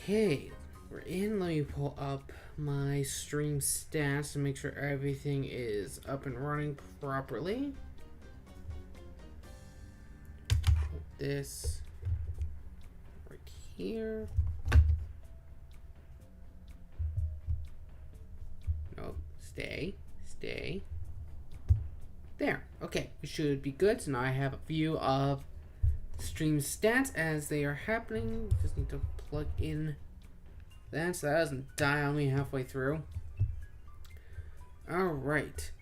Okay, we're in. Let me pull up my stream stats to make sure everything is up and running properly. Put this right here. Nope, stay. There, okay, we should be good. So now I have a view of stream stats as they are happening. Just need to plug in that so that doesn't die on me halfway through. Alright.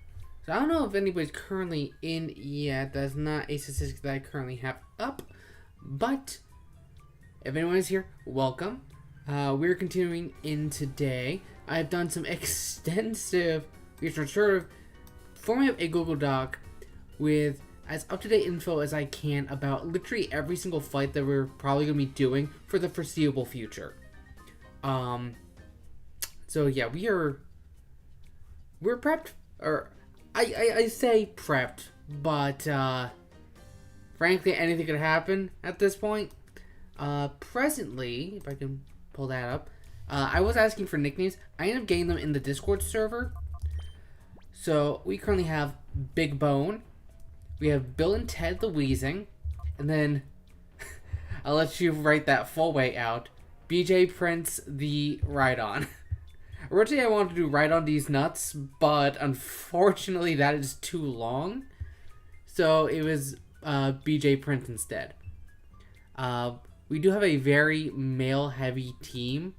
So I don't know if anybody's currently in yet. That's not a statistic that I currently have up. But if anyone is here, welcome. We're continuing in today. I've done some extensive research, sort of forming up a Google Doc with as up-to-date info as I can about literally every single fight that we're probably going to be doing for the foreseeable future. So yeah, we're prepped, or I say prepped, but frankly anything could happen at this point. Presently, if I can pull that up, I was asking for nicknames. I ended up getting them in the Discord server. So we currently have Big Bone, we have Bill and Ted the Wheezing, and then I'll let you write that full way out. BJ Prince the Ride-On. Originally I wanted to do Ride On These Nuts, but unfortunately that is too long. So it was BJ Prince instead. We do have a very male-heavy team.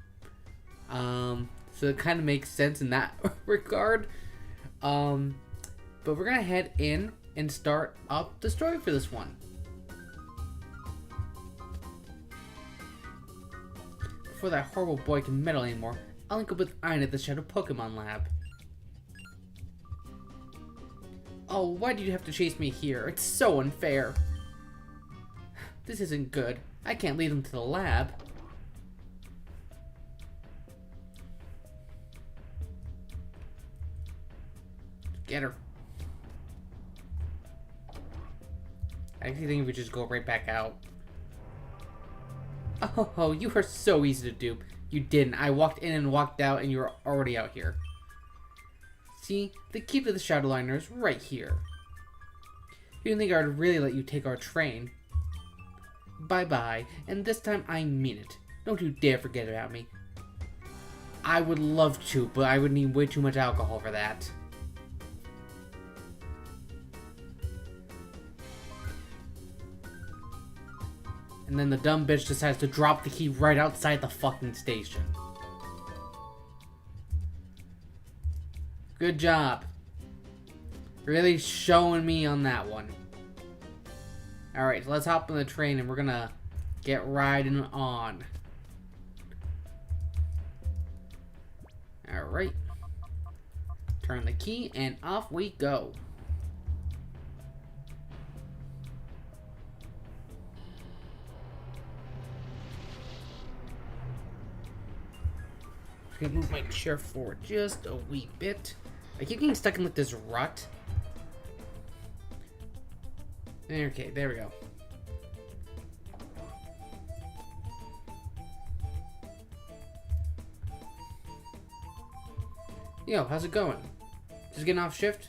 So it kind of makes sense in that regard. But we're gonna head in and start up the story for this one. Before that horrible boy can meddle anymore, I'll link up with Iron at the Shadow Pokemon Lab. Oh, why did you have to chase me here? It's so unfair. This isn't good. I can't lead him to the lab. Get her. I actually think we just go right back out. Oh, you are so easy to dupe. You didn't. I walked in and walked out and you were already out here. See, the key to the Shadowliner is right here. You didn't think I would really let you take our train. Bye-bye, and this time I mean it. Don't you dare forget about me. I would love to, but I would need way too much alcohol for that. And then the dumb bitch decides to drop the key right outside the fucking station. Good job. Really showing me on that one. Alright, so let's hop on the train and we're gonna get riding on. Alright. Turn the key and off we go. I'm gonna move my chair forward just a wee bit. I keep getting stuck in like this rut. Okay, there we go. Yo, how's it going? Just getting off shift?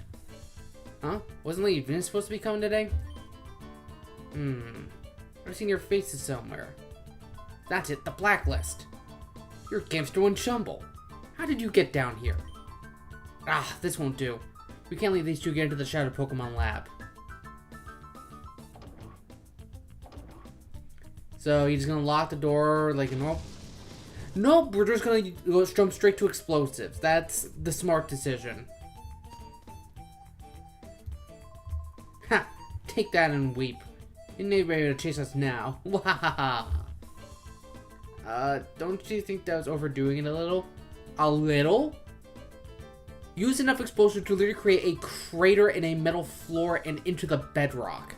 Huh? Wasn't Lady Venus supposed to be coming today? I've seen your faces somewhere. That's it, the blacklist. You're Gamestrum and Shumble. How did you get down here? Ah, this won't do. We can't leave these two get into the Shadow Pokemon Lab. So he's gonna lock the door like a normal. Nope, we're just gonna jump straight to explosives. That's the smart decision. Ha! Take that and weep. You ain't ready to chase us now. Wahaha! Don't you think that was overdoing it a little? A little? Use enough explosive to literally create a crater in a metal floor and into the bedrock.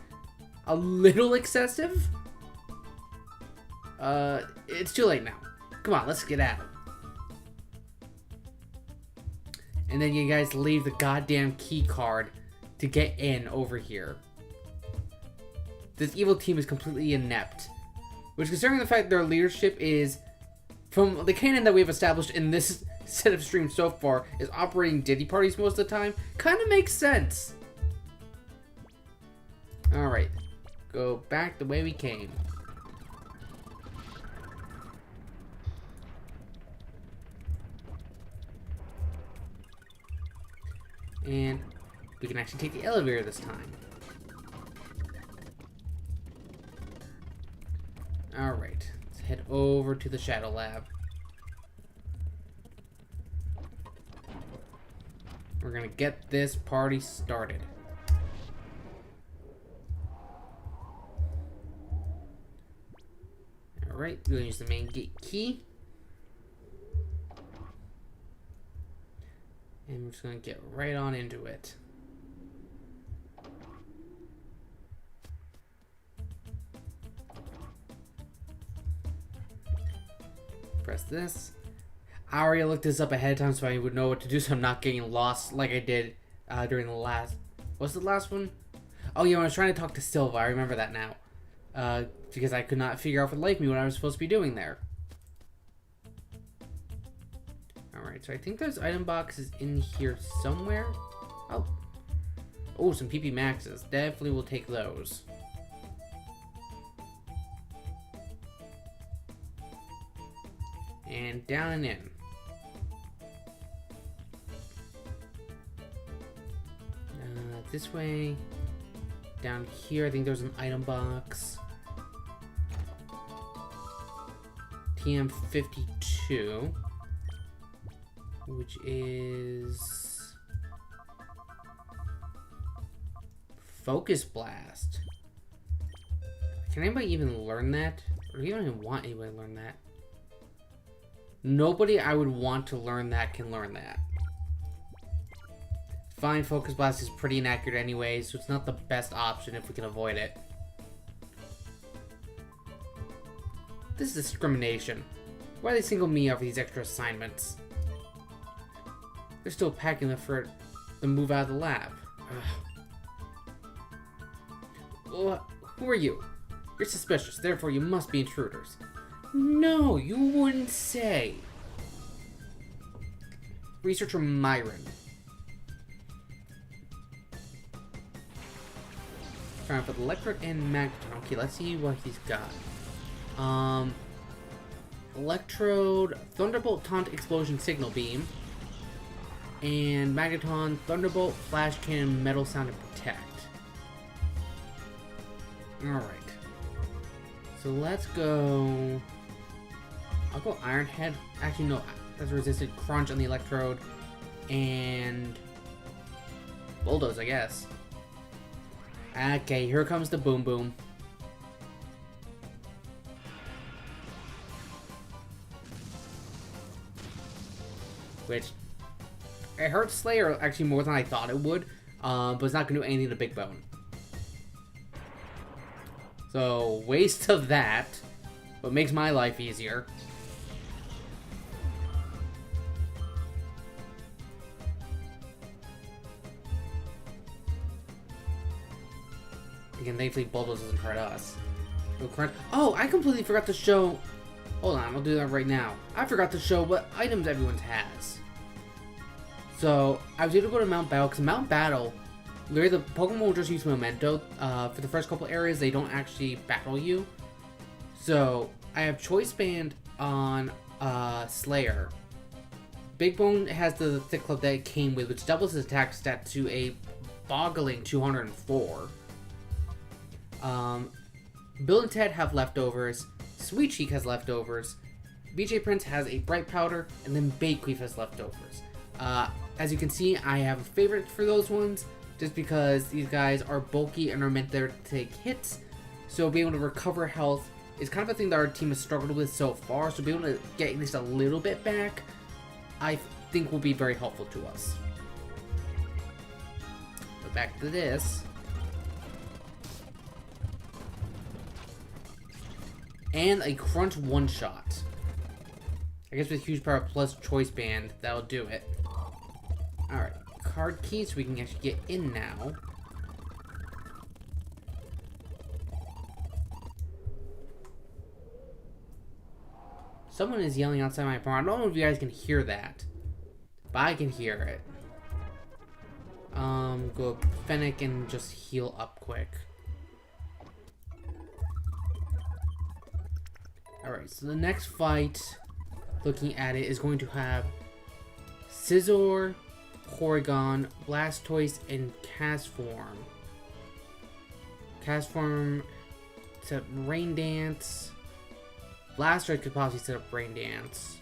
A little excessive? It's too late now. Come on, let's get at it. And then you guys leave the goddamn key card to get in over here. This evil team is completely inept. Which, considering the fact their leadership is from the canon that we've established in this set of streams so far is operating Diddy parties most of the time, kind of makes sense. Alright, go back the way we came. And we can actually take the elevator this time. Alright, let's head over to the Shadow Lab. We're gonna get this party started. Alright, we're gonna use the main gate key. And we're just gonna get right on into it. Press this. I already looked this up ahead of time so I would know what to do so I'm not getting lost like I did during the last... What's the last one? Oh yeah, when I was trying to talk to Silva, I remember that now. Because I could not figure out for the life of me what I was supposed to be doing there. Alright, so I think there's item boxes in here somewhere. Oh. Oh, some PP Maxes. Definitely will take those. And down and in. This way. Down here, I think there's an item box. TM52. Which is... Focus Blast. Can anybody even learn that? Or you don't even want anybody to learn that. Nobody I would want to learn that can learn that. Fine, Focus Blast is pretty inaccurate anyway, so it's not the best option if we can avoid it. This is discrimination. Why do they single me out for these extra assignments? They're still packing the for the move out of the lab. Well, who are you? You're suspicious, therefore you must be intruders. No, you wouldn't say. Researcher Myron. Trying for the Electrode and Magneton. Okay, let's see what he's got. Electrode, Thunderbolt, Taunt, Explosion, Signal Beam. And Magneton, Thunderbolt, Flash Cannon, Metal Sound, and Protect. Alright. So let's go... I'll go Iron Head. Actually, no. That's resisted Crunch on the Electrode. And... Bulldoze, I guess. Okay, here comes the Boom Boom. Which... It hurts Slayer actually more than I thought it would. But it's not going to do anything to Big Bone. So, waste of that. But makes my life easier. Again, thankfully Bulldoze doesn't hurt us. Oh, I completely forgot to show... Hold on, I'll do that right now. I forgot to show what items everyone has. So, I was able to go to Mount Battle, because Mount Battle, literally the Pokemon will just use Memento. For the first couple areas, they don't actually battle you. So, I have Choice Band on Slayer. Big Bone has the Thick Club that it came with, which doubles his attack stat to a boggling 204. Bill and Ted have leftovers. Sweet Cheek has leftovers. BJ Prince has a Bright Powder, and then Bakeweave has leftovers. As you can see, I have a favorite for those ones, just because these guys are bulky and are meant there to take hits. So being able to recover health is kind of a thing that our team has struggled with so far. So being able to get at least a little bit back, I think will be very helpful to us. But back to this. And a Crunch one-shot. I guess with Huge Power plus Choice Band, that'll do it. Alright, card key so we can actually get in now. Someone is yelling outside my apartment. I don't know if you guys can hear that, but I can hear it. Go Fennec and just heal up quick. Alright, so the next fight, looking at it, is going to have Scizor, Porygon, Blastoise, and Castform. Castform set up Rain Dance. Blastoise could possibly set up Rain Dance.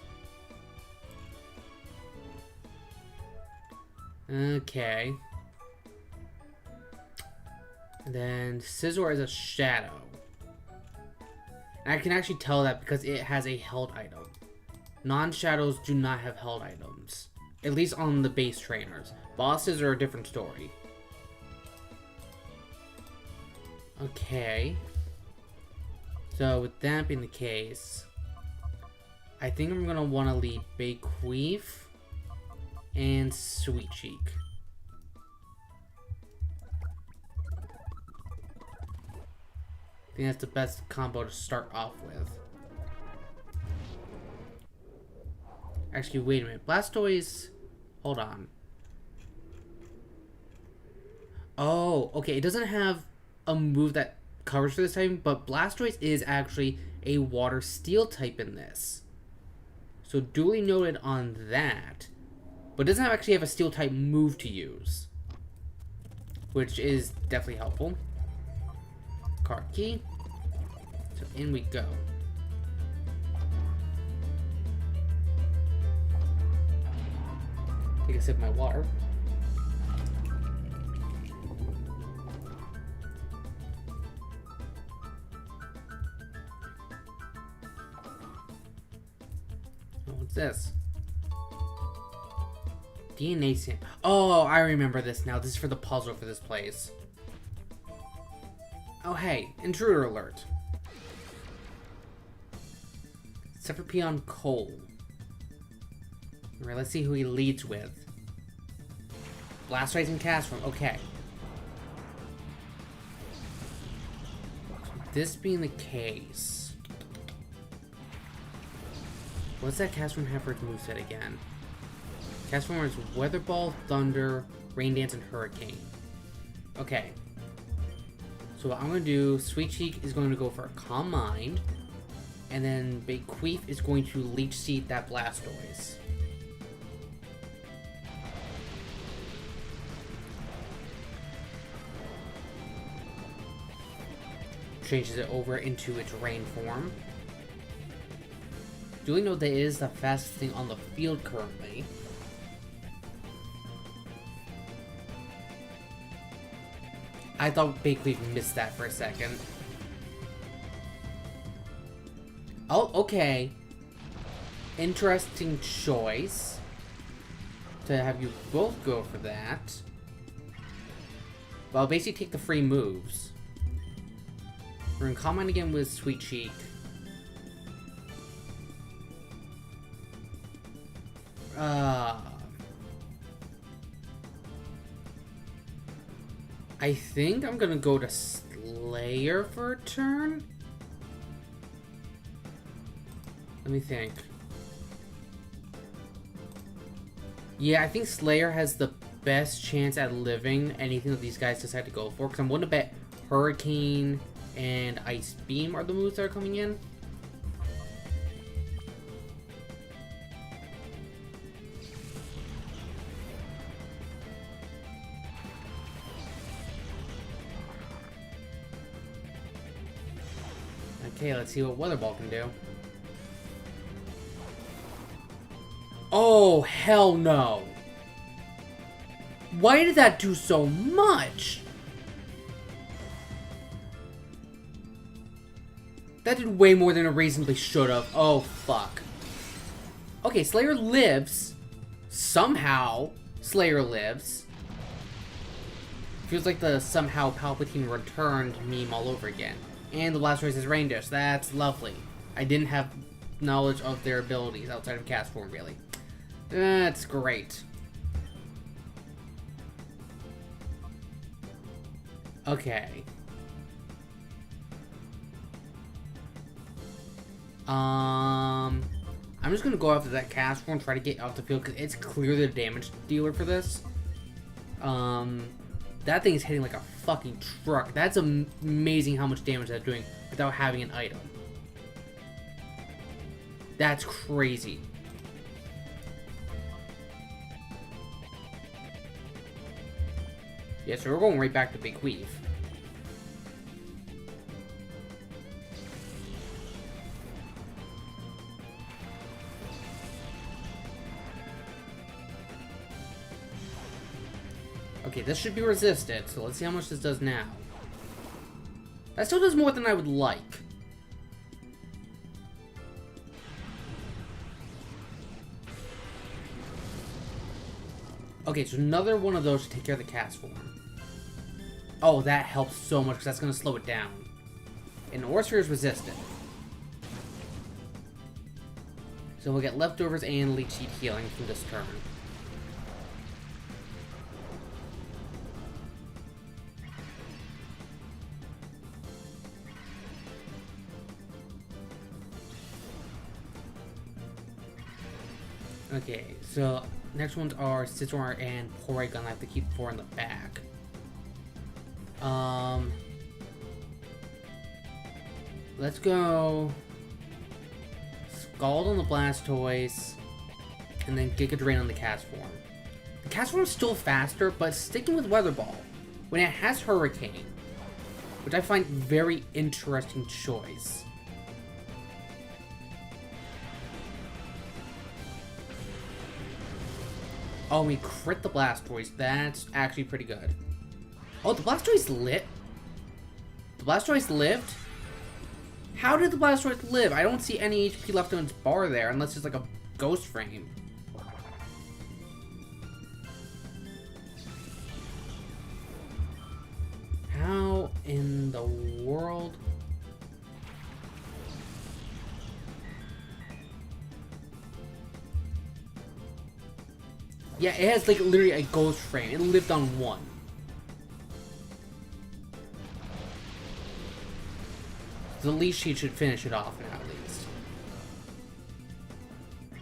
Okay. And then Scizor is a Shadow. And I can actually tell that because it has a held item. Non-Shadows do not have held items. At least on the base trainers. Bosses are a different story. Okay. So with that being the case, I think I'm going to want to lead Bayqueef and Sweet Cheek. I think that's the best combo to start off with. Actually, wait a minute. Blastoise... Hold on. Oh, okay. It doesn't have a move that covers for this type, but Blastoise is actually a water steel type in this. So duly noted on that. But it doesn't actually have a steel type move to use, which is definitely helpful. Card key. So in we go. Take a sip of my water. Oh, what's this? DNA sample. Oh, I remember this now. This is for the puzzle for this place. Oh, hey. Intruder alert. Except for Peon Cole. Alright, let's see who he leads with. Blastoise and Castform. Okay. This being the case... What's that Castform have for its moveset again? Castform is Weather Ball, Thunder, Rain Dance, and Hurricane. Okay. So what I'm going to do, Sweet Cheek is going to go for a Calm Mind. And then Bayqueef is going to Leech Seed that Blastoise. Changes it over into its rain form. Do we know that it is the fastest thing on the field currently? I thought Bayqueef missed that for a second. Oh, okay. Interesting choice. To have you both go for that. Well, I'll basically take the free moves. We're gonna comment again with Sweet Cheek. I think I'm gonna go to Slayer for a turn. Let me think. Yeah, I think Slayer has the best chance at living anything that these guys decide to go for. Because I'm willing to bet Hurricane and Ice Beam are the moves that are coming in. Okay, let's see what Weather Ball can do. Oh, hell no. Why did that do so much? That did way more than it reasonably should have. Oh, fuck. Okay, Slayer lives. Somehow, Slayer lives. Feels like the somehow Palpatine returned meme all over again. And the Blastoise is Rain Dish. That's lovely. I didn't have knowledge of their abilities outside of Castform, really. That's great. Okay. I'm just going to go after that cast form and try to get off the field because it's clearly the damage dealer for this. That thing is hitting like a fucking truck. That's amazing how much damage that's doing without having an item. That's crazy. Yeah, so we're going right back to Big Weave. Okay, this should be resisted, so let's see how much this does now. That still does more than I would like. Okay, so another one of those to take care of the cast form. Oh, that helps so much because that's going to slow it down. And Orre Sphere is resisted. So we'll get leftovers and leech seed healing from this turn. Okay, so next ones are Scizor and Porygon. I have to keep 4 in the back. Let's go Scald on the Blastoise, and then Giga Drain on the cast form. The cast form is still faster, but sticking with Weather Ball when it has Hurricane, which I find very interesting choice. Oh, we crit the Blastoise. That's actually pretty good. Oh, the Blastoise lit? The Blastoise lived? How did the Blastoise live? I don't see any HP left on its bar there, unless it's like a ghost frame. How in the world? Yeah, it has like literally a ghost frame. It lived on 1. The least she should finish it off now, at least.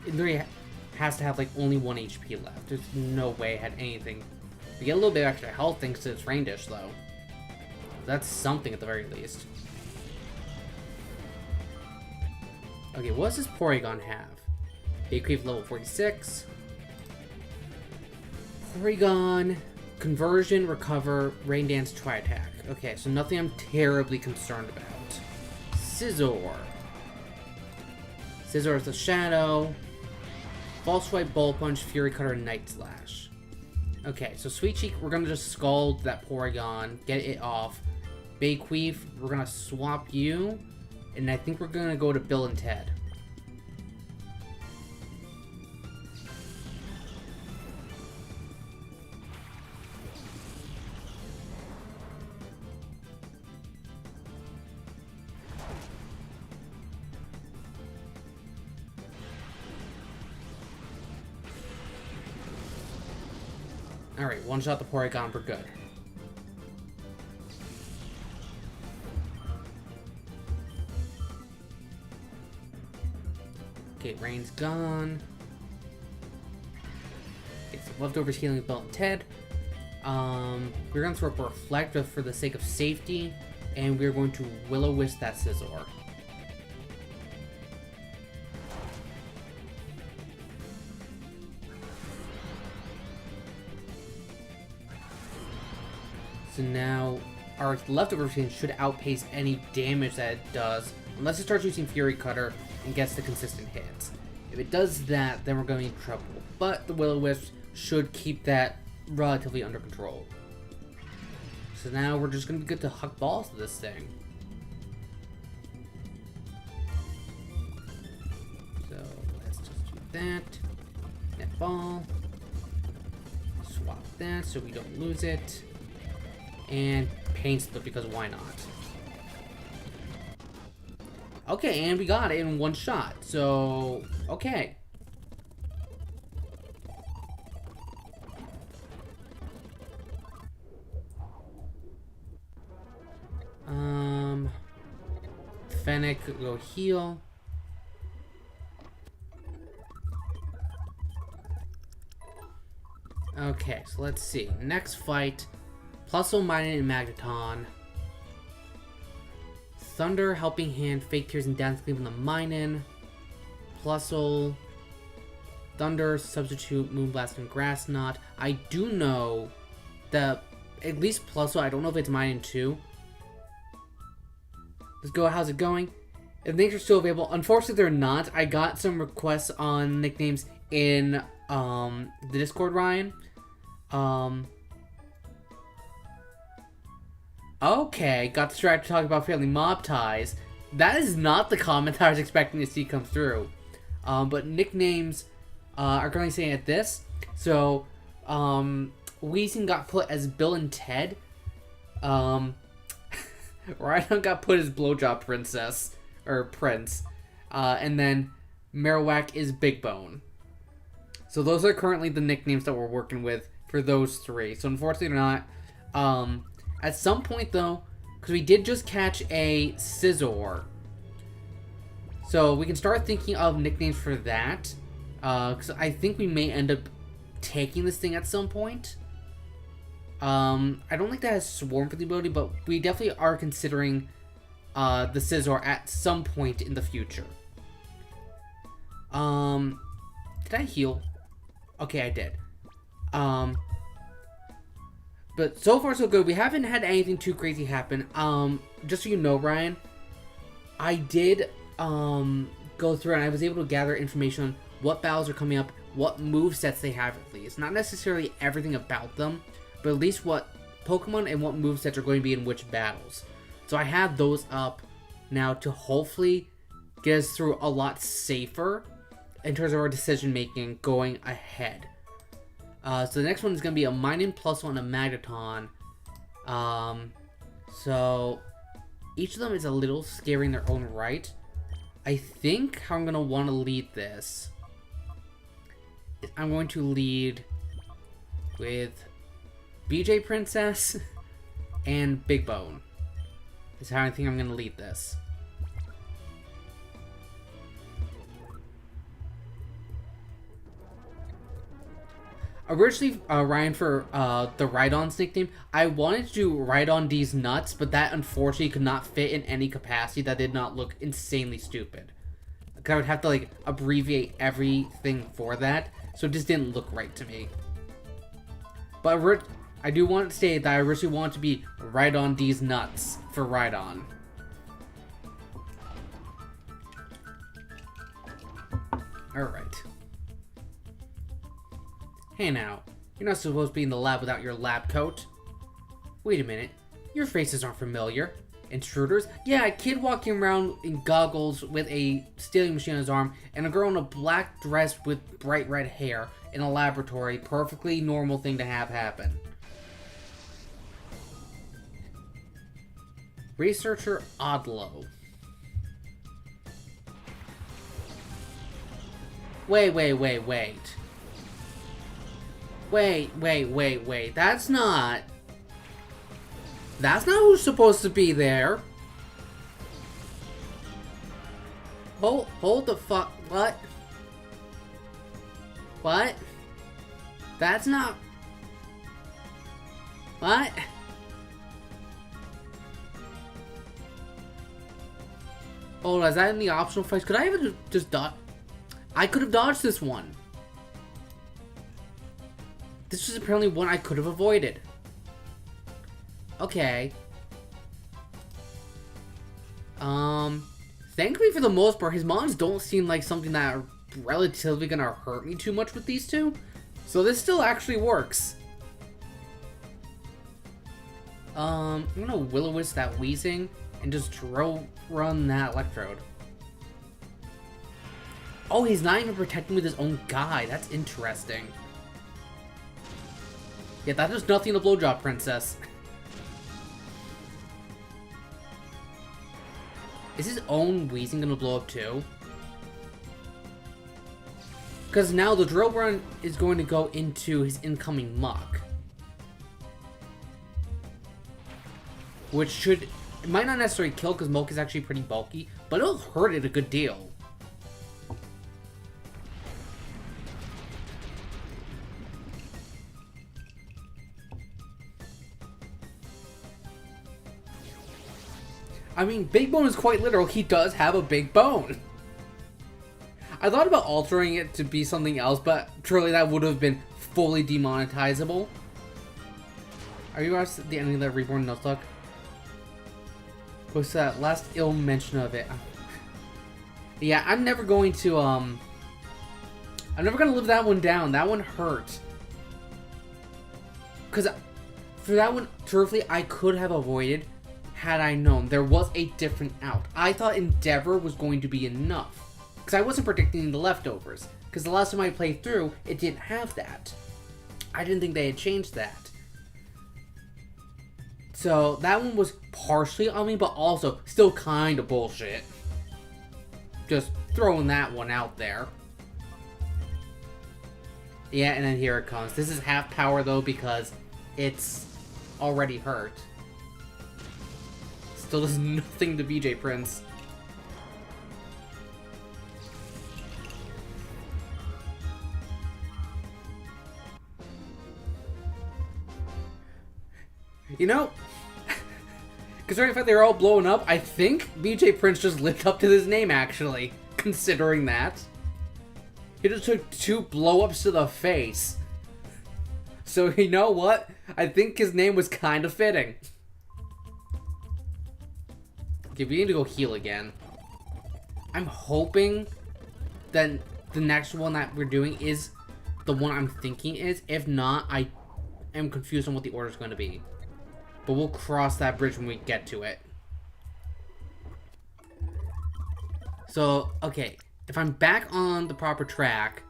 It literally has to have like only 1 HP left. There's no way it had anything. We get a little bit of extra health thanks to its Rain Dish, though. That's something at the very least. Okay, what does this Porygon have? Big Creep level 46. Porygon, Conversion, Recover, Rain Dance, Tri-Attack. Okay, so nothing I'm terribly concerned about. Scizor. Scizor is the Shadow. False Swipe, Bullet Punch, Fury Cutter, and Night Slash. Okay, so Sweet Cheek, we're gonna just Scald that Porygon, get it off. Bayqueef, we're gonna swap you, and I think we're gonna go to Bill and Ted. Alright, one shot the Porygon, we're good. Okay, Rain's gone. Okay, so leftovers healing Bill and Ted. We're going to throw up a Reflect for the sake of safety, and we're going to Will-O-Wisp that Scizor. So now, our leftover routine should outpace any damage that it does, unless it starts using Fury Cutter and gets the consistent hits. If it does that, then we're going to be in trouble. But the Will-O-Wisp should keep that relatively under control. So now we're just going to be good to huck balls to this thing. So let's just do that. Net ball. Swap that so we don't lose it. And Pain Split because why not? Okay, and we got it in 1 shot. So, okay. Fennec will heal. Okay, so let's see. Next fight. Plusle, Mining, and Magneton. Thunder, Helping Hand, Fake Tears, and Dance Cleave on the Minin. Plusle. Thunder, Substitute, Moonblast, and Grass Knot. I do know that at least Plusle, I don't know if it's Minin too. Let's go. How's it going? If names are still available, unfortunately they're not. I got some requests on nicknames in the Discord, Ryan. Okay, got distracted talking about family mob ties. That is not the comment I was expecting to see come through. But nicknames are currently saying at this. So, Weezing got put as Bill and Ted. Rhino got put as Blowjob Princess. Or Prince. And then Marowak is Big Bone. So those are currently the nicknames that we're working with for those three. So unfortunately they're not. At some point though, because we did just catch a Scizor. So we can start thinking of nicknames for that. Because I think we may end up taking this thing at some point. I don't think that has Swarm for the ability, but we definitely are considering the Scizor at some point in the future. Did I heal? Okay, I did. But so far so good. We haven't had anything too crazy happen. Just so you know, Ryan, I did go through and I was able to gather information on what battles are coming up, what movesets they have at least. Not necessarily everything about them, but at least what Pokemon and what movesets are going to be in which battles. So I have those up now to hopefully get us through a lot safer in terms of our decision making going ahead. So the next one is going to be a Minin, Plusle, and a Magneton. So each of them is a little scary in their own right. I think how I'm going to want to lead this, I'm going to lead with BJ Princess and Big Bone. Is how I think I'm going to lead this. Originally, Ryan, for the Rhydon's nickname, I wanted to do Rhydon D's nuts, but that unfortunately could not fit in any capacity. That did not look insanely stupid. I would have to like abbreviate everything for that, so it just didn't look right to me. But I do want to say that I originally wanted to be Rhydon D's nuts for Rhydon. Alright. Hey now, you're not supposed to be in the lab without your lab coat. Wait a minute, your faces aren't familiar. Intruders? Yeah, a kid walking around in goggles with a stealing machine on his arm, and a girl in a black dress with bright red hair in a laboratory. Perfectly normal thing to have happen. Researcher Odlo. Wait. That's not who's supposed to be there. Hold the fuck. What? What? That's not. What? Oh, is that in the optional fights? Could I have just dodged? I could have dodged this one. This was apparently one I could have avoided. Okay. Thankfully for the most part, his mons don't seem like something that are relatively gonna hurt me too much with these two. So this still actually works. I'm gonna Will-O-Wisp that Weezing and just run that Electrode. Oh, he's not even protecting with his own guy. That's interesting. Yeah, that does nothing to Blowjob Princess. Is his own Weezing gonna blow up too? Because now the Drill Run is going to go into his incoming Muck. Which should... It might not necessarily kill because Muck is actually pretty bulky, but it'll hurt it a good deal. I mean, big bone is quite literal. He does have a big bone. I thought about altering it to be something else, but truly that would have been fully demonetizable. Are you at the ending of the Reborn Nuzlocke? What's that last ill mention of it? Yeah, I'm never going to, I'm never going to live that one down. That one hurt. Because for that one, truthfully, I could have avoided had I known there was a different out. I thought Endeavor was going to be enough. Because I wasn't predicting the leftovers. Because the last time I played through, it didn't have that. I didn't think they had changed that. So that one was partially on me, but also still kind of bullshit. Just throwing that one out there. Yeah, and then here it comes. This is half power though because it's already hurt. Still does nothing to BJ Prince. You know, considering the fact they were all blowing up, I think BJ Prince just lived up to his name, actually. Considering that. He just took 2 blow-ups to the face. So, you know what? I think his name was kind of fitting. Okay, we need to go heal again. I'm hoping that the next one that we're doing is the one I'm thinking is. If not, I am confused on what the order is going to be. But we'll cross that bridge when we get to it. So, okay. If I'm back on the proper track,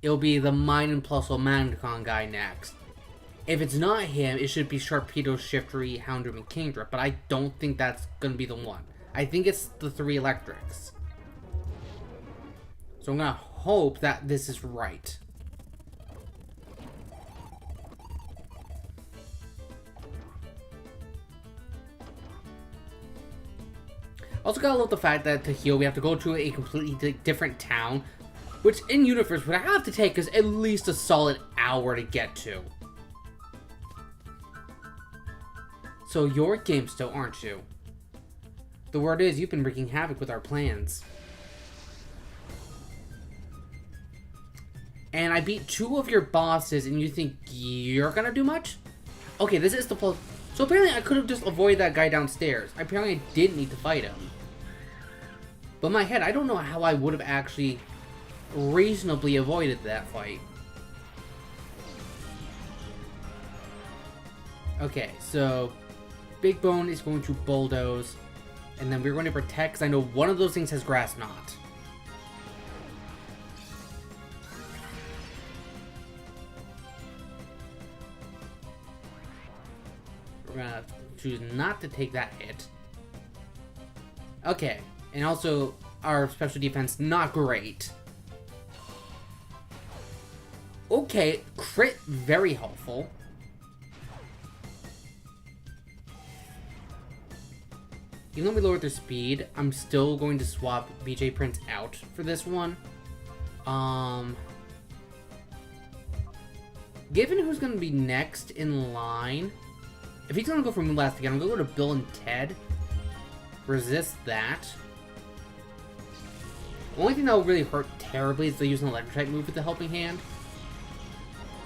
it'll be the Mine and Plusle Magnicon guy next. If it's not him, it should be Sharpedo, Shiftry, Houndoom, and Kingdra. But I don't think that's going to be the one. I think it's the 3 electrics. So I'm going to hope that this is right. Also gotta love the fact that to heal we have to go to a completely different town, which in universe would have to take us at least a solid hour to get to. So you're Gamestrum, aren't you? The word is you've been wreaking havoc with our plans. And I beat 2 of your bosses and you think you're gonna do much? Okay, this is the plus. So apparently I could have just avoided that guy downstairs. Apparently I didn't need to fight him. But in my head, I don't know how I would have actually reasonably avoided that fight. Okay, so Big Bone is going to bulldoze. And then we're going to protect, because I know one of those things has Grass Knot. We're going to choose not to take that hit. Okay, and also our special defense, not great. Okay, crit, very helpful. Even though we lowered their speed, I'm still going to swap BJ Prince out for this one. Given who's going to be next in line, if he's going to go for Moonblast again, I'm going to go to Bill and Ted. Resist that. The only thing that will really hurt terribly is they use an electric type move with the helping hand.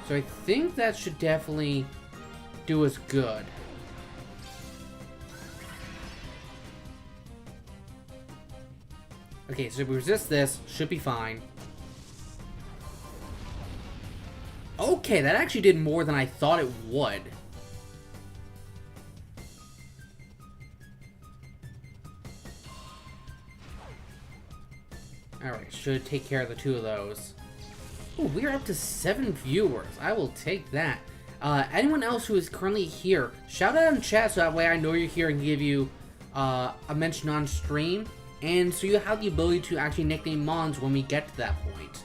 So I think that should definitely do us good. Okay, so if we resist this, should be fine. Okay, that actually did more than I thought it would. Alright, should take care of the 2 of those. Ooh, we're up to 7 viewers. I will take that. Anyone else who is currently here, shout out in chat so that way I know you're here and give you a mention on stream. And so you have the ability to actually nickname Mons when we get to that point.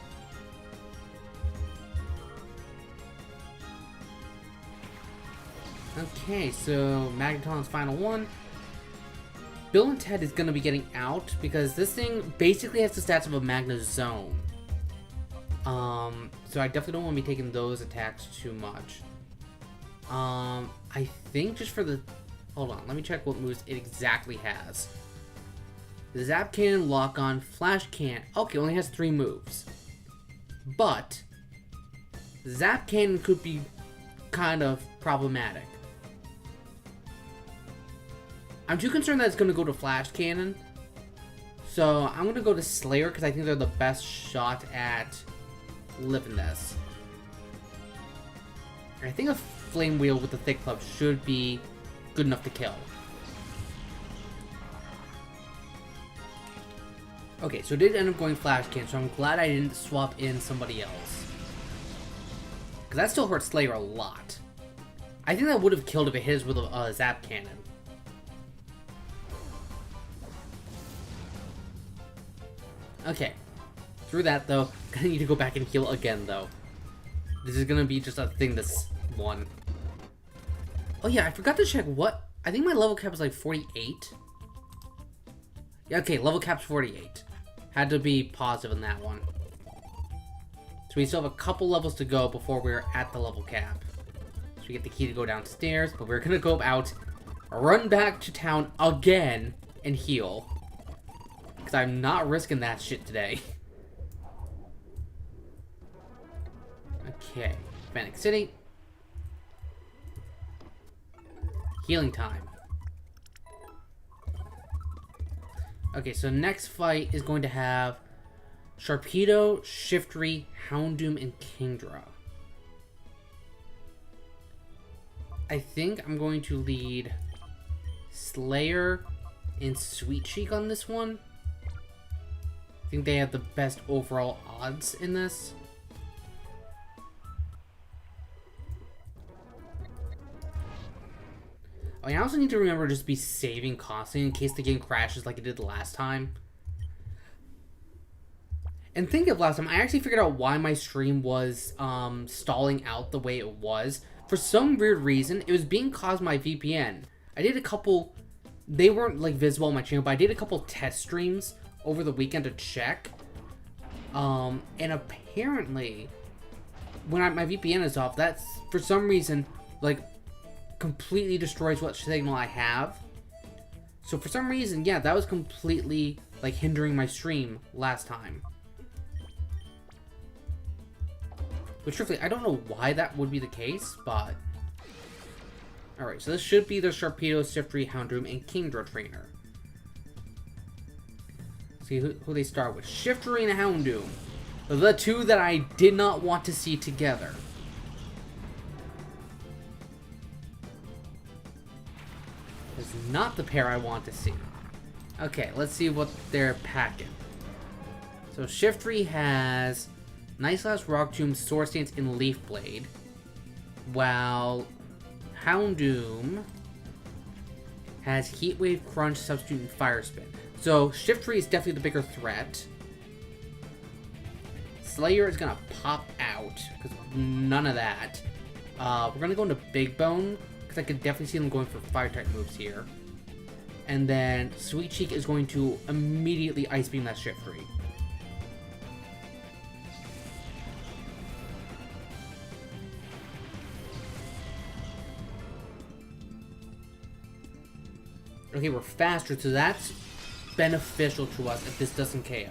Okay, so Magneton's final one. Bill and Ted is going to be getting out because this thing basically has the stats of a Magnezone. So I definitely don't want to be taking those attacks too much. I think just for the... Hold on, let me check what moves it exactly has. Zap Cannon, Lock On, Flash Cannon. Okay, only has 3 moves. But Zap Cannon could be kind of problematic. I'm too concerned that it's going to go to Flash Cannon. So I'm going to go to Slayer because I think they're the best shot at living this. I think a Flame Wheel with the Thick Club should be good enough to kill. Okay, so it did end up going Flash Cannon, so I'm glad I didn't swap in somebody else. Because that still hurts Slayer a lot. I think that would have killed if it hit us with a Zap Cannon. Okay. Through that, though, gonna need to go back and heal again, though. This is gonna be just a thing this one. Oh yeah, I forgot to check what... I think my level cap is like 48. Yeah, okay, level cap's 48. Had to be positive in that one. So we still have a couple levels to go before we're at the level cap. So we get the key to go downstairs, but we're gonna go out, run back to town again, and heal. Because I'm not risking that shit today. Okay, Panic City. Healing time. Okay, so next fight is going to have Sharpedo, Shiftry, Houndoom, and Kingdra. I think I'm going to lead Slayer and Sweet Cheek on this one. I think they have the best overall odds in this. I also need to remember just be saving constantly in case the game crashes like it did last time. And think of last time, I actually figured out why my stream was stalling out the way it was. For some weird reason, it was being caused by VPN. I did a couple, they weren't like visible on my channel, but I did a couple test streams over the weekend to check. And apparently, when my VPN is off, that's for some reason, like, completely destroys what signal I have. So for some reason, yeah, that was completely like hindering my stream last time. Which truthfully, I don't know why that would be the case, but... Alright, so this should be the Sharpedo, Shiftry, Houndoom, and Kingdra trainer. See who they start with. Shiftry and Houndoom. The two that I did not want to see together. Is not the pair I want to see. Okay, let's see what they're packing. So Shiftry has Nice Last Rock Tomb, Sword Stance, and Leaf Blade, while Houndoom has Heat Wave, Crunch, Substitute, and Fire Spin. So Shiftry is definitely the bigger threat. Slayer is gonna pop out because none of that. We're gonna go into Big Bone. I could definitely see them going for Fire-type moves here. And then Sweet Cheek is going to immediately Ice Beam that Shiftry. Okay, we're faster, so that's beneficial to us if this doesn't KO.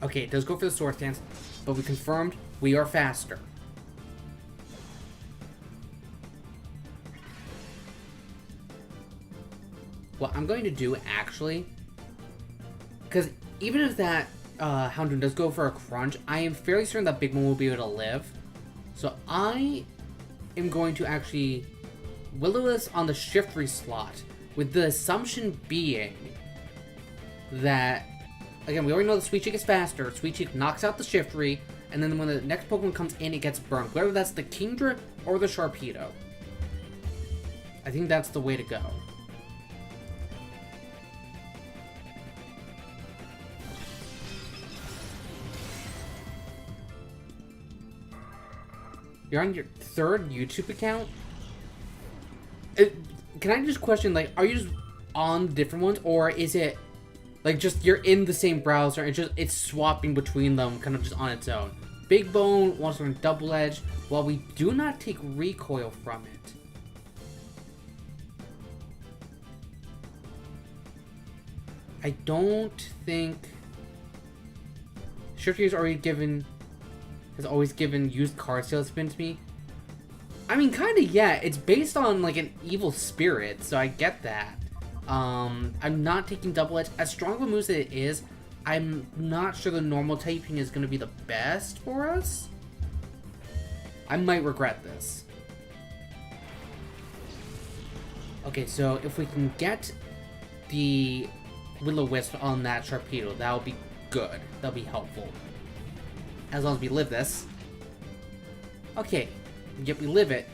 Okay, it does go for the Sword Stance, but we confirmed we are faster. What I'm going to do, actually, because even if that Houndoom does go for a Crunch, I am fairly certain that Big Mom will be able to live. So I am going to actually Will-O-Wisp on the Shiftry slot, with the assumption being that... Again, we already know the Sweet Cheek is faster. Sweet Cheek knocks out the Shiftry, and then when the next Pokemon comes in, it gets burned. Whether that's the Kingdra or the Sharpedo. I think that's the way to go. You're on your 3rd YouTube account? It, can I just question, like, are you just on different ones, or is it like just you're in the same browser and just it's swapping between them kind of just on its own? Big Bone wants to learn Double Edge, while we do not take recoil from it. I don't think Shifty has always given used card salesman to me. I mean, kind of, yeah. It's based on, like, an evil spirit, so I get that. I'm not taking Double Edge. As strong of a move as it is, I'm not sure the normal typing is going to be the best for us. I might regret this. Okay, so if we can get the Will-O-Wisp on that Sharpedo, that would be good. That'll be helpful. As long as we live this. Okay. Yep, we live it.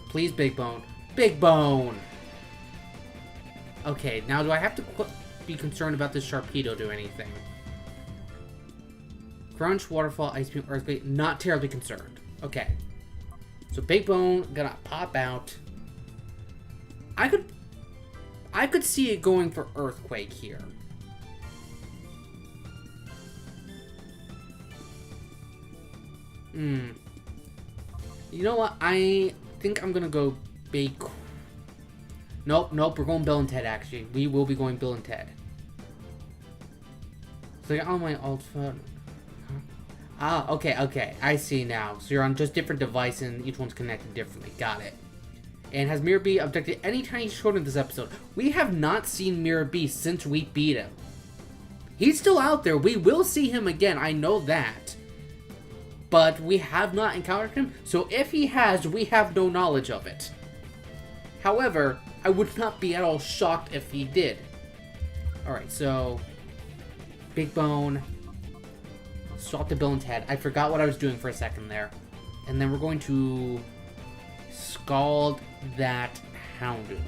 Please, Big Bone. Big Bone! Okay, now do I have to be concerned about this Sharpedo do anything? Crunch, Waterfall, Ice Beam, Earthquake. Not terribly concerned. Okay. So Big Bone gonna pop out. I could see it going for Earthquake here. You know what? I think I'm gonna go big. Nope, we're going Bill and Ted, actually. We will be going Bill and Ted. So you're on my alt phone. Huh? Ah, okay. I see now. So you're on just different devices and each one's connected differently. Got it. And has Mirror B abducted any tiny children in this episode? We have not seen Mirror B since we beat him. He's still out there. We will see him again. I know that. But we have not encountered him, so if he has, we have no knowledge of it. However, I would not be at all shocked if he did. Alright, so Big Bone, swap to Bill and Ted. I forgot what I was doing for a second there. And then we're going to Scald that Houndoom.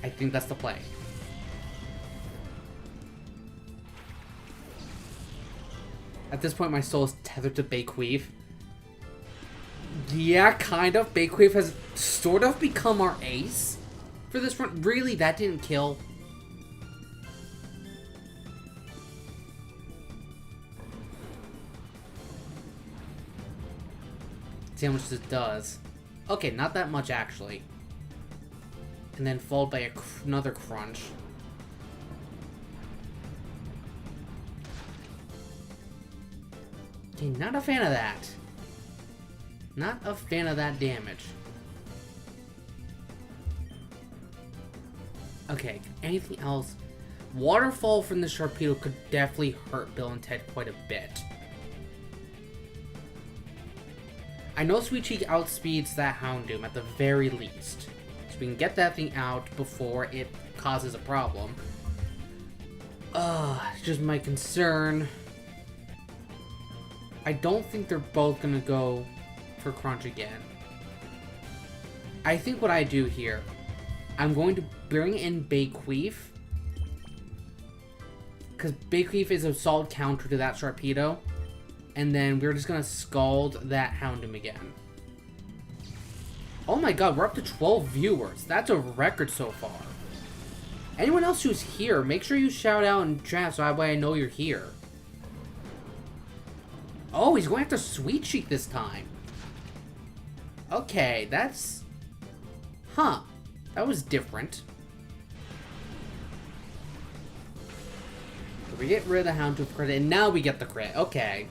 I think that's the play. At this point, my soul is tethered to Bayqueef. Yeah, kind of. Bayqueef has sort of become our ace for this run. Really, that didn't kill. See how much this does. Okay, not that much, actually. And then followed by another crunch. Okay, not a fan of that. Not a fan of that damage. Okay, anything else? Waterfall from the Sharpedo could definitely hurt Bill and Ted quite a bit. I know Sweet Cheek outspeeds that Houndoom at the very least. So we can get that thing out before it causes a problem. It's just my concern. I don't think they're both gonna go for Crunch again. I think what I do here, I'm going to bring in Bayqueef. Because Bayqueef is a solid counter to that Sharpedo. And then we're just gonna Scald that Houndoom again. Oh my god, we're up to 12 viewers. That's a record so far. Anyone else who's here, make sure you shout out in chat so that way I know you're here. Oh, he's going after Sweet Cheek this time. Okay, that's... Huh. That was different. So we get rid of the Houndoom credit, and now we get the crit. Okay.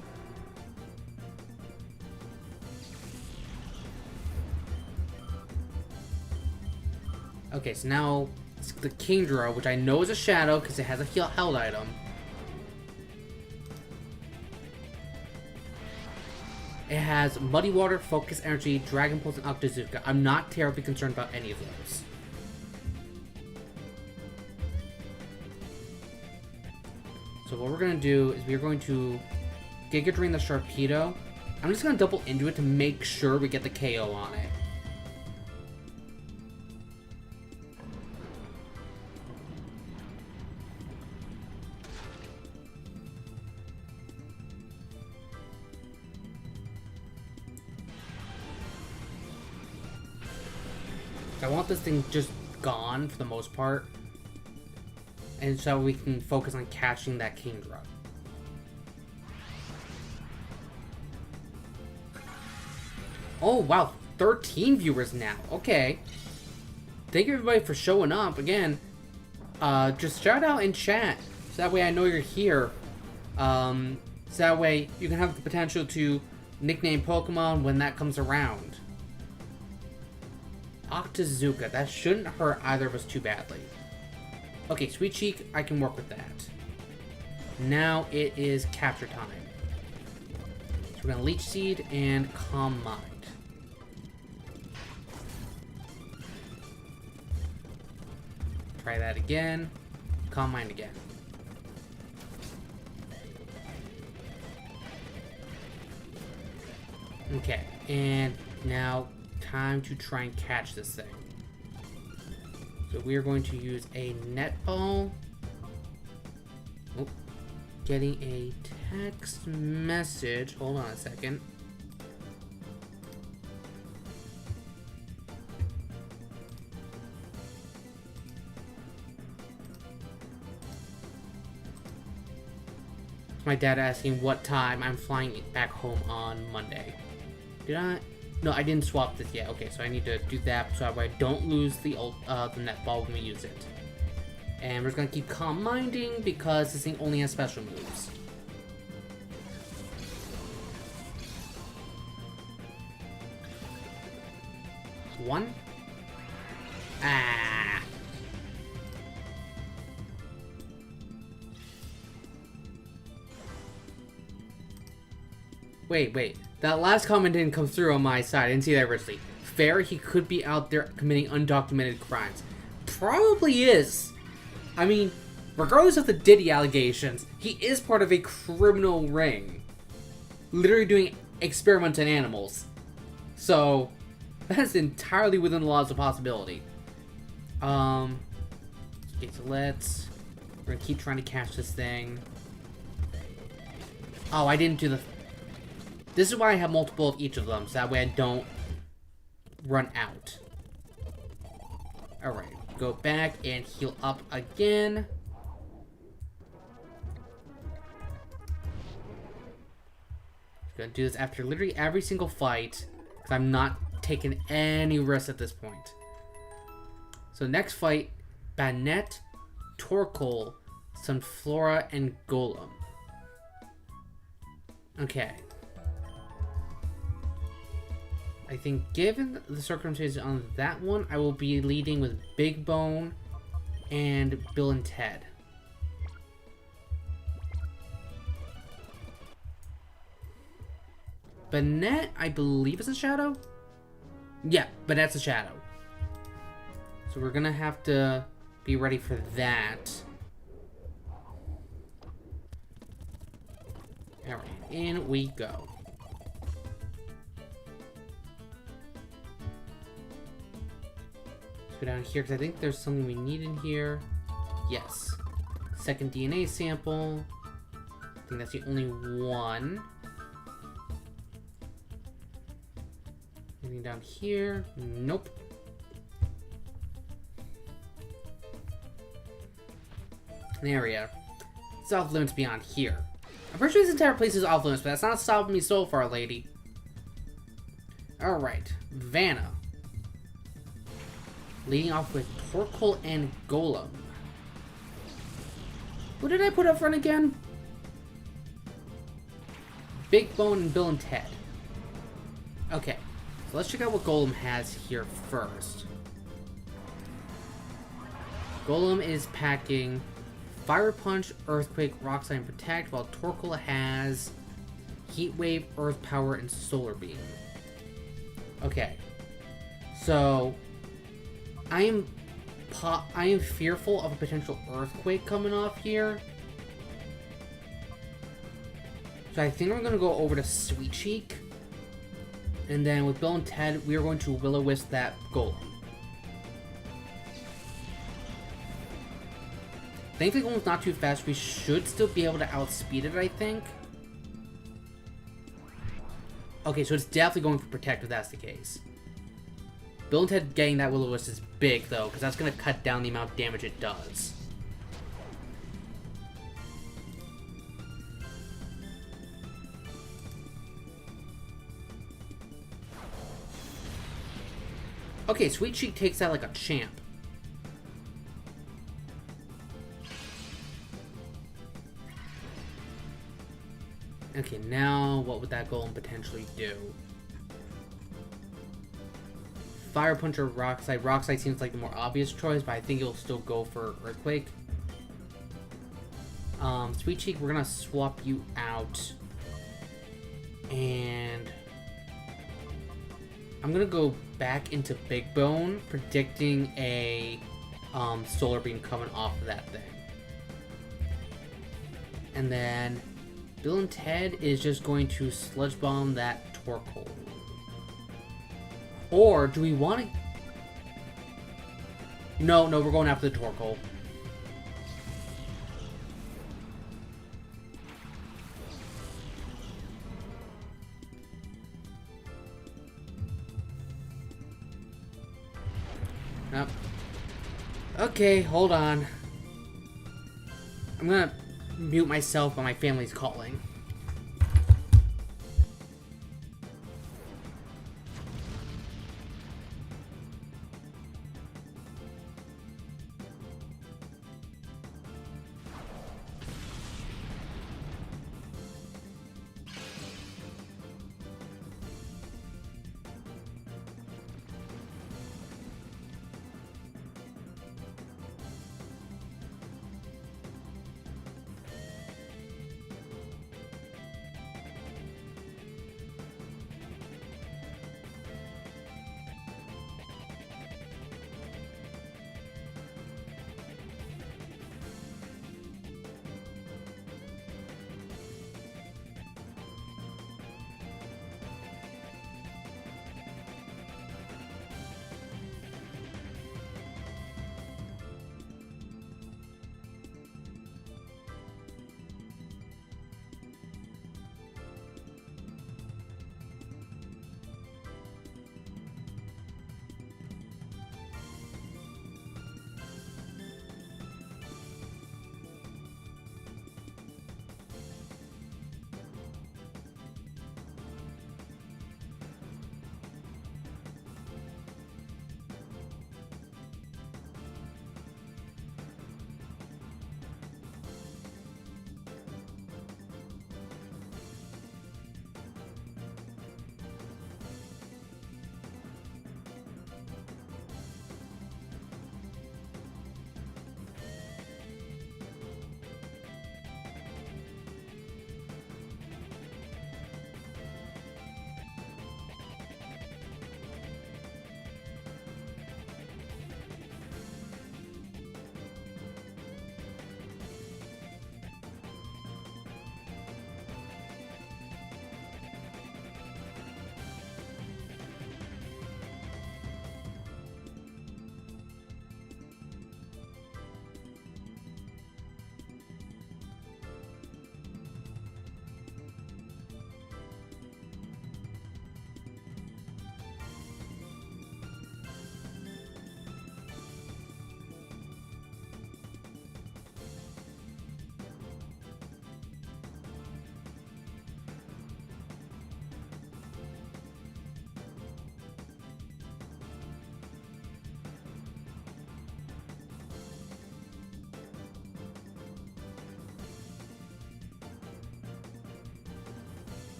Okay, so now it's the Kingdra, which I know is a shadow because it has a held item. It has Muddy Water, Focus Energy, Dragon Pulse, and Octazooka. I'm not terribly concerned about any of those. So what we're going to do is we're going to Giga Drain the Sharpedo. I'm just going to double into it to make sure we get the KO on it. I want this thing just gone for the most part. And so we can focus on catching that Kingdra. Oh, wow. 13 viewers now. Okay. Thank you everybody for showing up. Again, just shout out in chat. So that way I know you're here. So that way you can have the potential to nickname Pokemon when that comes around. Octazooka. That shouldn't hurt either of us too badly. Okay, Sweet Cheek, I can work with that. Now it is capture time. So we're going to Leech Seed and Calm Mind. Try that again. Calm Mind again. Okay, and now time to try and catch this thing. So we are going to use a net ball. Oh, getting a text message. Hold on a second. My dad asking what time I'm flying back home on Monday. Did I? No, I didn't swap this yet. Okay, so I need to do that so I don't lose the net ball when we use it. And we're just gonna keep calm minding because this thing only has special moves. One. Ah. Wait. That last comment didn't come through on my side. I didn't see that originally. Fair, he could be out there committing undocumented crimes. Probably is. I mean, regardless of the Diddy allegations, he is part of a criminal ring. Literally doing experiments on animals. So, that's entirely within the laws of possibility. Okay, so we're gonna keep trying to catch this thing. Oh, I didn't do the... This is why I have multiple of each of them, so that way I don't run out. Alright, go back and heal up again. Gonna do this after literally every single fight, because I'm not taking any risks at this point. So next fight, Banette, Torkoal, Sunflora, and Golem. Okay. I think given the circumstances on that one, I will be leading with Big Bone and Bill and Ted. Banette, I believe is a shadow? Yeah, Banette's a shadow. So we're gonna have to be ready for that. Alright, in we go. Go down here because I think there's something we need in here. Yes. Second DNA sample. I think that's the only one. Anything down here? Nope. There we go. It's off limits beyond here. I'm pretty sure this entire place is off limits, but that's not stopping me so far, lady. Alright. Vanna. Leading off with Torkoal and Golem. Who did I put up front again? Big Bone and Bill and Ted. Okay, so let's check out what Golem has here first. Golem is packing Fire Punch, Earthquake, Rock Slide, and Protect, while Torkoal has Heat Wave, Earth Power, and Solar Beam. Okay, so I am fearful of a potential earthquake coming off here. So I think we're going to go over to Sweet Cheek. And then with Bill and Ted, we are going to Will-O-Wisp that Golem. Thankfully, Golem's not too fast. We should still be able to outspeed it, I think. Okay, so it's definitely going for Protect if that's the case. Bill and Ted getting that Will-O-Wisp is big, though, because that's going to cut down the amount of damage it does. Okay, Sweet Cheek takes that like a champ. Okay, now what would that golem potentially do? Fire Punch or Rock Slide. Rock Slide seems like the more obvious choice, but I think it'll still go for Earthquake. Sweet Cheek, we're gonna swap you out. And I'm gonna go back into Big Bone, predicting a Solar Beam coming off of that thing. And then Bill and Ted is just going to Sludge Bomb that Torkoal. Or do we want to... No, we're going after the Torkoal. Nope. Okay, hold on. I'm gonna mute myself when my family's calling.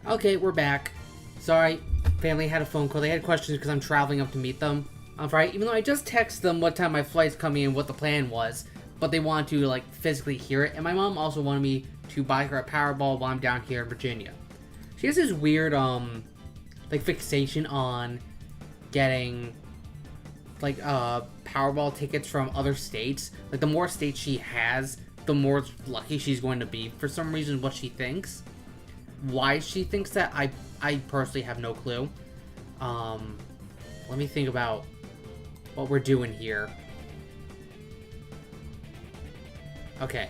Okay, we're back. Sorry, family had a phone call. They had questions because I'm traveling up to meet them on Friday. Even though I just texted them what time my flight's coming and what the plan was. But they wanted to, like, physically hear it. And my mom also wanted me to buy her a Powerball while I'm down here in Virginia. She has this weird, like, fixation on getting, like, Powerball tickets from other states. Like, the more states she has, the more lucky she's going to be. For some reason, what she thinks. Why she thinks that, I personally have no clue. Let me think about what we're doing here. Okay.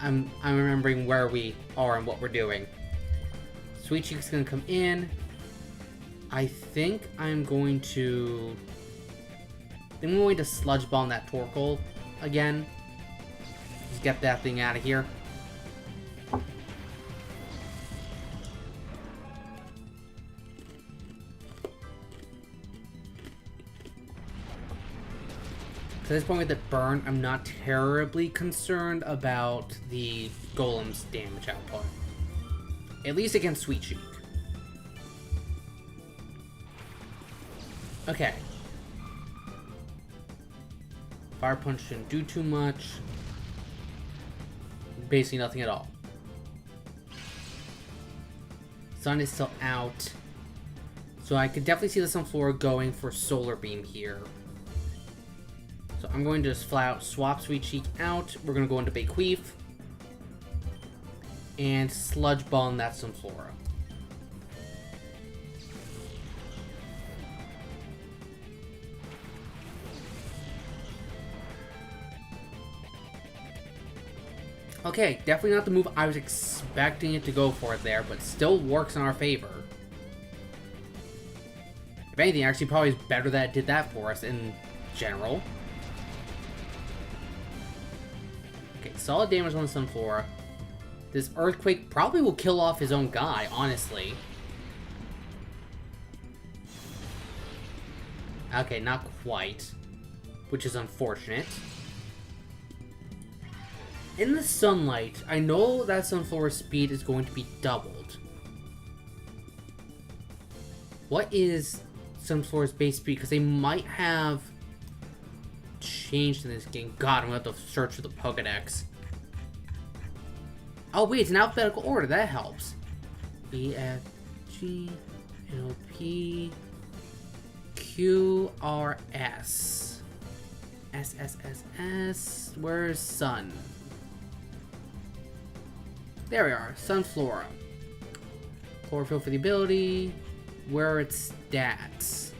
I'm remembering where we are and what we're doing. Sweet Cheek's gonna come in. I think I'm going to sludge bomb that Torkoal again. Just get that thing out of here. To this point with it burn, I'm not terribly concerned about the Golem's damage output. At least against Sweet Cheek. Okay. Fire Punch shouldn't do too much. Basically nothing at all. Sun is still out. So I could definitely see the Sunflora going for Solar Beam here. So I'm going to just flat out swap Sweet Cheek out. We're going to go into Bequeath. And Sludge Bomb that Sunflora. Okay, definitely not the move I was expecting it to go for there, but still works in our favor. If anything, actually probably is better that it did that for us in general. Okay, solid damage on the Sunflora. This Earthquake probably will kill off his own guy, honestly. Okay, not quite. Which is unfortunate. In the sunlight, I know that Sunflora's speed is going to be doubled. What is Sunflora's base speed? Because they might have changed in this game. God, I'm going to have to search for the Pokedex. Oh wait, it's in alphabetical order. That helps. E, F, G, L, P, Q, R, S. S, S, S, S. Where's Sun? There we are. Sunflora. Chlorophyll for the ability. Where are its stats?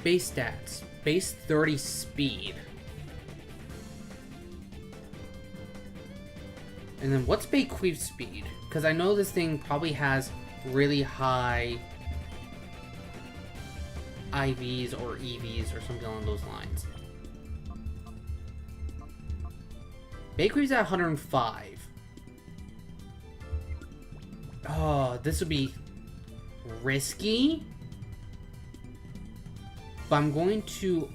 Base stats. Base 30 speed. And then what's Bequeath speed? Because I know this thing probably has really high IVs or EVs or something along those lines. Bequeath's at 105. Oh, this would be risky. But I'm going to...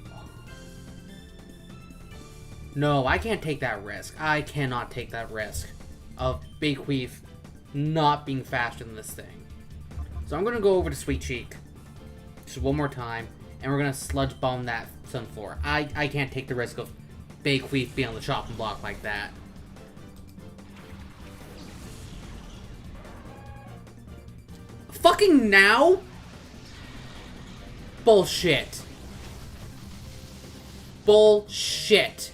No, I can't take that risk. I cannot take that risk of Bequeath not being faster than this thing. So I'm going to go over to Sweet Cheek just one more time, and we're going to Sludge Bomb that Sunflora. I can't take the risk of Bequeath being on the chopping block like that. Fucking now? Bullshit. Bullshit.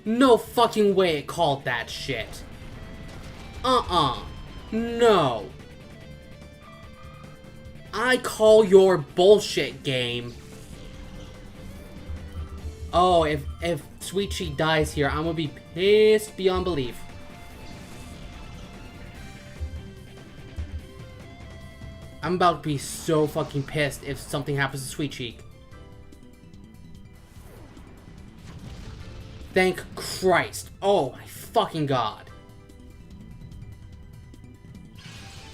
No fucking way it called that shit. No. I call your bullshit, game. Oh, if Sweet Cheek dies here, I'm gonna be pissed beyond belief. I'm about to be so fucking pissed if something happens to Sweet Cheek. Thank Christ. Oh my fucking god.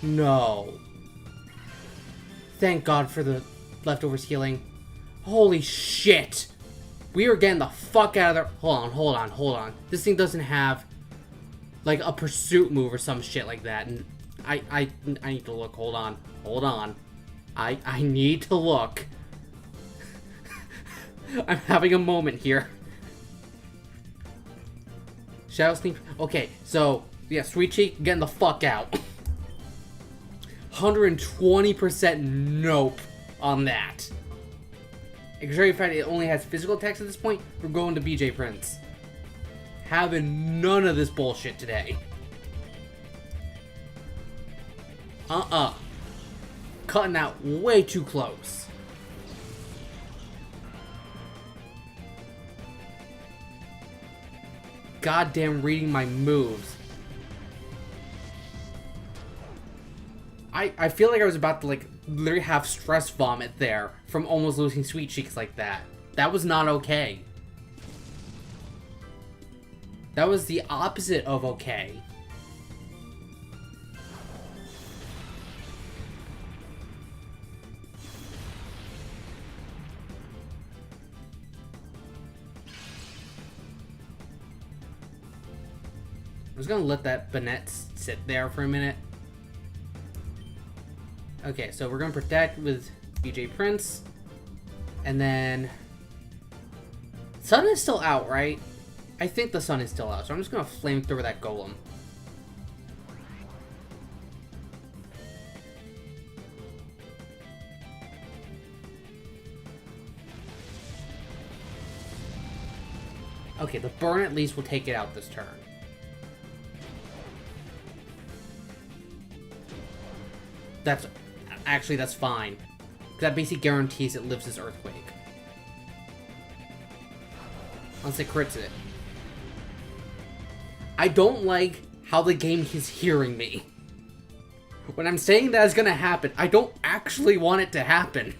No. Thank God for the leftovers healing. Holy shit. We are getting the fuck out of there. Hold on. This thing doesn't have, like, a pursuit move or some shit like that. And I need to look. Hold on. I need to look. I'm having a moment here. Shadow Sneak. Okay, so, yeah, Sweet Cheek getting the fuck out. 120% nope on that. Considering the fact it only has physical attacks at this point, we're going to BJ Prince. Having none of this bullshit today. Cutting out way too close. Goddamn reading my moves. I feel like I was about to, like, literally have stress vomit there from almost losing Sweet Cheeks like that. That was not okay. That was the opposite of okay. I'm just gonna let that Banette sit there for a minute. Okay, so we're gonna protect with BJ Prince. And then... Sun is still out, right? I think the sun is still out, so I'm just gonna flamethrower that golem. Okay, the burn at least will take it out this turn. That's... Actually, that's fine. Because that basically guarantees it lives this earthquake. Unless it crits it. I don't like how the game is hearing me. When I'm saying that is gonna happen, I don't actually want it to happen.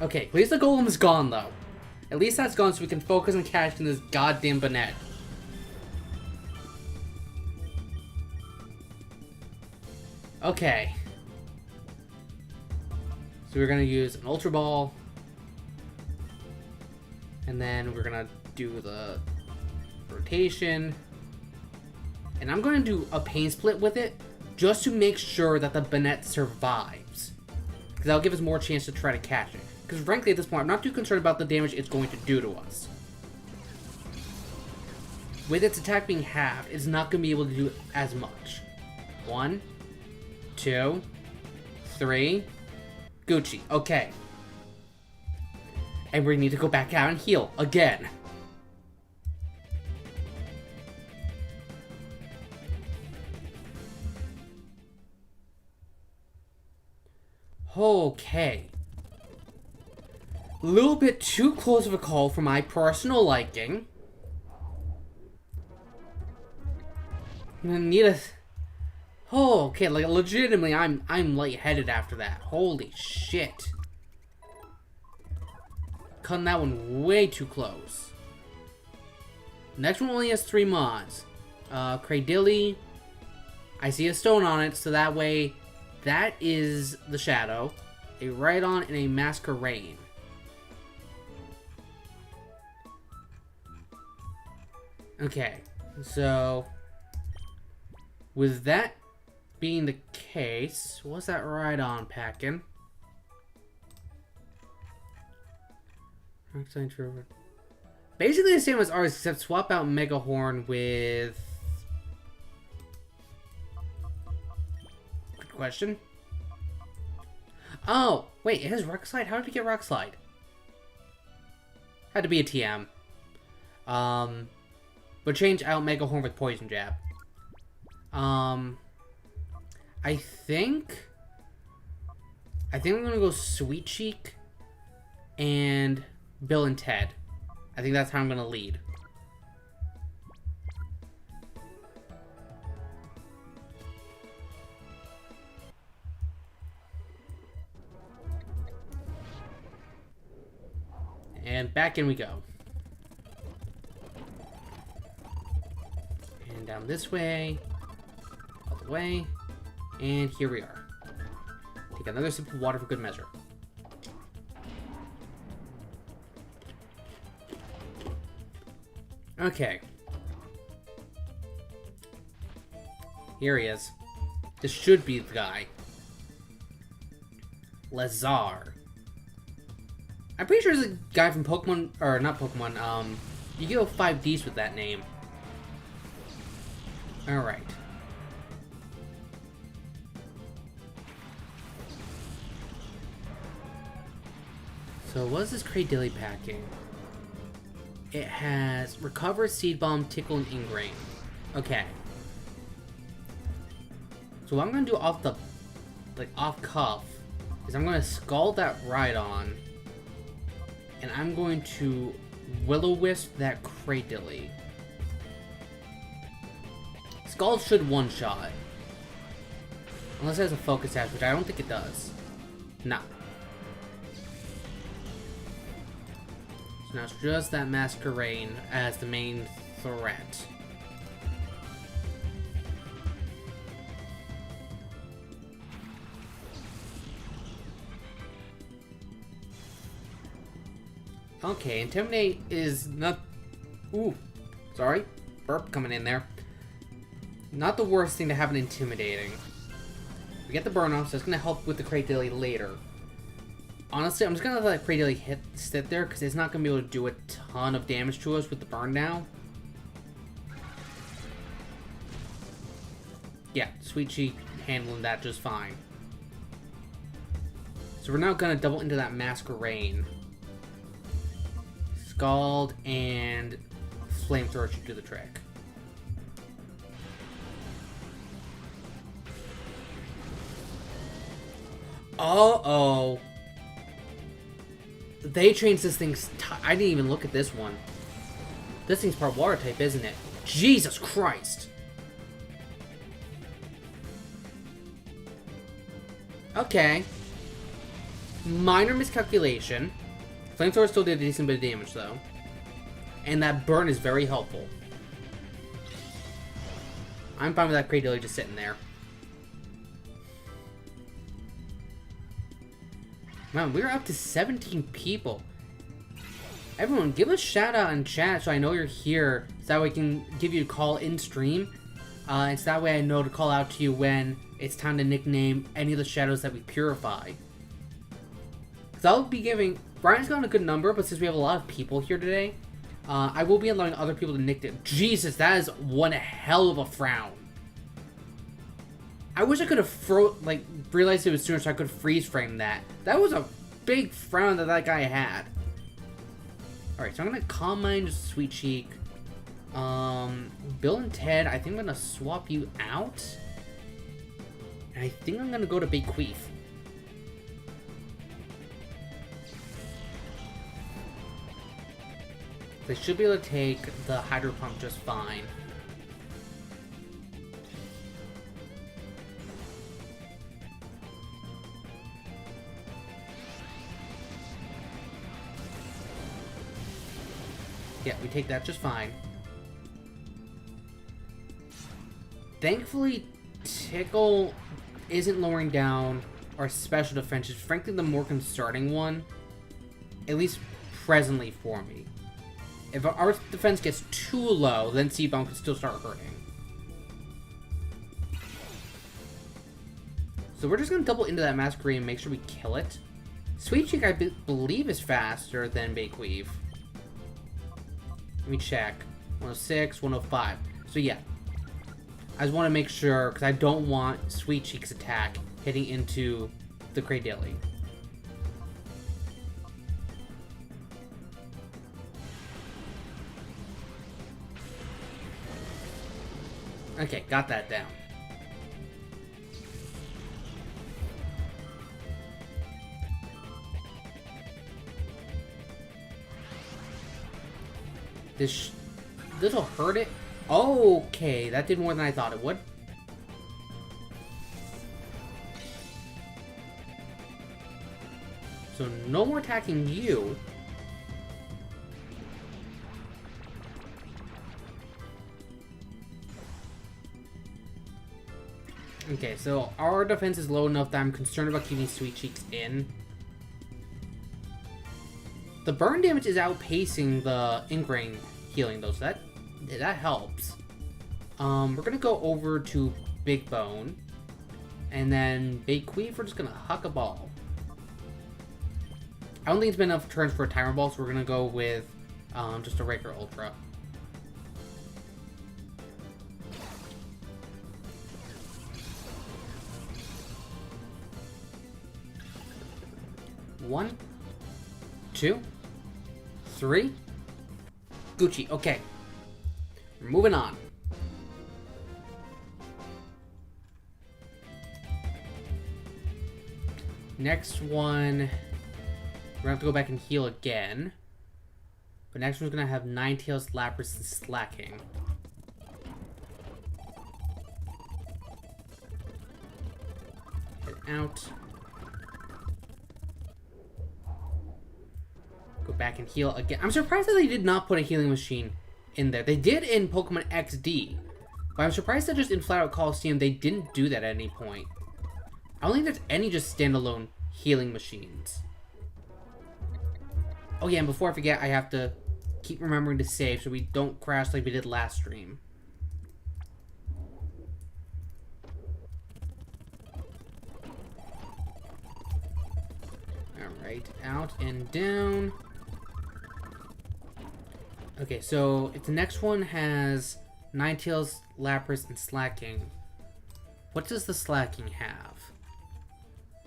Okay, at least the golem is gone, though. At least that's gone so we can focus on catching this goddamn Banette. Okay. So we're gonna use an Ultra Ball. And then we're gonna do the rotation. And I'm gonna do a Pain Split with it, just to make sure that the Banette survives. Because that'll give us more chance to try to catch it. Because frankly, at this point, I'm not too concerned about the damage it's going to do to us. With its attack being halved, it's not going to be able to do as much. 1, 2, 3. Gucci. Okay. And we need to go back out and heal again. Okay. A little bit too close of a call for my personal liking. I'm gonna need a... Oh, okay, like legitimately, I'm lightheaded after that. Holy shit. Cutting that one way too close. Next one only has 3 mods. Cradilly. I see a stone on it, so that way, that is the Shadow. A Rhydon and a Masquerain. Okay, so with that being the case, what's that Rhydon packing? Basically the same as ours, except swap out Megahorn with... Good question. Oh, wait, it has Rock Slide? How did it get Rock Slide? Had to be a TM. But change out Megahorn with Poison Jab. I think I'm gonna go Sweet Cheek and Bill and Ted. I think that's how I'm gonna lead. And back in we go. And down this way. All the way. And here we are. Take another sip of water for good measure. Okay. Here he is. This should be the guy. Lazar. I'm pretty sure it's a guy from Pokemon, or not Pokemon, you go 5Ds with that name. Alright. So what is this Cradilly packing? It has Recover, Seed Bomb, Tickle, and Ingrain. Okay. So what I'm gonna do off the, off cuff, is I'm gonna Scald that Rhydon, and I'm going to Will-O-Wisp that Cradilly. Scald should one-shot. Unless it has a Focus Sash, which I don't think it does. Nah. So now it's just that Masquerain as the main threat. Okay, Intimidate is not... Ooh, sorry. Burp coming in there. Not the worst thing to have an Intimidating. We get the burn off, so it's going to help with the Cradilly later. Honestly, I'm just going to let Cradilly sit there, because it's not going to be able to do a ton of damage to us with the burn now. Yeah, Sweet Cheek handling that just fine. So we're now going to double into that Masquerain. Scald and Flamethrower should do the trick. Uh-oh. They changed this thing's... I didn't even look at this one. This thing's part water type, isn't it? Jesus Christ. Okay. Minor miscalculation. Flamethrower still did a decent bit of damage, though. And that burn is very helpful. I'm fine with that Cradilly just sitting there. Man, we're up to 17 people. Everyone, give a shout out in chat so I know you're here. So that way I can give you a call in stream. And so that way I know to call out to you when it's time to nickname any of the shadows that we purify. Because I'll be giving... Brian's gotten a good number, but since we have a lot of people here today, I will be allowing other people to nickname... Jesus, that is one hell of a frown. I wish I could have realized it was sooner so I could freeze frame that. That was a big frown that guy had. Alright, so I'm going to Calm Mind Sweet Cheek. Bill and Ted, I think I'm going to swap you out. And I think I'm going to go to Bequeath. They should be able to take the Hydro Pump just fine. Yeah, we take that just fine. Thankfully, Tickle isn't lowering down our special defense. It's frankly the more concerning one. At least presently for me. If our defense gets too low, then C-Bomb can still start hurting. So we're just going to double into that Masquerain and make sure we kill it. Sweet Cheek, I believe, is faster than Bequeath. Let me check. 106, 105. So yeah. I just want to make sure, because I don't want Sweet Cheek's attack hitting into the Cradilly. Okay, got that down. This'll hurt it? Okay, that did more than I thought it would. So no more attacking you. Okay, so our defense is low enough that I'm concerned about keeping Sweet Cheeks in. The burn damage is outpacing the Ingrain healing, though, so that that helps. We're gonna go over to Big Bone. And then Big Queef, we're just gonna huck a ball. I don't think it's been enough turns for a timer ball, so we're gonna go with just a regular Ultra. One, two, three. Gucci, okay. We're moving on. Next one, we're gonna have to go back and heal again. But next one's gonna have Ninetales, Lapras, and Slacking. Head out. Go back and heal again. I'm surprised that they did not put a healing machine in there. They did in Pokemon XD. But I'm surprised that just in Flat Out Colosseum they didn't do that at any point. I don't think there's any just standalone healing machines. Oh yeah, and before I forget, I have to keep remembering to save so we don't crash like we did last stream. Alright, out and down. Okay, so if the next one has Ninetales, Lapras, and Slacking, what does the Slacking have?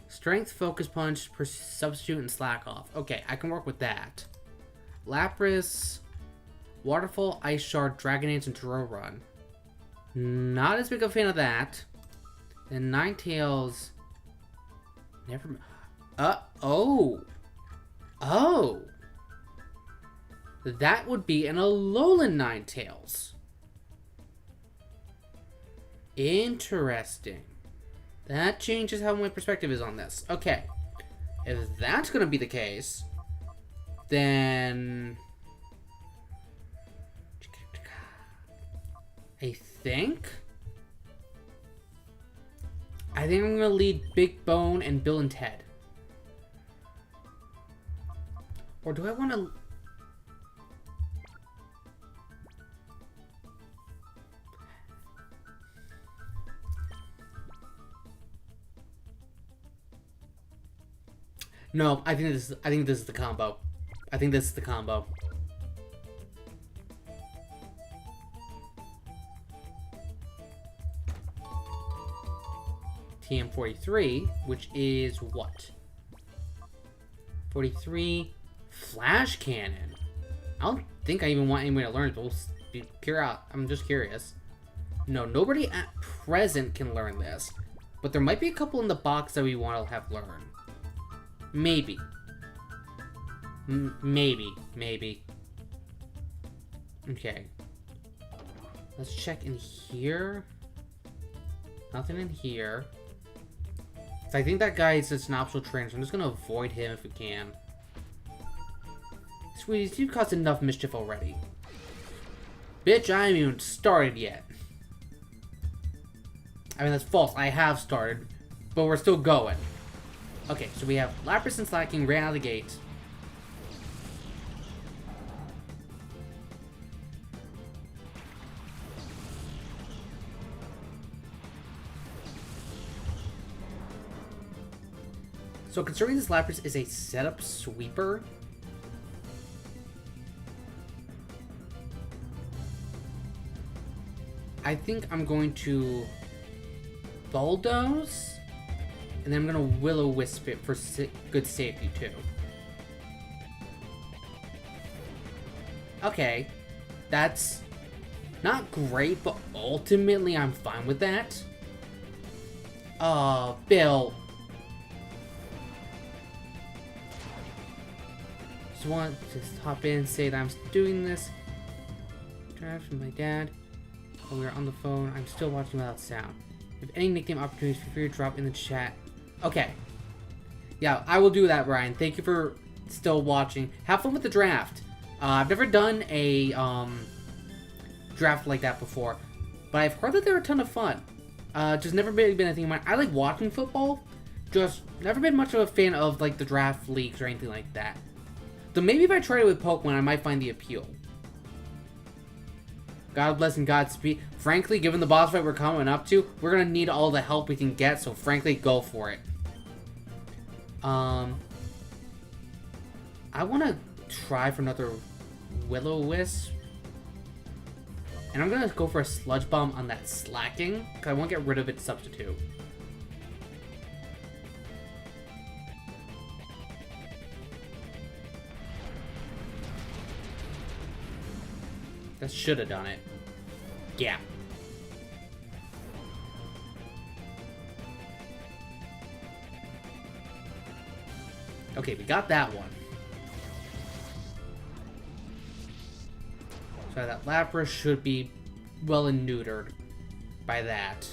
Strength, Focus Punch, Substitute, and Slack Off. Okay, I can work with that. Lapras, Waterfall, Ice Shard, Dragonance, and Turo Run. Not as big a fan of that. And Ninetales... Never... Oh! Oh! That would be an Alolan Ninetales. Interesting. That changes how my perspective is on this. Okay. If that's going to be the case, then... I think I'm going to lead Big Bone and Bill and Ted. Or do I want to... No, I think this is the combo. I think this is the combo. TM43, which is what? 43 Flash Cannon. I don't think I even want anybody to learn it, but we'll be pure out. I'm just curious. No, nobody at present can learn this. But there might be a couple in the box that we want to have learn. Maybe. Maybe. Okay. Let's check in here. Nothing in here. I think that guy is just an optional trainer, so I'm just gonna avoid him if we can. Sweeties, you've caused enough mischief already. Bitch, I haven't even started yet. I mean, that's false. I have started, but we're still going. Okay, so we have Lapras and Slacking right out of the gate. So considering this Lapras is a setup sweeper, I think I'm going to Bulldoze, and then I'm going to Will-O-Wisp it for good safety too. Okay, that's not great, but ultimately I'm fine with that. Bill. Just want to hop in and say that I'm doing this. Drive from my dad. While we are on the phone, I'm still watching without sound. If any nickname opportunities, feel free to drop in the chat. Okay. Yeah, I will do that, Brian. Thank you for still watching. Have fun with the draft. I've never done a draft like that before, but I've heard that they're a ton of fun. Just never really been a thing of mine. I like watching football, just never been much of a fan of like the draft leagues or anything like that. So maybe if I tried it with Pokemon, I might find the appeal. God bless and Godspeed. Frankly, given the boss fight we're coming up to, we're gonna need all the help we can get, so frankly, go for it. I wanna try for another Will-O-Wisp. And I'm gonna go for a Sludge Bomb on that Slacking, because I want to get rid of its substitute. That should have done it. Yeah. Okay, we got that one. So that Lapras should be well and neutered by that.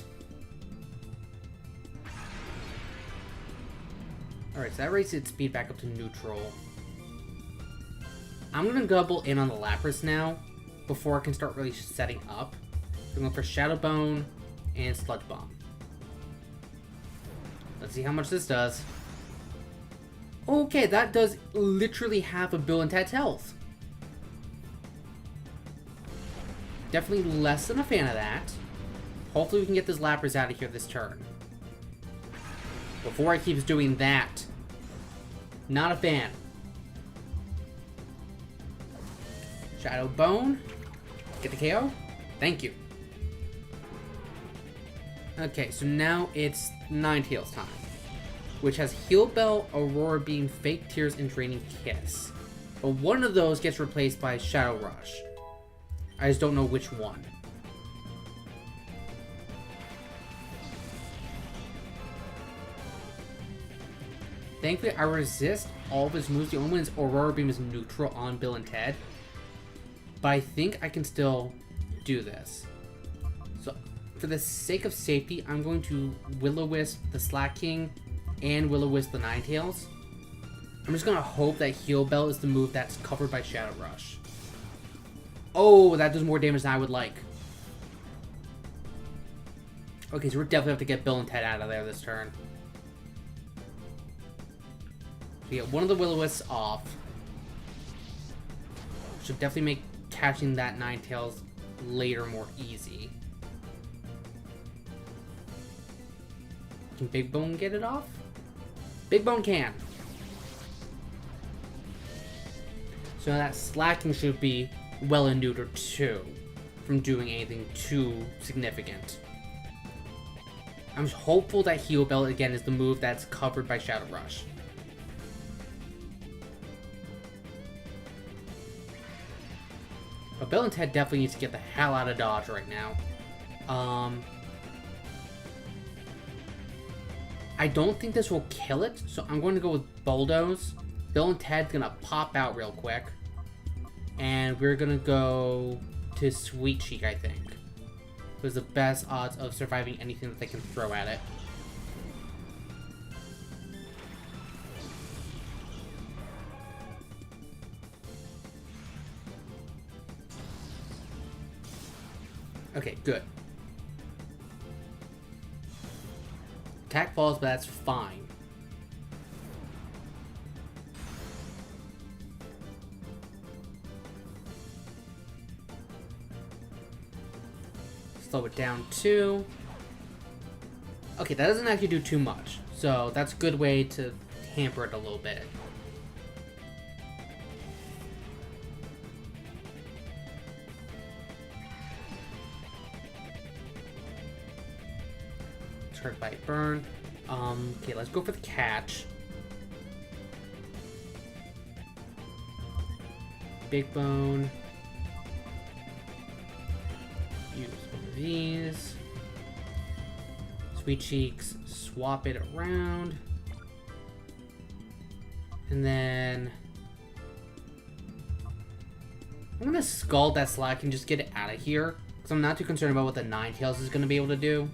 Alright, so that raises its speed back up to neutral. I'm gonna double in on the Lapras now before I can start really setting up. I'm going for Shadow Bone and Sludge Bomb. Let's see how much this does. Okay, that does literally half of Bill and Ted's health. Definitely less than a fan of that. Hopefully we can get this Lapras out of here this turn. Before it keeps doing that. Not a fan. Shadow Bone. Get the KO. Thank you. Okay, so now it's Ninetales time. Which has Heal Bell, Aurora Beam, Fake Tears, and Draining Kiss. But one of those gets replaced by Shadow Rush. I just don't know which one. Thankfully, I resist all of his moves. The only one is Aurora Beam is neutral on Bill and Ted. But I think I can still do this. So, for the sake of safety, I'm going to Will-O-Wisp the Slacking and Will-O-Wisp the Ninetales. I'm just going to hope that Heal Bell is the move that's covered by Shadow Rush. Oh, that does more damage than I would like. Okay, so we're definitely have to get Bill and Ted out of there this turn. So yeah, one of the Will-O-Wisps off. Should definitely make catching that Ninetales later more easy. Can Big Bone get it off? Big Bone can. So that Slacking should be well and neutered too, from doing anything too significant. I'm hopeful that Heal Bell again is the move that's covered by Shadow Rush. But Bill and Ted definitely needs to get the hell out of Dodge right now. I don't think this will kill it, so I'm going to go with Bulldoze. Bill and Ted's gonna pop out real quick. And we're gonna go to Sweet Cheek, I think. There's the best odds of surviving anything that they can throw at it. Okay, good. Attack falls, but that's fine. Slow it down too. Okay, that doesn't actually do too much. So that's a good way to hamper it a little bit. Hurt by burn. Okay, let's go for the catch. Big Bone. Use one of these. Sweet Cheeks. Swap it around. And then I'm gonna Scald that Slack and just get it out of here. Because I'm not too concerned about what the Ninetales is gonna be able to do.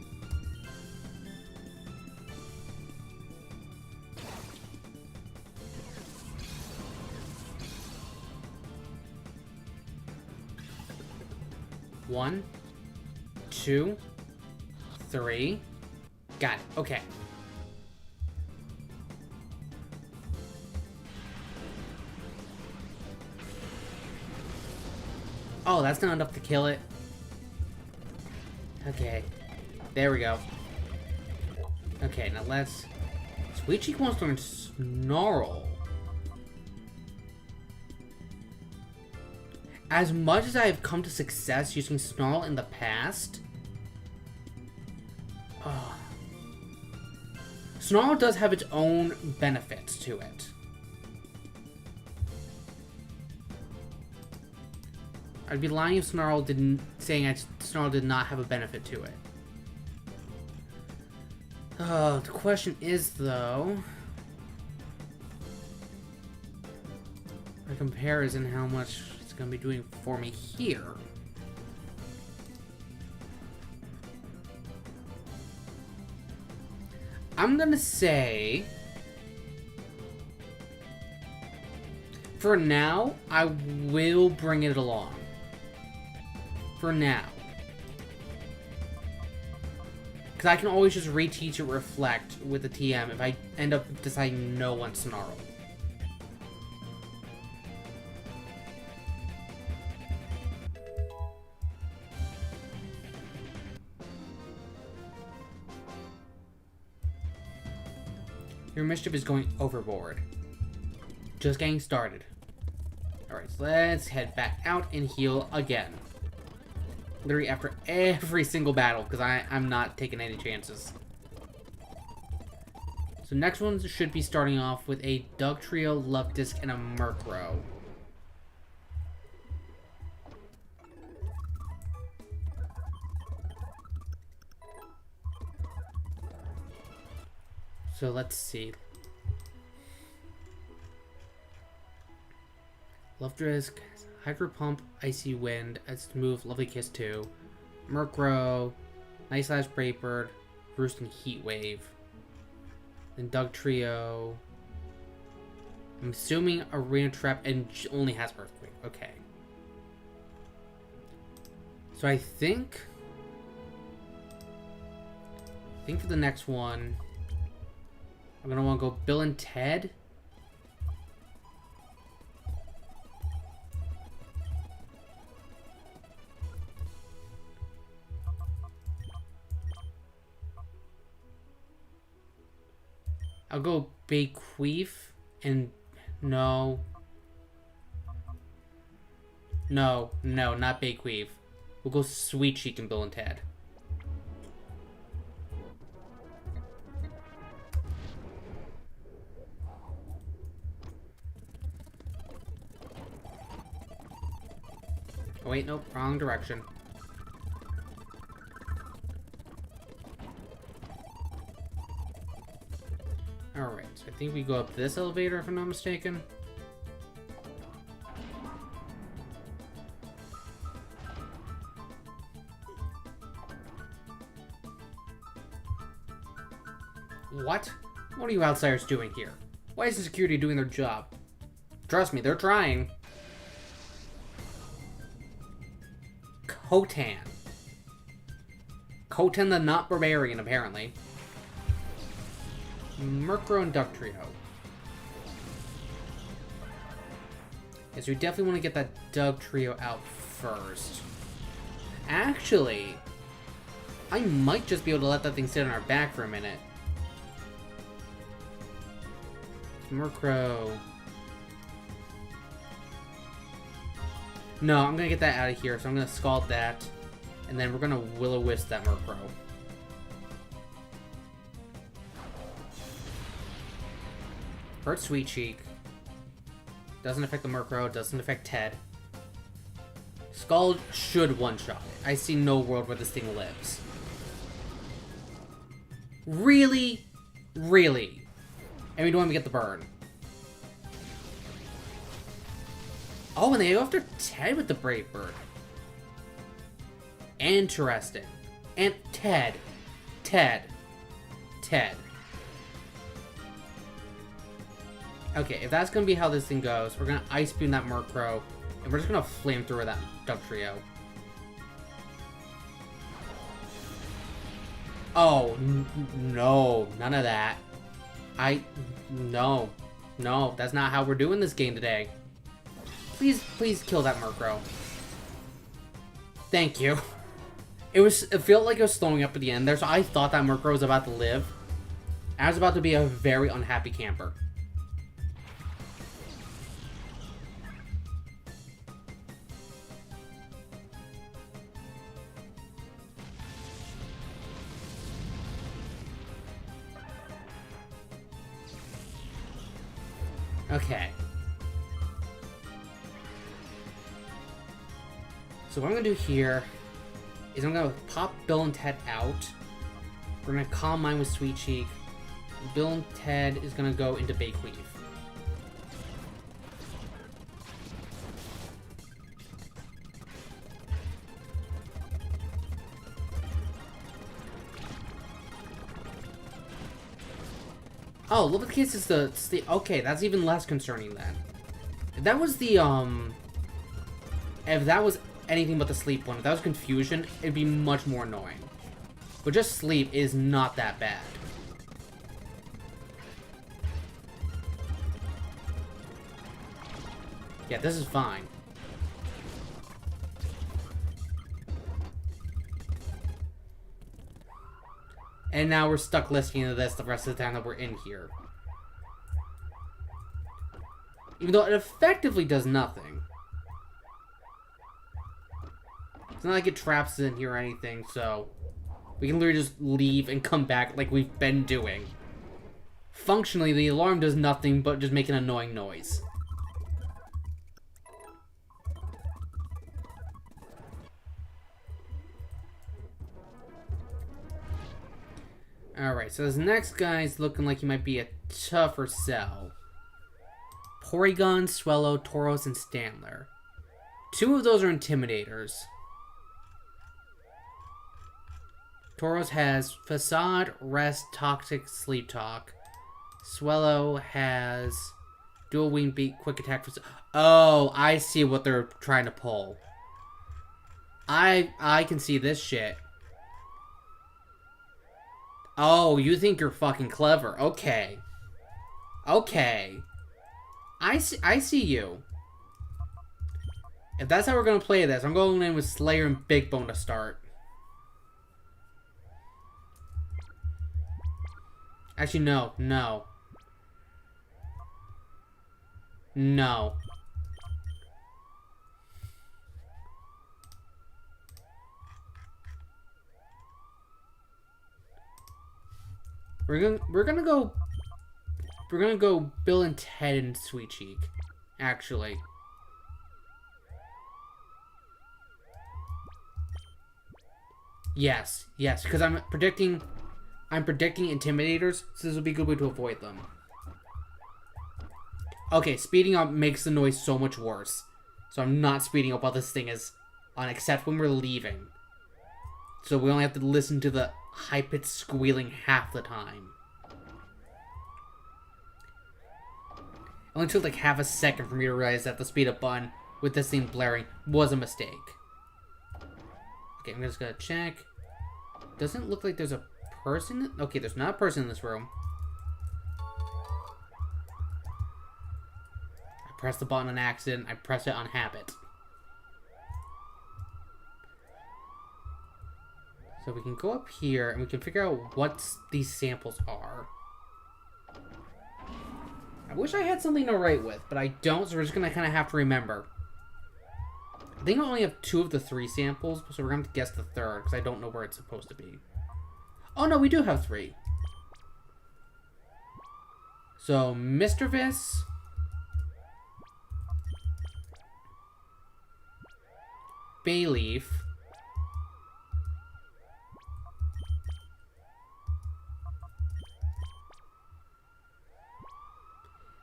One, two, three. Got it. Okay. Oh, that's not enough to kill it. Okay. There we go. Okay, now let's... Sweet Cheek wants to learn Snarl. As much as I have come to success using Snarl in the past... Snarl does have its own benefits to it. I'd be lying if Snarl didn't... saying Snarl did not have a benefit to it. The question is, though... by comparison, how much it's going to be doing for me here. I'm going to say... for now, I will bring it along. For now. Because I can always just reteach it Reflect with the TM if I end up deciding no on Snarl. Your mischief is going overboard. Just getting started. Alright, so let's head back out and heal again. Literally after every single battle, because I'm not taking any chances. So next one should be starting off with a Dugtrio, Love Disc, and a Murkrow. So let's see. Love Disc, Hydro Pump, Icy Wind, as move, Lovely Kiss 2, Murkrow, Nice Slash Braybird, Roost, and Heat Wave. Then Dugtrio. I'm assuming Arena Trap and only has Earthquake. Okay. So I think for the next one, I'm gonna want to go Bill and Ted. I'll go Bayqueef and no, not Bayqueef. We'll go Sweet Cheek and Bill and Ted. Oh wait, nope, wrong direction. Alright, so I think we go up this elevator if I'm not mistaken. What? What are you outsiders doing here? Why is the security doing their job? Trust me, they're trying. Kotan. Kotan the Not Barbarian, apparently. Murkrow and Dugtrio. Yes, we definitely want to get that Dugtrio out first. Actually, I might just be able to let that thing sit on our back for a minute. Murkrow. No, I'm gonna get that out of here, so I'm gonna Scald that. And then we're gonna Will-O-Wisp that Murkrow. Hurt Sweet Cheek. Doesn't affect the Murkrow, doesn't affect Ted. Scald should one-shot it. I see no world where this thing lives. Really? Really? And we don't even get the burn. Oh, and they go after Ted with the Brave Bird. Interesting. And Ted. Okay, if that's gonna be how this thing goes, we're gonna Ice Beam that Murkrow, and we're just gonna Flamethrower that Dugtrio. Oh, no, none of that. No, that's not how we're doing this game today. Please kill that Murkrow. Thank you. It felt like it was slowing up at the end there, so I thought that Murkrow was about to live. I was about to be a very unhappy camper. Okay. So what I'm gonna do here is I'm gonna pop Bill and Ted out. We're gonna calm mine with Sweet Cheek. Bill and Ted is gonna go into Bakeweave. Oh, look at the case. It's the okay. That's even less concerning then. If that was the if that was anything but the sleep one, if that was confusion, it'd be much more annoying. But just sleep is not that bad. Yeah, this is fine. And now we're stuck listening to this the rest of the time that we're in here. Even though it effectively does nothing. It's not like it traps us in here or anything, so we can literally just leave and come back like we've been doing. Functionally, the alarm does nothing but just make an annoying noise. Alright, so this next guy's looking like he might be a tougher sell. Porygon, Swellow, Tauros, and Standler. 2 of those are Intimidators. Tauros has Facade, Rest, Toxic, Sleep Talk. Swellow has Dual Wing Beat, Quick Attack. Oh, I see what they're trying to pull. I can see this shit. Oh, you think you're fucking clever. Okay. Okay. I see you. If that's how we're going to play this, I'm going in with Slayer and Big Bone to start. Actually, no. No. No. We're gonna go Bill and Ted and Sweet Cheek, actually. Yes, because I'm predicting Intimidators, so this will be a good way to avoid them. Okay, speeding up makes the noise so much worse. So I'm not speeding up while this thing is on, except when we're leaving. So we only have to listen to the high-pitched squealing half the time. It only took like half a second for me to realize that the speed up button with this thing blaring was a mistake. Okay, I'm just gonna check. Doesn't look like there's a person. Okay, there's not a person in this room. I pressed the button on accident. I pressed it on habit. So we can go up here and we can figure out what these samples are. I wish I had something to write with, but I don't, so we're just going to kind of have to remember. I think I only have 2 of the 3 samples, so we're going to have to guess the 3rd, because I don't know where it's supposed to be. Oh no, we do have 3. So, Mischievous, Bayleaf,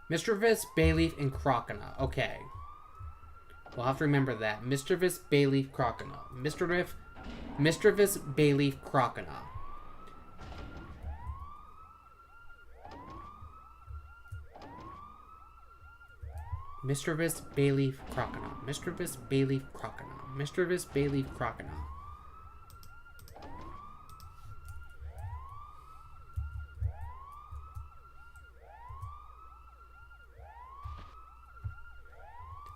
Mischievous, Bayleaf, and Croconaw. Okay. We'll have to remember that. Mischievous, Bayleaf, Croconaw. Mischievous, Bayleaf, Croconaw. Mischievous, Bayleaf, Croconaw. Mischievous, Bayleaf, Croconaw. Mischievous, Bayleaf, Croconaw.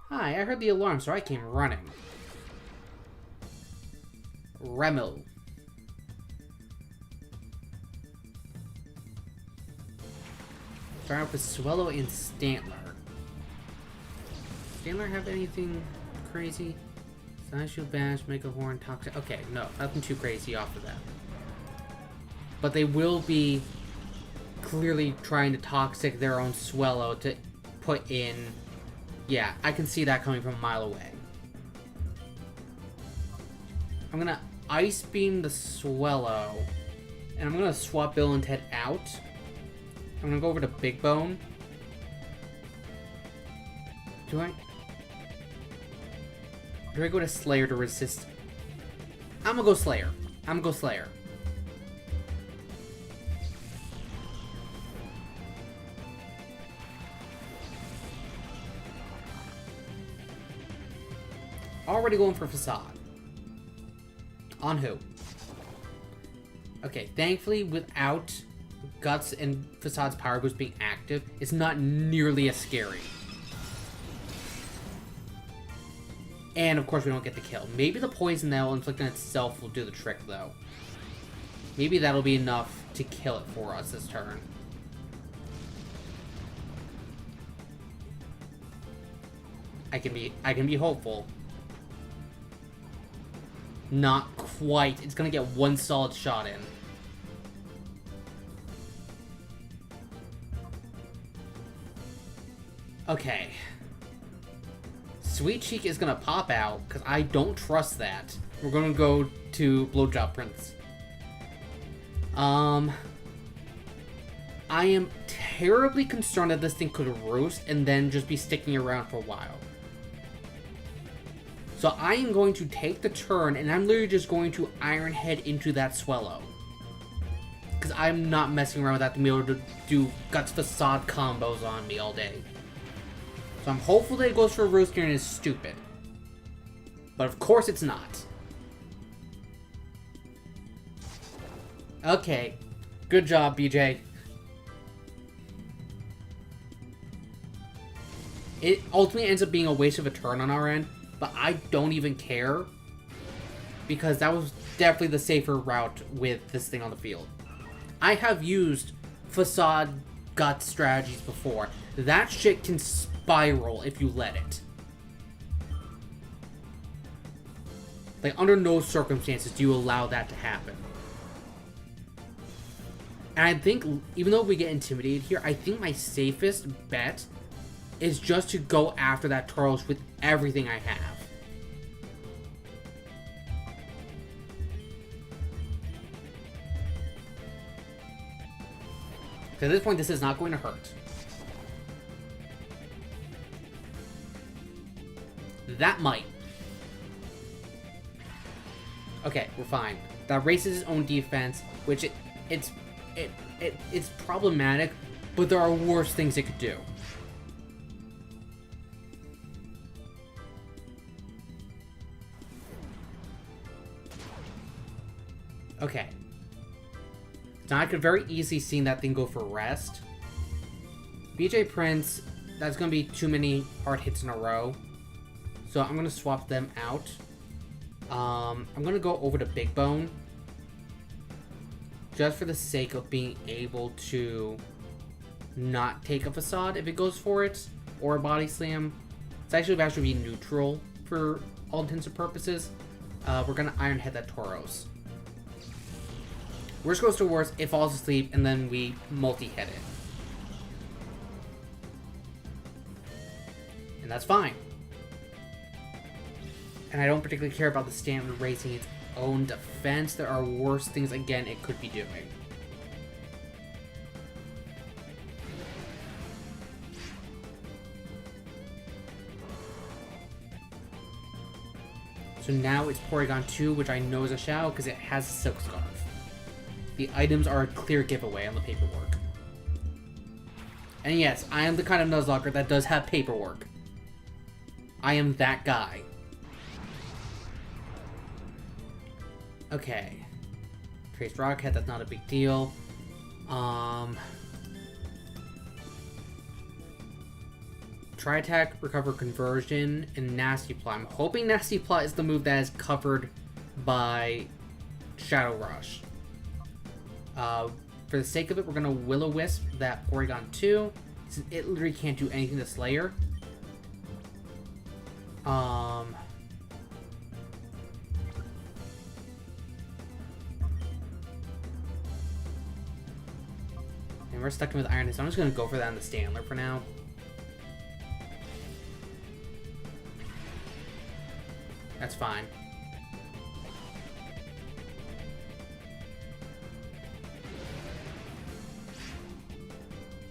Hi, I heard the alarm, so I came running. Tremel. Start off with Swallow and Stantler. Stantler have anything crazy? Sideshoe Bash, Mega Horn, Toxic. Okay, no, nothing too crazy off of that. But they will be clearly trying to Toxic their own Swallow to put in. Yeah, I can see that coming from a mile away. I'm gonna Ice Beam the Swallow, and I'm gonna swap Bill and Ted out. I'm gonna go over to Big Bone. Do I go to Slayer to resist? I'm gonna go Slayer. Already going for Facade. On who? Okay, thankfully without Guts and Facade's Power Boost being active, it's not nearly as scary. And of course we don't get the kill. Maybe the poison that will inflict on itself will do the trick though. Maybe that'll be enough to kill it for us this turn. I can be hopeful. Not quite. It's gonna get one solid shot in. Okay. Sweet Cheek is gonna pop out, because I don't trust that. We're gonna go to Blowjob Prince. I am terribly concerned that this thing could roost and then just be sticking around for a while. So I am going to take the turn, and I'm literally just going to Iron Head into that Swallow. Because I'm not messing around with that to be able to do Guts Facade combos on me all day. So I'm hopeful that it goes for a Rooster and is stupid. But of course it's not. Okay. Good job, BJ. It ultimately ends up being a waste of a turn on our end. But I don't even care, because that was definitely the safer route with this thing on the field. I have used Facade Gut strategies before. That shit can spiral if you let it. Like, under no circumstances do you allow that to happen. And I think, even though we get intimidated here, I think my safest bet is just to go after that Tauros with everything I have. At this point, this is not going to hurt. That might. Okay, we're fine. That raises its own defense, which it's problematic, but there are worse things it could do. Okay. Now I could very easily see that thing go for rest. BJ Prince, that's going to be too many hard hits in a row. So I'm going to swap them out. I'm going to go over to Big Bone. Just for the sake of being able to not take a Facade if it goes for it. Or a Body Slam. It's actually be neutral for all intents and purposes. We're going to Iron Head that Tauros. Worst goes to worst, it falls asleep, and then we multi-hit it. And that's fine. And I don't particularly care about the stamina raising its own defense. There are worse things, again, it could be doing. So now it's Porygon 2, which I know is a Shadow because it has a Silk Scarf. The items are a clear giveaway on the paperwork. And yes, I am the kind of Nuzlocke that does have paperwork. I am that guy. Okay. Trace Rockhead, that's not a big deal. Tri-Attack, Recover Conversion, and Nasty Plot. I'm hoping Nasty Plot is the move that is covered by Shadow Rush. For the sake of it, we're going to Will-O-Wisp that Porygon 2, since it literally can't do anything to Slayer. And we're stuck with Iron, so I'm just going to go for that on the Standler for now. That's fine.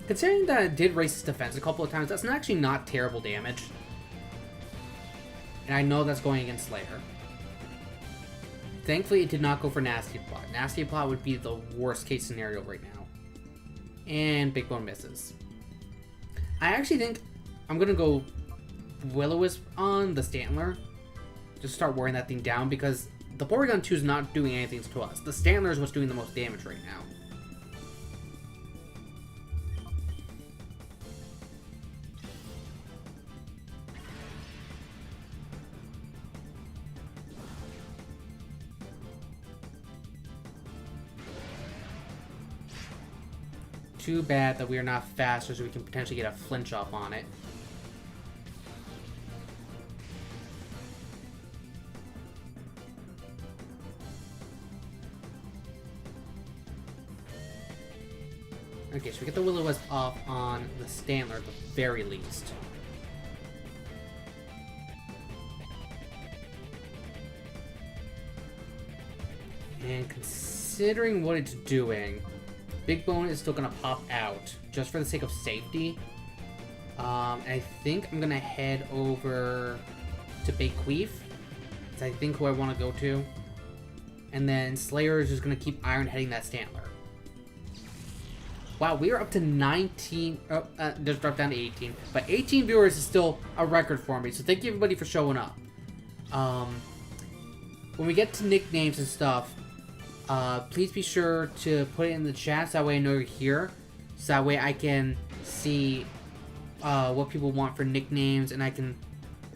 Considering that it did raise its defense a couple of times, that's actually not terrible damage. And I know that's going against Slayer. Thankfully, it did not go for Nasty Plot. Nasty Plot would be the worst case scenario right now. And Big Bone misses. I actually think I'm going to go Will-O-Wisp on the Stantler. Just start wearing that thing down because the Porygon 2 is not doing anything to us. The Stantler is what's doing the most damage right now. Too bad that we are not faster, so we can potentially get a flinch off on it. Okay, so we get the Will-O-Wisp off on the Stantler at the very least. And considering what it's doing, Big Bone is still going to pop out, just for the sake of safety. I think I'm going to head over to Bakequeef. That's I think who I want to go to. And then Slayer is just going to keep Iron heading that Stantler. Wow, we are up to 19. Oh, just dropped down to 18. But 18 viewers is still a record for me, so thank you everybody for showing up. When we get to nicknames and stuff, please be sure to put it in the chat so that way I know you're here. So that way I can see what people want for nicknames and I can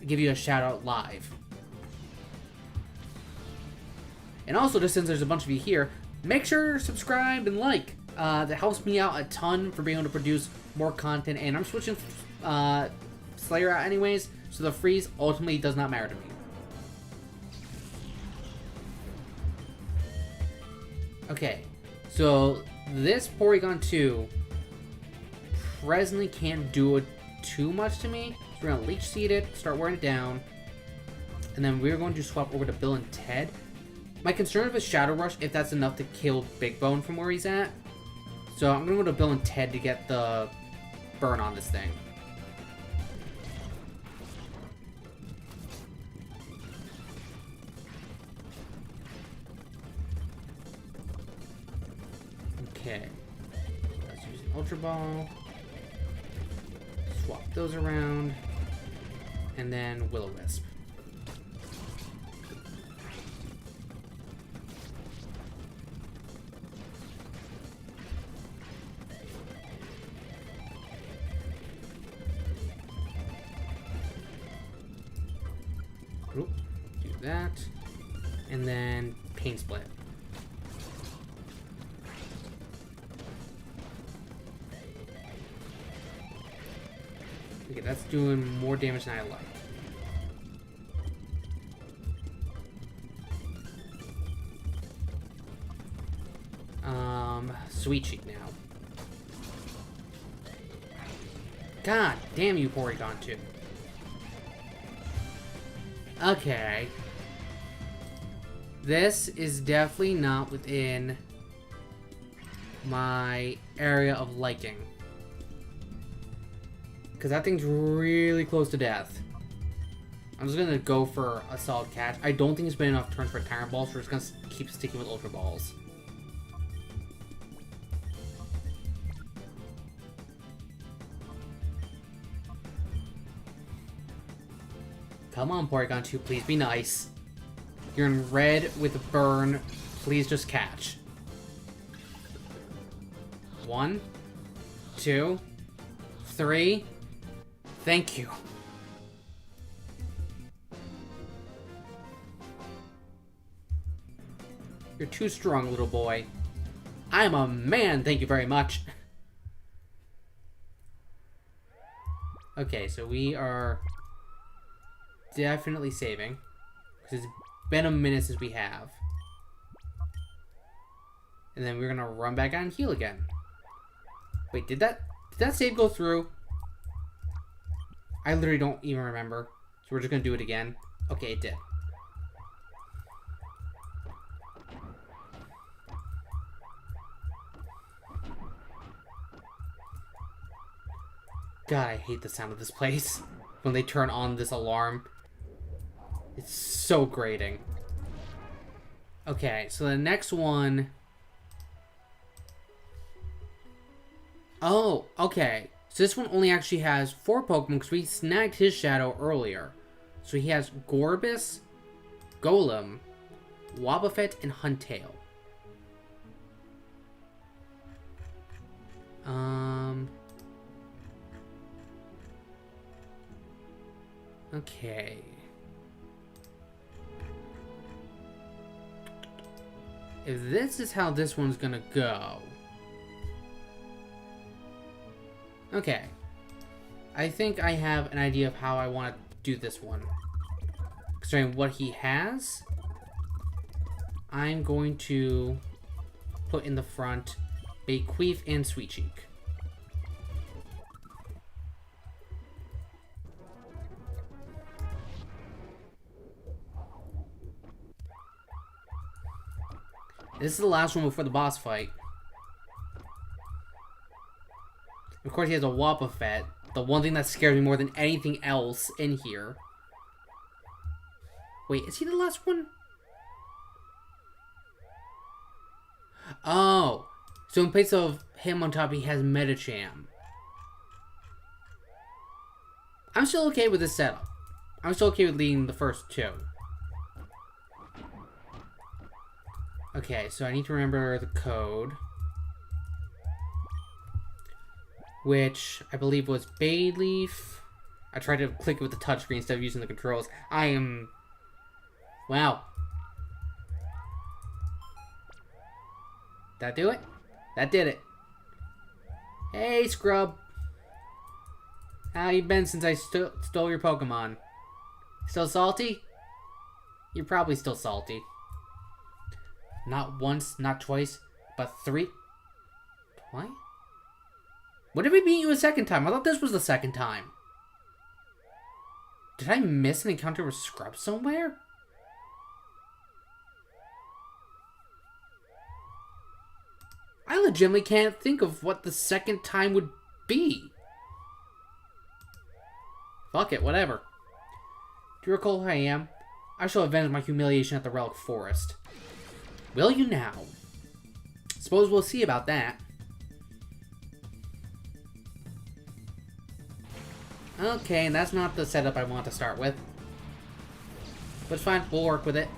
give you a shout out live. And also, just since there's a bunch of you here, make sure to subscribe and like. That helps me out a ton for being able to produce more content. And I'm switching Slayer out anyways, so the freeze ultimately does not matter to me. Okay, so this Porygon 2 presently can't do it too much to me. So we're going to Leech Seed it, start wearing it down, and then we're going to swap over to Bill and Ted. My concern is Shadow Rush, if that's enough to kill Big Bone from where he's at. So I'm going to go to Bill and Ted to get the burn on this thing. Okay, let's use an Ultra Ball, swap those around, and then Will-O-Wisp. Oop, do that, and then Pain Split. Okay, that's doing more damage than I like. Sweet Cheek now. God damn you, Porygon 2. Okay. This is definitely not within my area of liking. Because that thing's really close to death. I'm just going to go for a solid catch. I don't think it's been enough turns for Tyrant Balls, so we're just going to keep sticking with Ultra Balls. Come on, Porygon 2, please be nice. You're in red with a burn. Please just catch. 1, 2, 3. Thank you. You're too strong, little boy. I am a man, thank you very much. Okay, so we are definitely saving. Because it's been a minute since we have. And then we're gonna run back out and heal again. Wait, did that save go through? I literally don't even remember. So we're just gonna do it again. Okay, it did. God, I hate the sound of this place. When they turn on this alarm. It's so grating. Okay, so the next one... Oh, okay. So this one only actually has 4 Pokemon because we snagged his shadow earlier. So he has Gorbis, Golem, Wobbuffet, and Huntail. Okay. If this is how this one's gonna go... Okay. I think I have an idea of how I want to do this one. Considering what he has, I'm going to put in the front Bequeath and Sweet Cheek. This is the last one before the boss fight. Of course, he has a Wobbuffet. The one thing that scares me more than anything else in here. Wait, is he the last one? Oh. So in place of him on top, he has Medicham. I'm still okay with this setup. I'm still okay with leading the first 2. Okay, so I need to remember the code. Which I believe was Bayleaf. I tried to click it with the touchscreen instead of using the controls. I am... Wow. Did that do it? That did it. Hey, Scrub. How you been since I stole your Pokemon? Still salty? You're probably still salty. Not once, not twice, but 3... Twice? What did we meet you a second time? I thought this was the second time. Did I miss an encounter with Scrub somewhere? I legitimately can't think of what the second time would be. Fuck it, whatever. Do you recall who I am? I shall avenge my humiliation at the Relic Forest. Will you now? Suppose we'll see about that. Okay, and that's not the setup I want to start with. But it's fine, we'll work with it.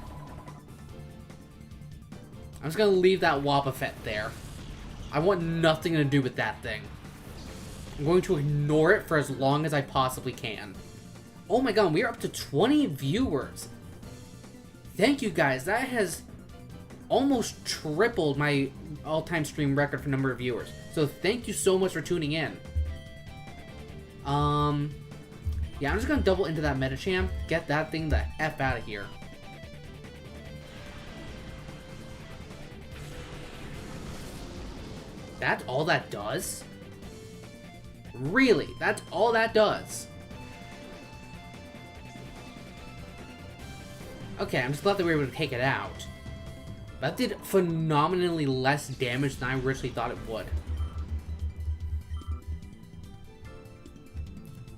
I'm just gonna leave that Wobbuffet there. I want nothing to do with that thing. I'm going to ignore it for as long as I possibly can. Oh my god, we are up to 20 viewers. Thank you guys, that has almost tripled my all-time stream record for number of viewers. So thank you so much for tuning in. Yeah, I'm just gonna double into that Medicham. Get that thing the F out of here. That's all that does? Really? That's all that does? Okay, I'm just glad that we were able to take it out. That did phenomenally less damage than I originally thought it would.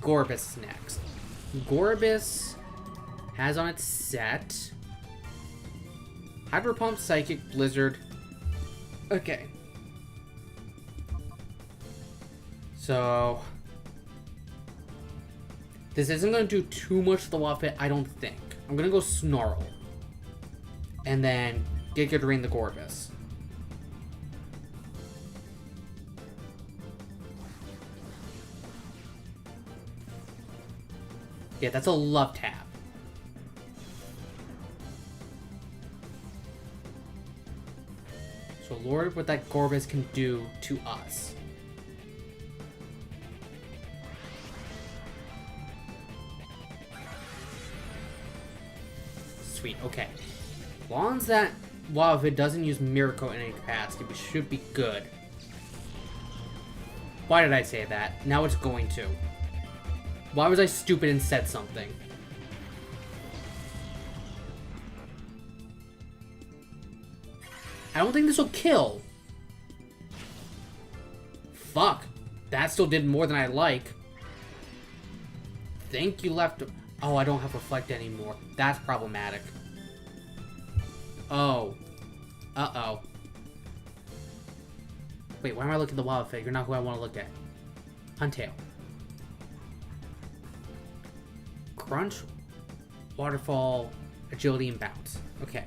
Gorbis is next. Gorbis has on its set Hydro Pump, Psychic, Blizzard. Okay. So this isn't going to do too much to the Wobbuffet, I don't think. I'm going to go Snarl. And then Giga Drain the Gorbis. Yeah, that's a love tap. explore what that Gorbis can do to us. Sweet, okay. As long as that Lava Fit doesn't use Miracle in any capacity, we should be good. Why did I say that? Now it's going to. Why was I stupid and said something? I don't think this will kill. Fuck. That still did more than I like. Think you left... Oh, I don't have Reflect anymore. That's problematic. Oh. Uh-oh. Wait, why am I looking at the Lava Fit? You're not who I want to look at. Huntail. Crunch. Waterfall. Agility and Bounce. Okay.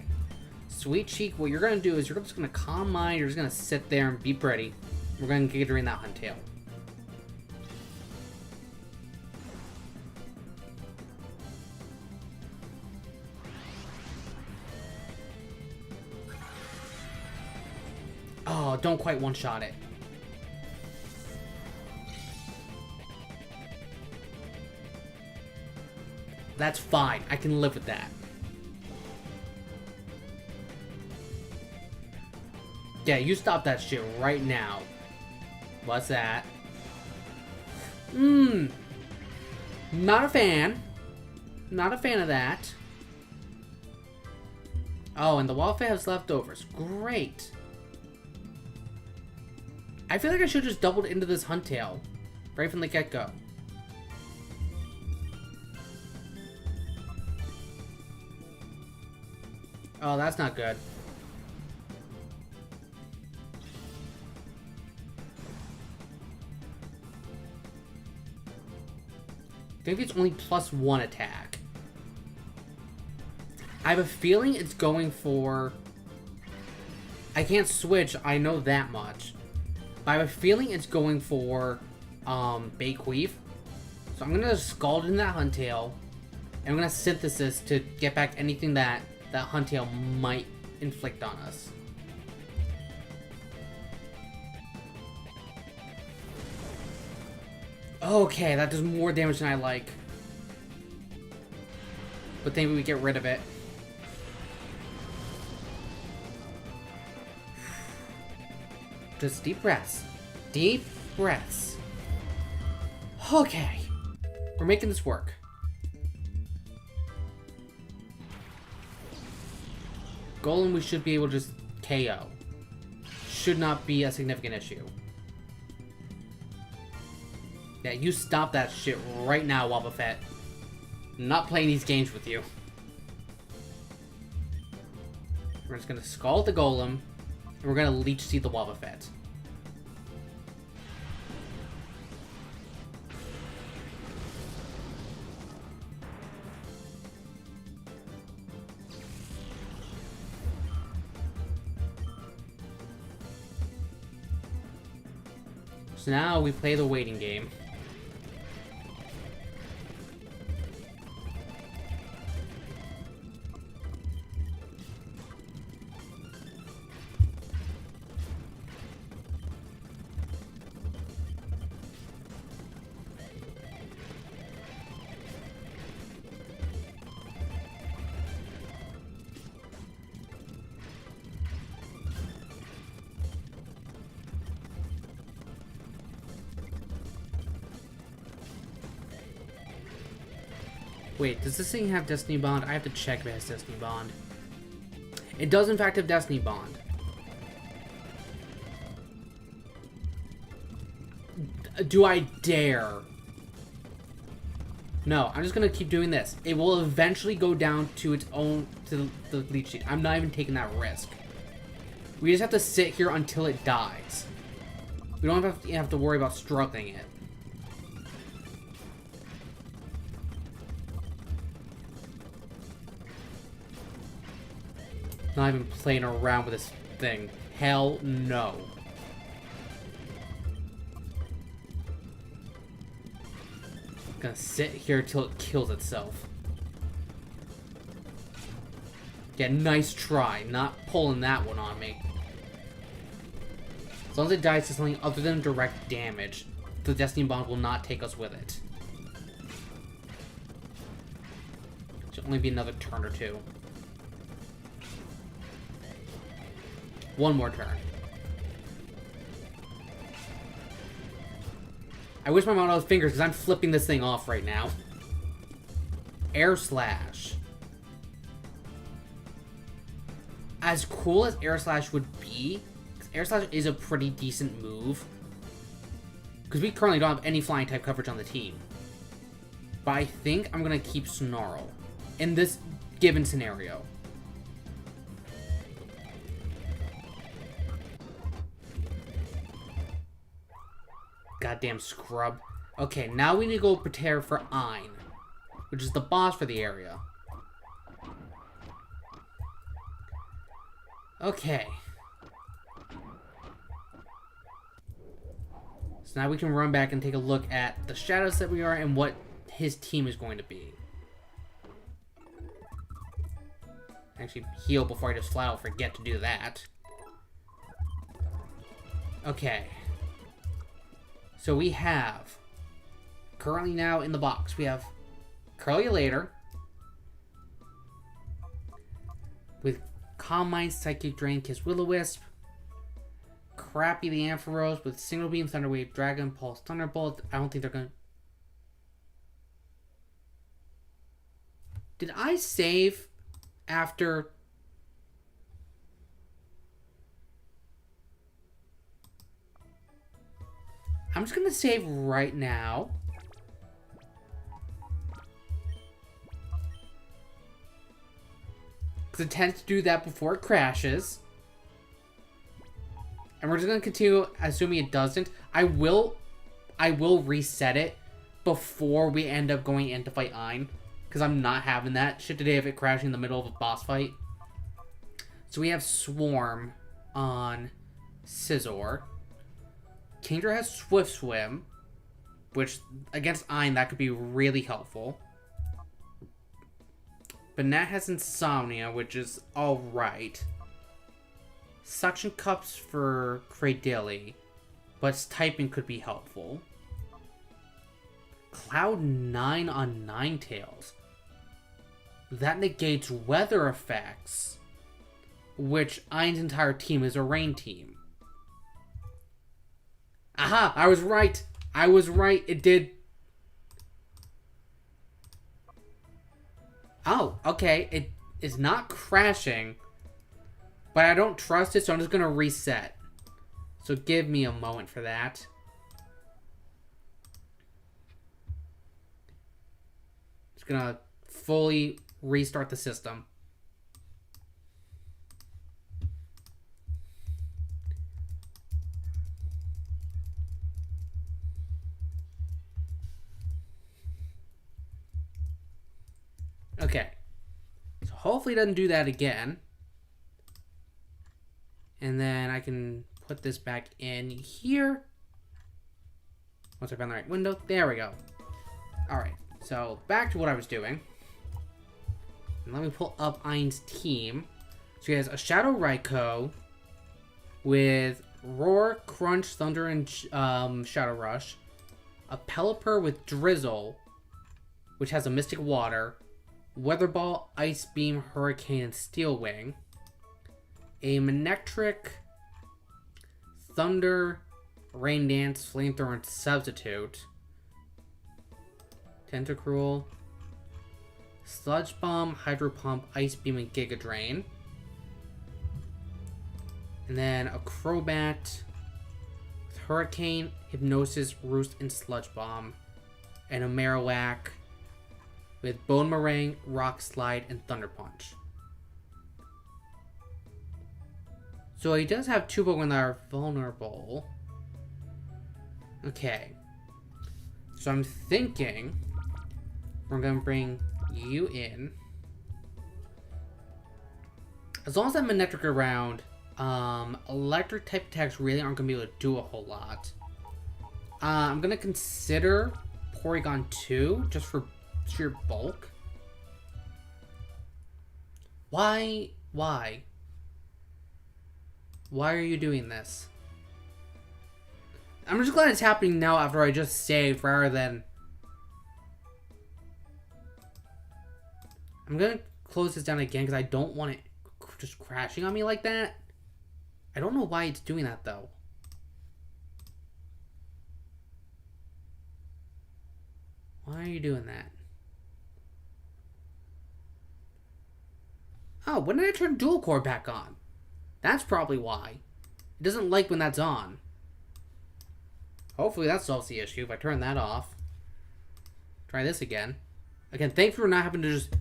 Sweet Cheek, what you're going to do is you're just going to calm mind. You're just going to sit there and be pretty. We're going to get her in that Huntail. Oh, don't quite one-shot it. That's fine. I can live with that. Yeah, you stop that shit right now. What's that? Not a fan. Not a fan of that. Oh, and the Wildfire has leftovers. Great. I feel like I should have just doubled into this Huntail right from the get-go. Oh, that's not good. I think it's only +1 attack. I have a feeling it's going for... I can't switch, I know that much. But I have a feeling it's going for Bakeweave. So I'm going to Scald in that Huntail. And I'm going to Synthesis to get back anything that Huntail might inflict on us. Okay, that does more damage than I like. But maybe we get rid of it. Just deep breaths. Deep breaths. Okay. We're making this work. Golem we should be able to just KO. Should not be a significant issue. Yeah, you stop that shit right now, Wobbuffet. I'm not playing these games with you. We're just gonna Scald the Golem, and we're gonna Leech Seed the Wobbuffet. So now we play the waiting game. Wait, does this thing have Destiny Bond? I have to check if it has Destiny Bond. It does in fact have Destiny Bond. Do I dare? No, I'm just gonna keep doing this. It will eventually go down to its own, to the Leech Seed. I'm not even taking that risk. We just have to sit here until it dies. We don't have to worry about struggling it. Not even playing around with this thing. Hell no. I'm gonna sit here till it kills itself. Yeah, nice try. Not pulling that one on me. As long as it dies to something other than direct damage, the Destiny Bond will not take us with it. It should only be another turn or two. One more turn. I wish my mom had fingers because I'm flipping this thing off right now. Air Slash. As cool as Air Slash would be, Air Slash is a pretty decent move. Because we currently don't have any flying type coverage on the team. But I think I'm going to keep Snarl in this given scenario. Goddamn scrub. Okay, now we need to go prepare for Ein, which is the boss for the area. Okay. So now we can run back and take a look at the shadows that we are and what his team is going to be. Actually, heal before I just flat out forget to do that. Okay. So we have, currently now in the box, we have Curly Later with Calm Mind, Psychic Drain, Kiss Will-O-Wisp, Crappy the Ampharos with Signal Beam, Thunderwave, Dragon Pulse, Thunderbolt. I don't think they're gonna... Did I save after... I'm just gonna save right now. Because it tends to do that before it crashes. And we're just gonna continue assuming it doesn't. I will reset it before we end up going in to fight Ein. Because I'm not having that shit today of it crashing in the middle of a boss fight. So we have Swarm on Scizor. Kingdra has Swift Swim, which against Ein that could be really helpful. Banat has Insomnia, which is alright. Suction Cups for Cradily, but its typing could be helpful. Cloud 9 on Ninetales. That negates weather effects, which Ein's entire team is a rain team. Aha! I was right! I was right! It did... Oh, okay. It is not crashing, but I don't trust it, so I'm just going to reset. So give me a moment for that. Just going to fully restart the system. Okay, so hopefully it doesn't do that again. And then I can put this back in here. Once I found the right window, there we go. Alright, so back to what I was doing. And let me pull up Ein's team. So he has a Shadow Raikou with Roar, Crunch, Thunder, and Shadow Rush. A Pelipper with Drizzle, which has a Mystic Water. Weather Ball, Ice Beam, Hurricane, and Steel Wing. A Manectric, Thunder, Rain Dance, Flamethrower, and Substitute. Tentacruel, Sludge Bomb, Hydro Pump, Ice Beam, and Giga Drain. And then a Crobat with Hurricane, Hypnosis, Roost, and Sludge Bomb. And a Marowak with Bone Meringue, Rock Slide, and Thunder Punch. So he does have two Pokemon that are vulnerable. Okay. So I'm thinking we're going to bring you in. As long as I have Manectric around, electric type attacks really aren't going to be able to do a whole lot. I'm going to consider Porygon 2 just for sheer bulk. Why? Why are you doing this? I'm just glad it's happening now after I just saved rather than... I'm gonna close this down again because I don't want it just crashing on me like that. I don't know why it's doing that though. Why are you doing that? Oh, when did I turn dual core back on? That's probably why. It doesn't like when that's on. Hopefully that solves the issue if I turn that off. Try this again. Again, thanks for not having to just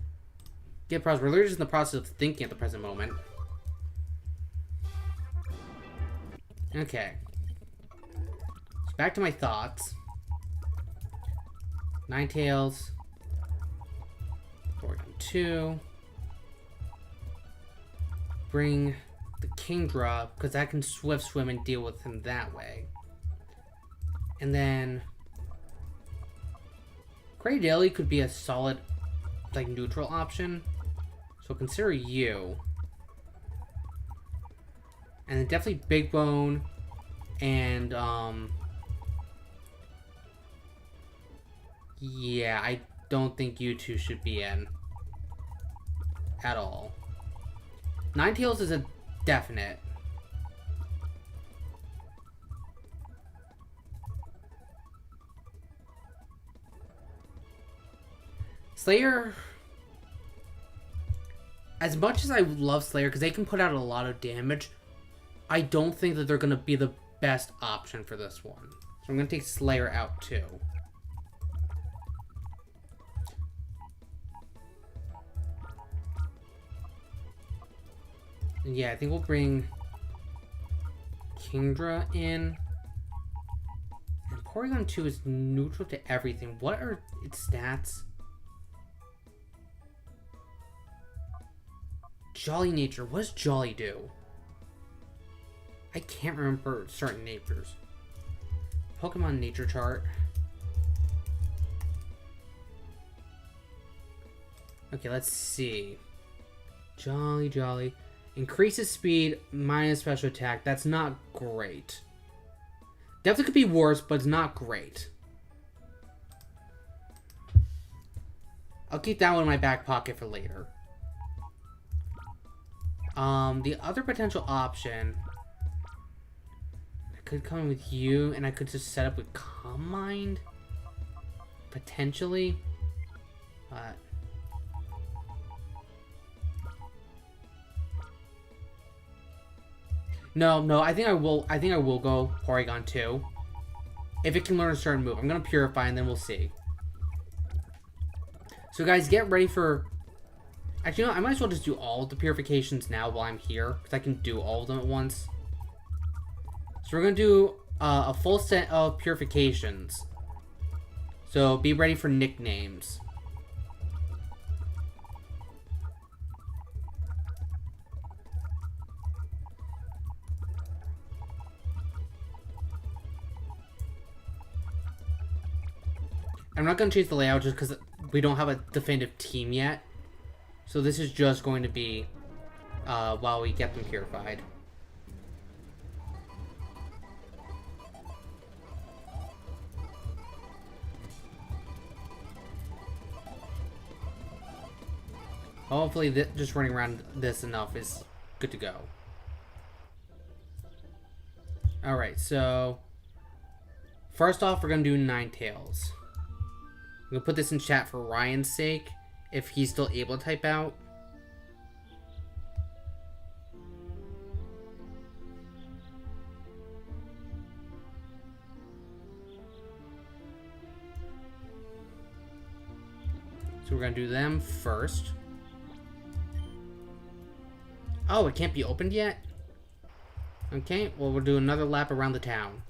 get problems. We're literally just in the process of thinking at the present moment. Okay. So back to my thoughts. Ninetales. Oregon 2. Bring the Kingdra, because I can Swift Swim and deal with him that way. And then Greydale could be a solid, like, neutral option. So consider you. And then definitely Big Bone and yeah, I don't think you two should be in at all. Ninetales is a definite. Slayer, as much as I love Slayer because they can put out a lot of damage, I don't think that they're going to be the best option for this one. So I'm going to take Slayer out too. And yeah, I think we'll bring Kingdra in. And Porygon 2 is neutral to everything. What are its stats? Jolly Nature. What does Jolly do? I can't remember certain natures. Pokemon Nature Chart. Okay, let's see. Jolly. Increases speed, minus special attack. That's not great. Definitely could be worse, but it's not great. I'll keep that one in my back pocket for later. The other potential option... I could come in with you, and I could just set up with Calm Mind. Potentially. No, I think I will go Porygon 2. If it can learn a certain move. I'm gonna Purify and then we'll see. So guys, get ready for... Actually, no, I might as well just do all of the purifications now while I'm here, because I can do all of them at once. So we're gonna do a full set of purifications. So be ready for nicknames. I'm not going to change the layout just because we don't have a definitive team yet. So this is just going to be while we get them purified. Hopefully just running around this enough is good to go. Alright, so first off we're going to do Ninetales. I'm going to put this in chat for Ryan's sake, if he's still able to type out. So we're going to do them first. Oh, it can't be opened yet? Okay, well we'll do another lap around the town.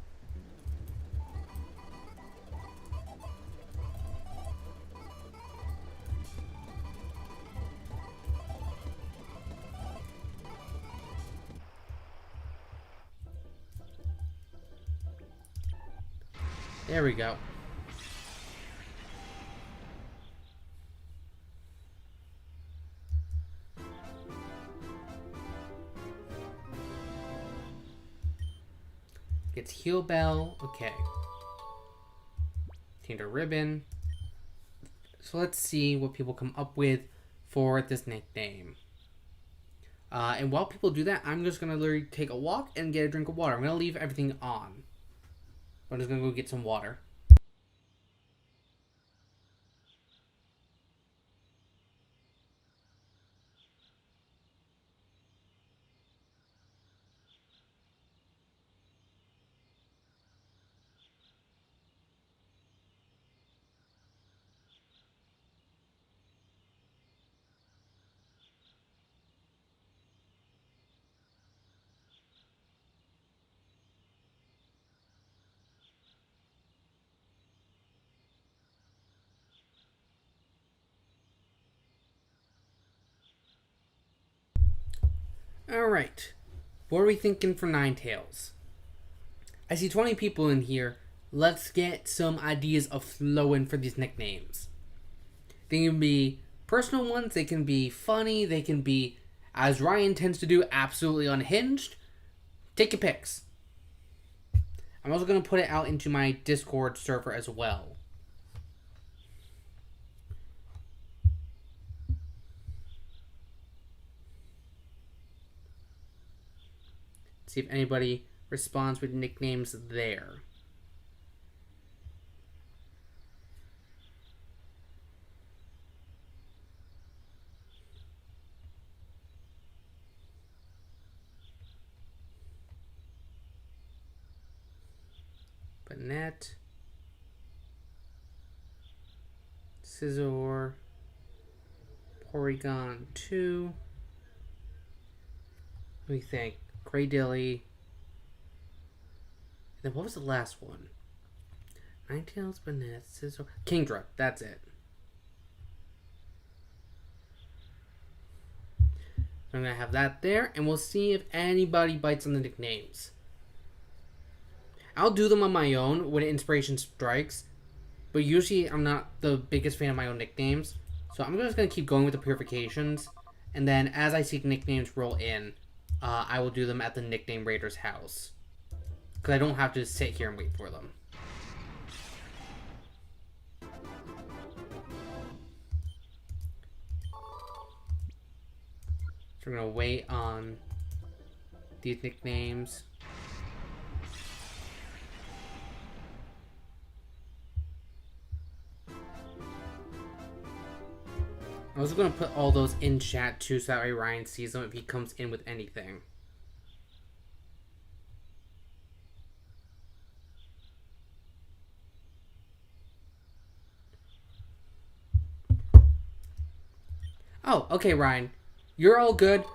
There we go. Gets heel bell. Okay. Tinker ribbon. So let's see what people come up with for this nickname. And while people do that, I'm just going to literally take a walk and get a drink of water. I'm going to leave everything on. I'm just going to go get some water. Alright. What are we thinking for Ninetales? I see 20 people in here. Let's get some ideas of flowing for these nicknames. They can be personal ones, they can be funny, they can be, as Ryan tends to do, absolutely unhinged. Take your picks. I'm also going to put it out into my Discord server as well. See if anybody responds with nicknames there. Banette. Scizor. Porygon 2. What do we think? Greydilly. Then what was the last one? Ninetales, Banette, Scizor, Kingdra. That's it. So I'm going to have that there, and we'll see if anybody bites on the nicknames. I'll do them on my own when inspiration strikes, but usually I'm not the biggest fan of my own nicknames. So I'm just going to keep going with the purifications, and then as I see nicknames roll in, I will do them at the Nickname Raider's house. Because I don't have to sit here and wait for them. So we're going to wait on these nicknames. I'm also going to put all those in chat too so that way Ryan sees them if he comes in with anything. Oh, okay, Ryan. You're all good.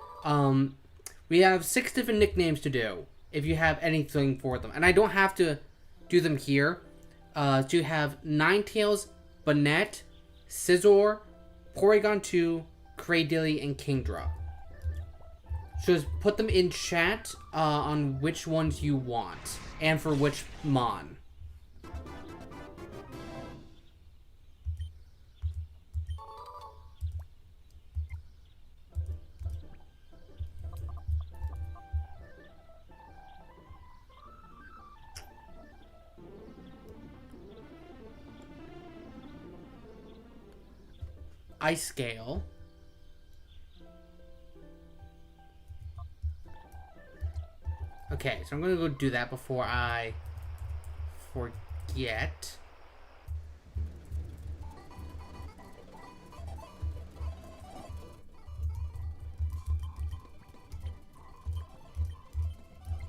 We have 6 different nicknames to do if you have anything for them. And I don't have to do them here. So you have Ninetales, Banette, Scizor, Porygon 2, Greydilly, and Kingdra. So just put them in chat on which ones you want and for which mon. Ice Scale. Okay, so I'm going to go do that before I forget.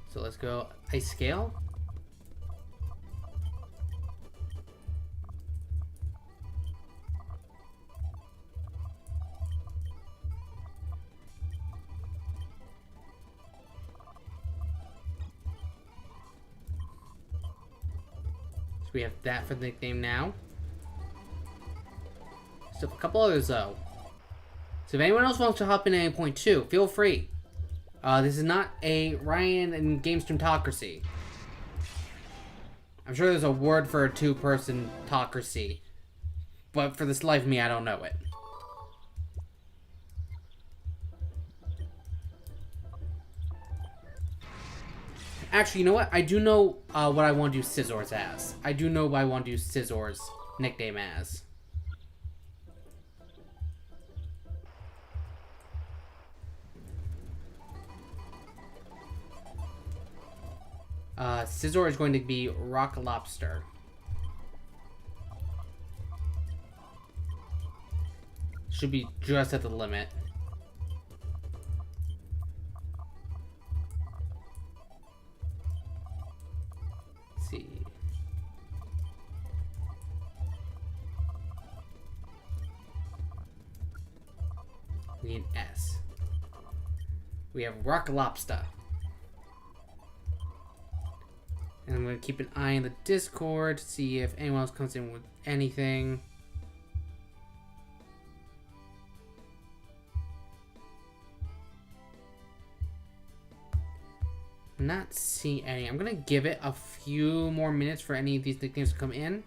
So let's go Ice Scale. So we have that for the nickname now. Still a couple others though. So if anyone else wants to hop in at any point too, feel free. This is not a Ryan and Gamestrum talkracy. I'm sure there's a word for a 2-person talkracy, but for this life of me, I don't know it. Actually, you know what? I do know what I want to do Scissor's as. I do know what I want to do Scissor's nickname as. Scizor is going to be Rock Lobster. Should be just at the limit. Let's see. We need an S. We have Rock Lobster. And I'm going to keep an eye on the Discord to see if anyone else comes in with anything. Not see any. I'm going to give it a few more minutes for any of these nicknames to come in.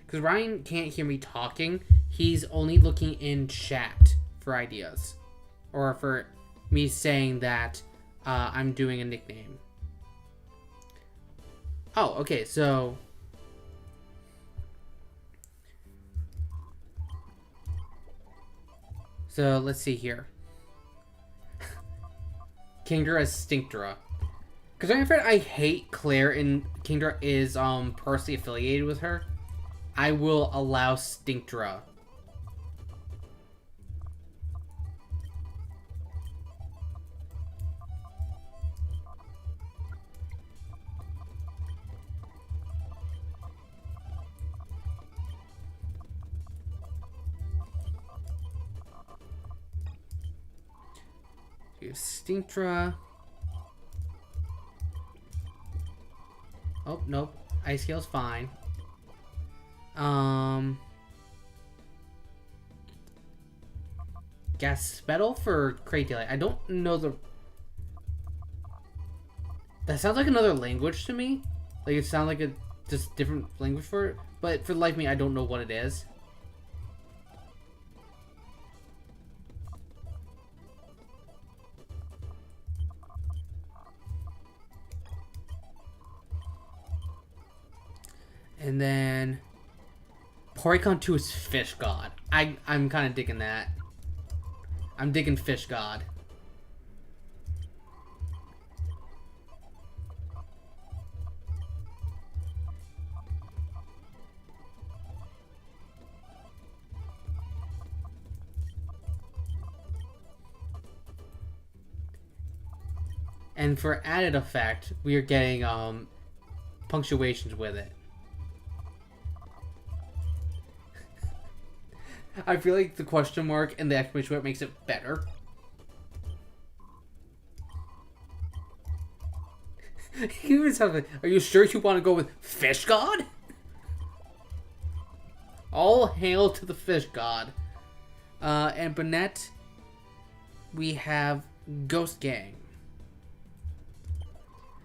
Because Ryan can't hear me talking. He's only looking in chat for ideas. Or for me saying that I'm doing a nickname. Oh, okay, so... So, let's see here. Kingdra is Stinkdra. Because I'm afraid I hate Claire and Kingdra is personally affiliated with her. I will allow Stinkdra. We have Stinkdra. Oh, nope. Ice Scale's fine. Gaspedal for Crate Daylight. I don't know the... That sounds like another language to me. Like, it sounds like a just different language for it. But for the life of me, I don't know what it is. And then... Porygon 2 is Fish God. I'm kind of digging that. I'm digging Fish God. And for added effect, we are getting punctuations with it. I feel like the question mark and the exclamation mark makes it better. He even sounds like, are you sure you want to go with Fish God? All hail to the Fish God. And Bonnet, we have Ghost Gang.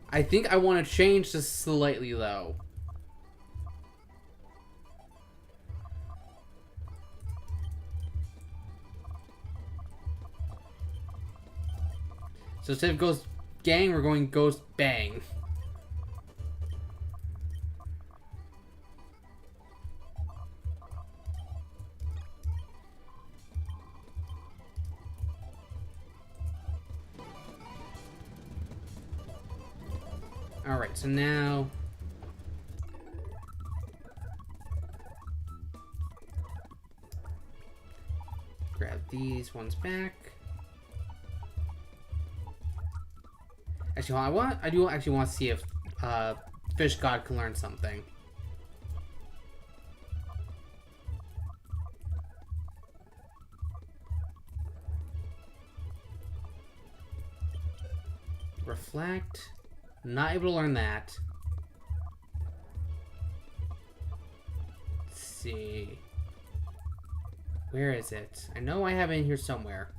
I think I want to change this slightly, though. So instead of Ghost Gang, we're going Ghost Bang. Alright, so now... Grab these ones back. Actually, I do actually want to see if Fish God can learn something. Reflect. Not able to learn that. Let's see. Where is it? I know I have it in here somewhere.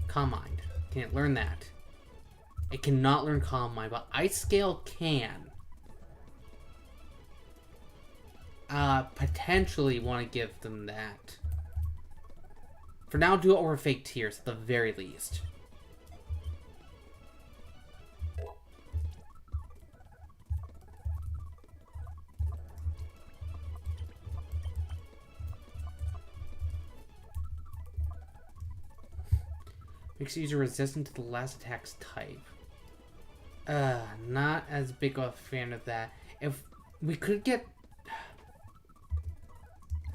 Calm Mind. Can't learn that. It cannot learn Calm Mind, but Ice Scale can. potentially want to give them that. For now, do it over fake tears at the very least. Makes the user resistant to the last attack's type. Not as big of a fan of that. If we could get...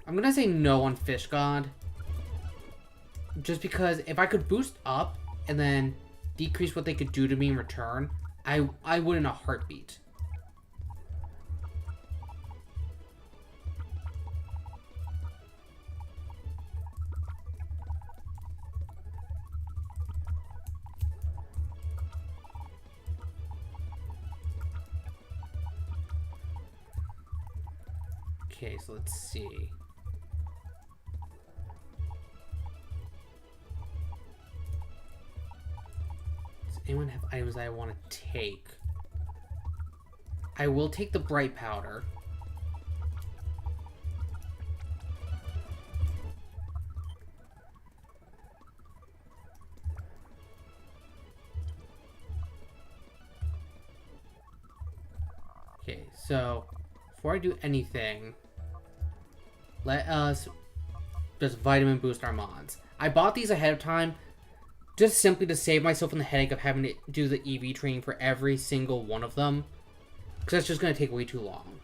I'm gonna say no on Fish God. Just because if I could boost up and then decrease what they could do to me in return, I would in a heartbeat. Okay, so let's see. Does anyone have items I want to take? I will take the bright powder. Okay, so before I do anything, let us just vitamin boost our mods. I bought these ahead of time just simply to save myself from the headache of having to do the EV training for every single one of them. Because that's just going to take way too long.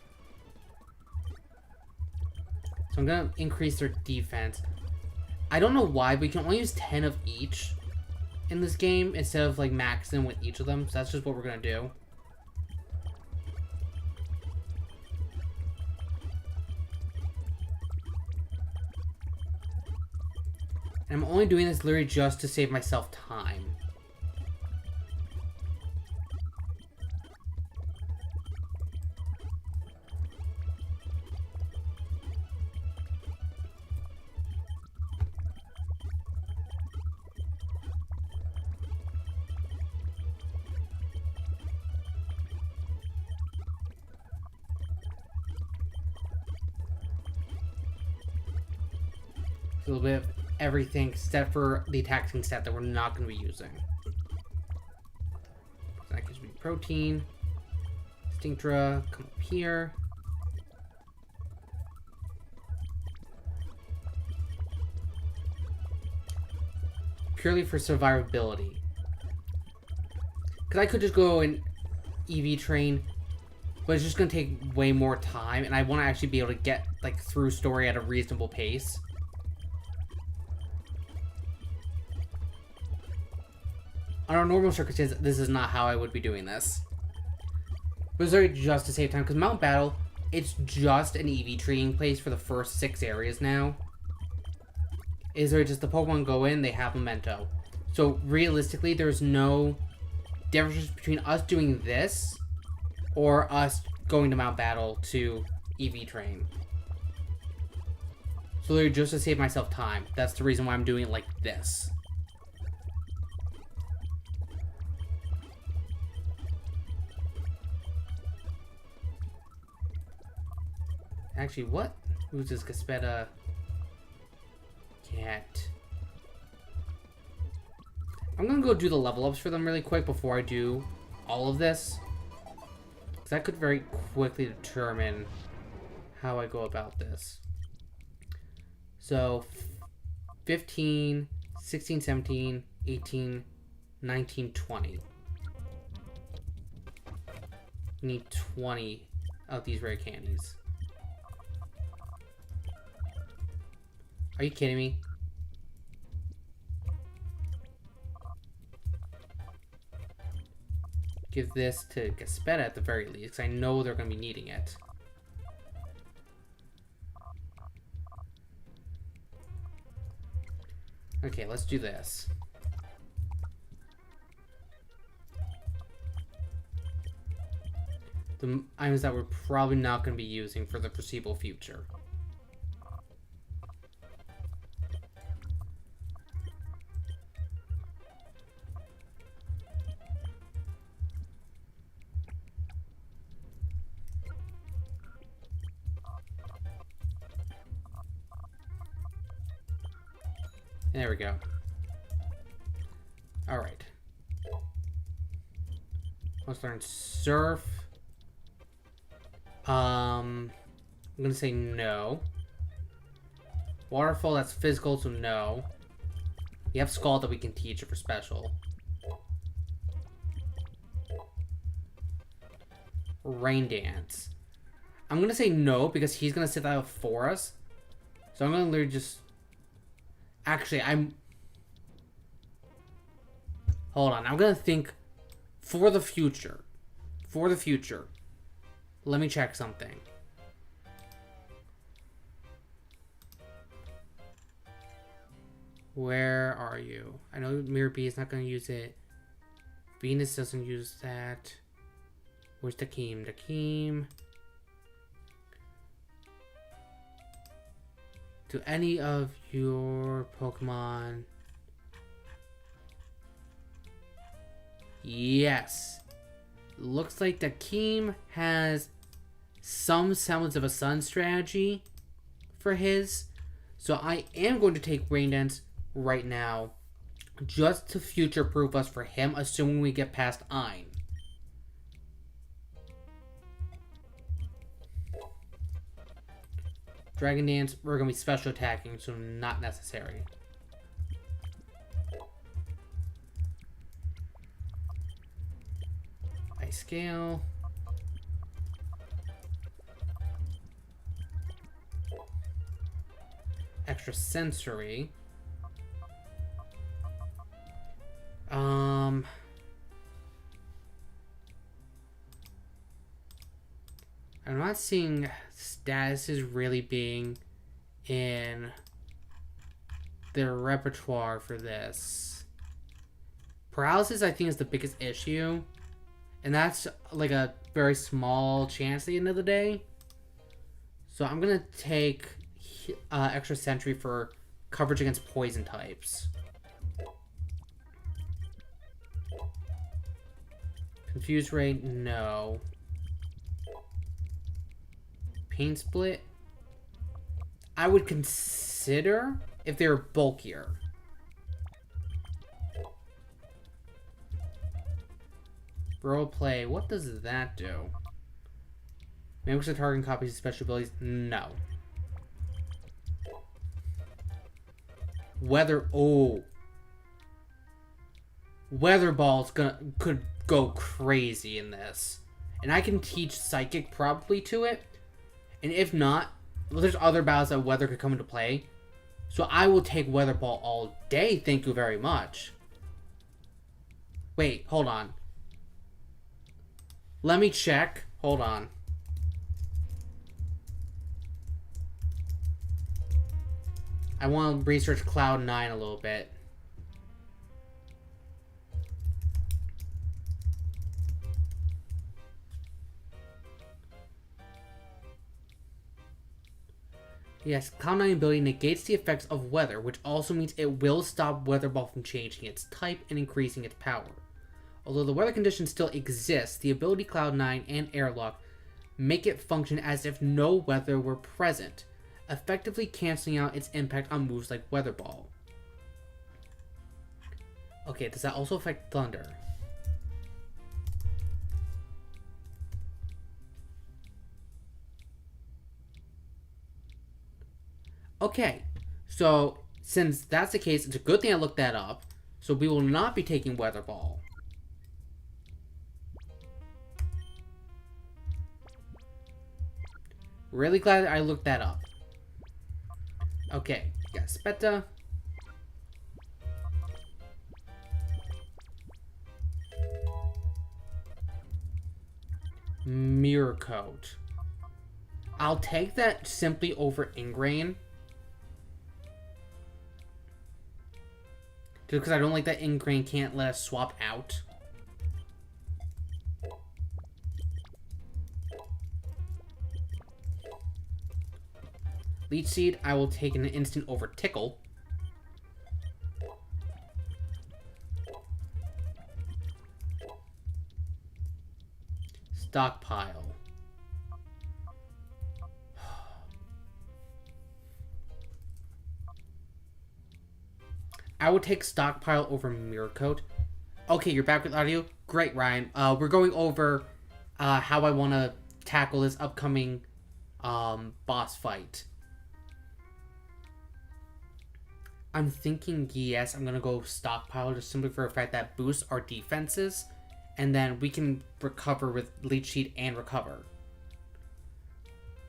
So I'm going to increase their defense. I don't know why, but we can only use 10 of each in this game instead of like maxing with each of them. So that's just what we're going to do. And I'm only doing this literally just to save myself time. A little bit of everything except for the attacking stat that we're not going to be using. So that gives me protein. Stinctra, come up here. Purely for survivability. Because I could just go and EV train, but it's just going to take way more time, and I want to actually be able to get like through story at a reasonable pace. On our normal circumstances, this is not how I would be doing this. But it's already just to save time, because Mount Battle, it's just an EV treeing place for the first 6 areas now. Is there just the Pokemon go in, they have Memento. So realistically, there's no difference between us doing this or us going to Mount Battle to EV train. So literally just to save myself time. That's the reason why I'm doing it like this. Actually, what? Who's this Gaspetta cat? I'm gonna go do the level ups for them really quick before I do all of this. Because that could very quickly determine how I go about this. So, 15, 16, 17, 18, 19, 20. We need 20 of these rare candies. Are you kidding me? Give this to Gaspetta at the very least, because I know they're going to be needing it. Okay, let's do this. The items that we're probably not going to be using for the foreseeable future. There we go. Alright. Let's learn Surf. I'm gonna say no. Waterfall, that's physical, so no. We have Scald that we can teach for special. Rain Dance. I'm gonna say no because he's gonna sit that out for us. So I'm gonna literally just... Actually, Hold on, I'm gonna think for the future. For the future. Let me check something. Where are you? I know Mirror B is not gonna use it. Venus doesn't use that. Where's Dakeem? Dakeem. Do any of your Pokemon... Yes. Looks like Dakeem has some semblance of a sun strategy for his. So I am going to take Rain Dance right now just to future-proof us for him, assuming we get past Ein. Dragon Dance, we're going to be special attacking, so not necessary. Ice Scale. Extra Sensory. I'm not seeing statuses really being in their repertoire for this. Paralysis, I think, is the biggest issue. And that's like a very small chance at the end of the day. So I'm going to take extra Sentry for coverage against poison types. Confuse Ray, no. Pain Split, I would consider if they were bulkier. Roleplay, what does that do? Mimics the target copies of special abilities? No. Weather, oh. Weather Ball's could go crazy in this. And I can teach Psychic probably to it. And if not, well, there's other battles that Weather could come into play. So I will take Weather Ball all day, thank you very much. Wait, hold on. Let me check. Hold on. I want to research Cloud 9 a little bit. Yes, Cloud 9 ability negates the effects of weather, which also means it will stop Weather Ball from changing its type and increasing its power. Although the weather condition still exists, the ability Cloud 9 and Airlock make it function as if no weather were present, effectively canceling out its impact on moves like Weather Ball. Okay, does that also affect Thunder? Okay, so since that's the case, it's a good thing I looked that up. So we will not be taking Weather Ball. Really glad I looked that up. Okay, yeah, Spetta. Mirror Coat. I'll take that simply over Ingrain. Just because I don't like that Ingrain can't let us swap out. Leech Seed, I will take an instant over Tickle. Stockpile. would take stockpile over mirror coat. Okay, you're back with audio. Great, Ryan. We're going over how I want to tackle this upcoming boss fight. I'm thinking, yes, I'm going to go stockpile just simply for a fact that boosts our defenses. And then we can recover with leech sheet and recover.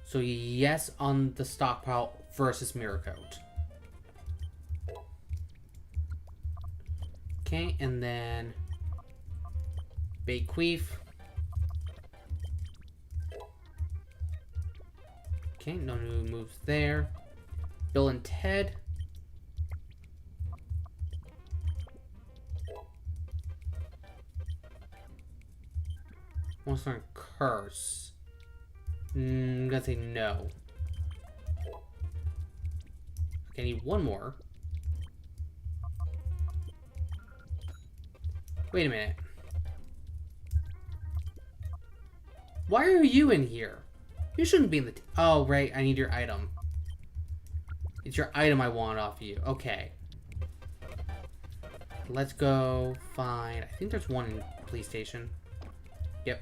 So yes on the stockpile versus mirror coat. Okay, and then Queef. Okay, no new moves there. Bill and Ted. Wants to curse. I'm gonna say no. Okay, I need one more. Wait a minute. Why are you in here? You shouldn't be in the... Oh, right. I need your item. It's your item I want off you. Okay. Let's go find... I think there's one in police station. Yep.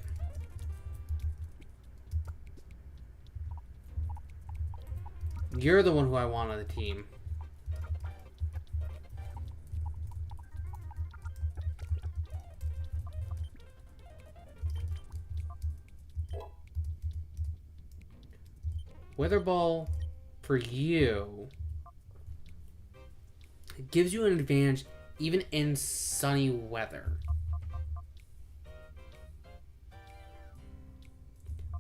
You're the one who I want on the team. Weather Ball for you. It gives you an advantage even in sunny weather.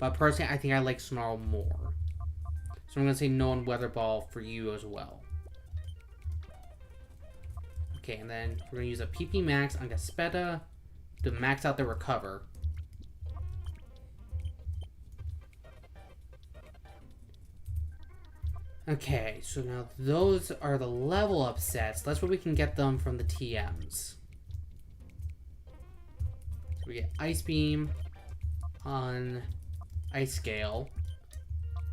But personally, I think I like Snarl more. So I'm going to say no on Weather Ball for you as well. Okay, and then we're going to use a PP Max on Gaspetta to max out the recover. Okay, so now those are the level up sets. That's where we can get them from the TMs. So we get Ice Beam on Ice Scale.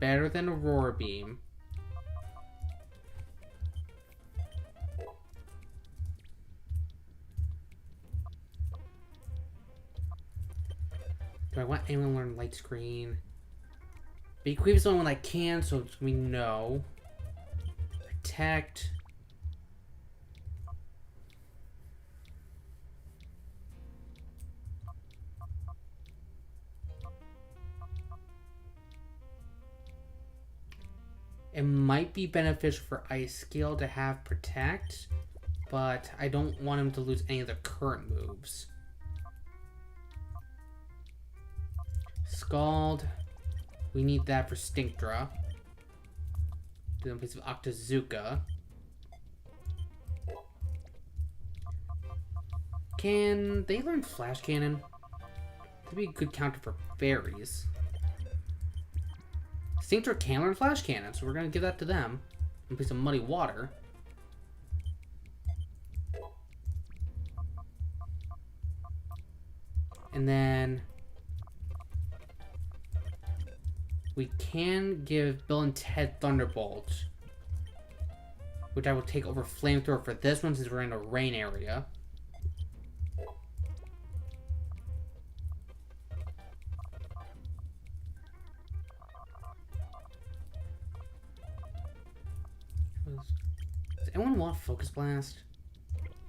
Better than Aurora Beam. Do I want anyone to learn Light Screen? Queef is the only one I can, so we know. Protect. It might be beneficial for Ice Scale to have Protect, but I don't want him to lose any of the current moves. Scald. We need that for Stinkdra. Do in place of Octazooka. Can they learn Flash Cannon? That'd be a good counter for fairies. Stinkdra can learn Flash Cannon, so we're gonna give that to them. In place of Muddy Water. And then we can give Bill and Ted Thunderbolt, which I will take over Flamethrower for this one since we're in a rain area. Does anyone want Focus Blast?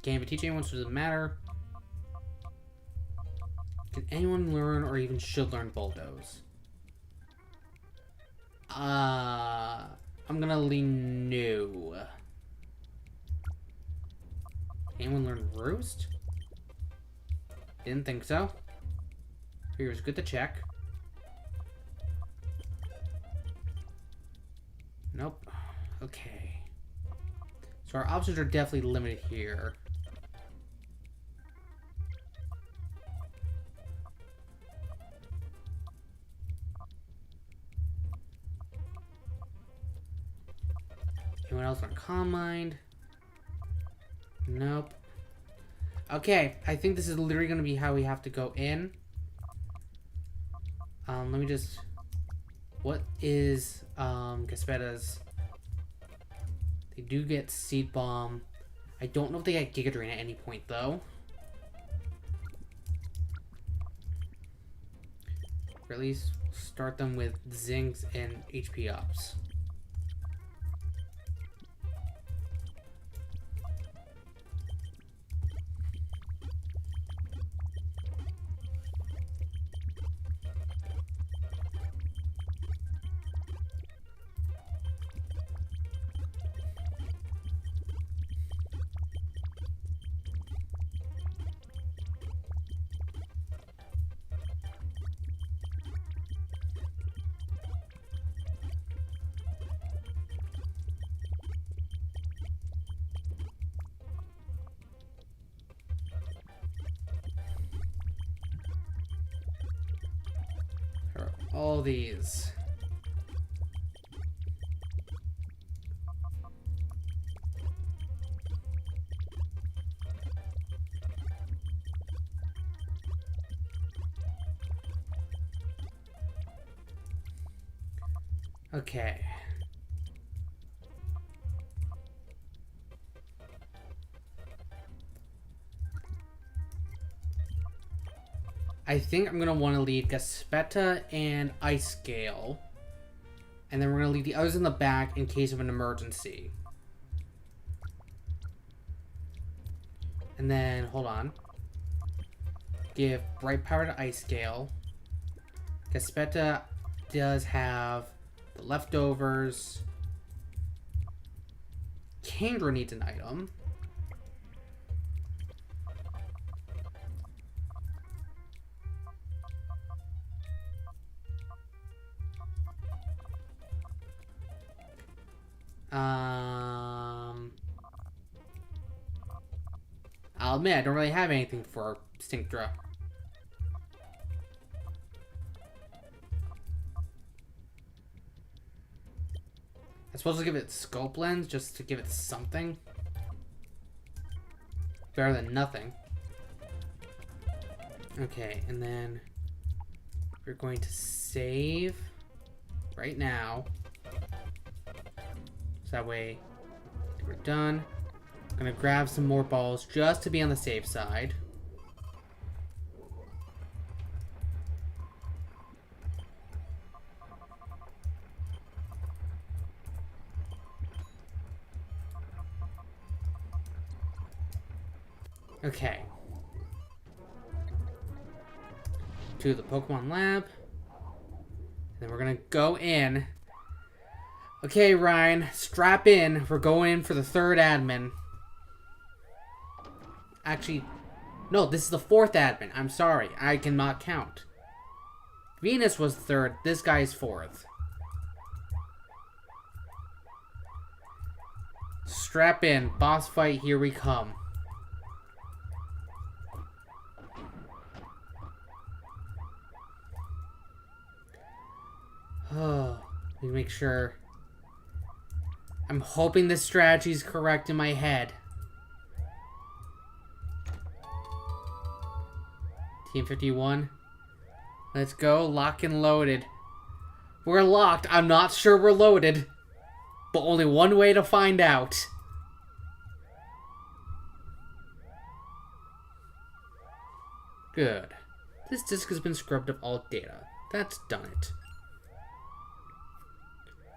Can't even teach anyone, so it doesn't matter. Can anyone learn or even should learn Bulldoze? I'm gonna lean no. Anyone learn Roost? Didn't think so. Here's good to check. Nope. Okay. So our options are definitely limited here. Anyone else on Calm Mind? Nope. Okay, I think this is literally going to be how we have to go in. Let me just... What is Gaspetta's? They do get Seed Bomb. I don't know if they get Giga Drain at any point, though. Or at least start them with Zings and HP ups. All these. Okay. I think I'm going to want to lead Gaspetta and Ice Gale. And then we're going to leave the others in the back in case of an emergency. And then, hold on. Give Bright Power to Ice Gale. Gaspetta does have the leftovers. Kandra needs an item. I'll admit, I don't really have anything for Stinkdra. I'm supposed to give it Scope Lens just to give it something. Better than nothing. Okay, and then we're going to save right now. So that way we're done. I'm gonna grab some more balls just to be on the safe side. Okay. To the Pokemon Lab. And then we're gonna go in. Okay, Ryan, strap in. We're going in for the third admin. Actually, no, this is the fourth admin. I'm sorry. I cannot count. Venus was third. This guy is fourth. Strap in. Boss fight. Here we come. Oh, let me make sure. I'm hoping this strategy is correct in my head. Team 51. Let's go. Lock and loaded. We're locked. I'm not sure we're loaded. But only one way to find out. Good. This disk has been scrubbed of all data. That's done it.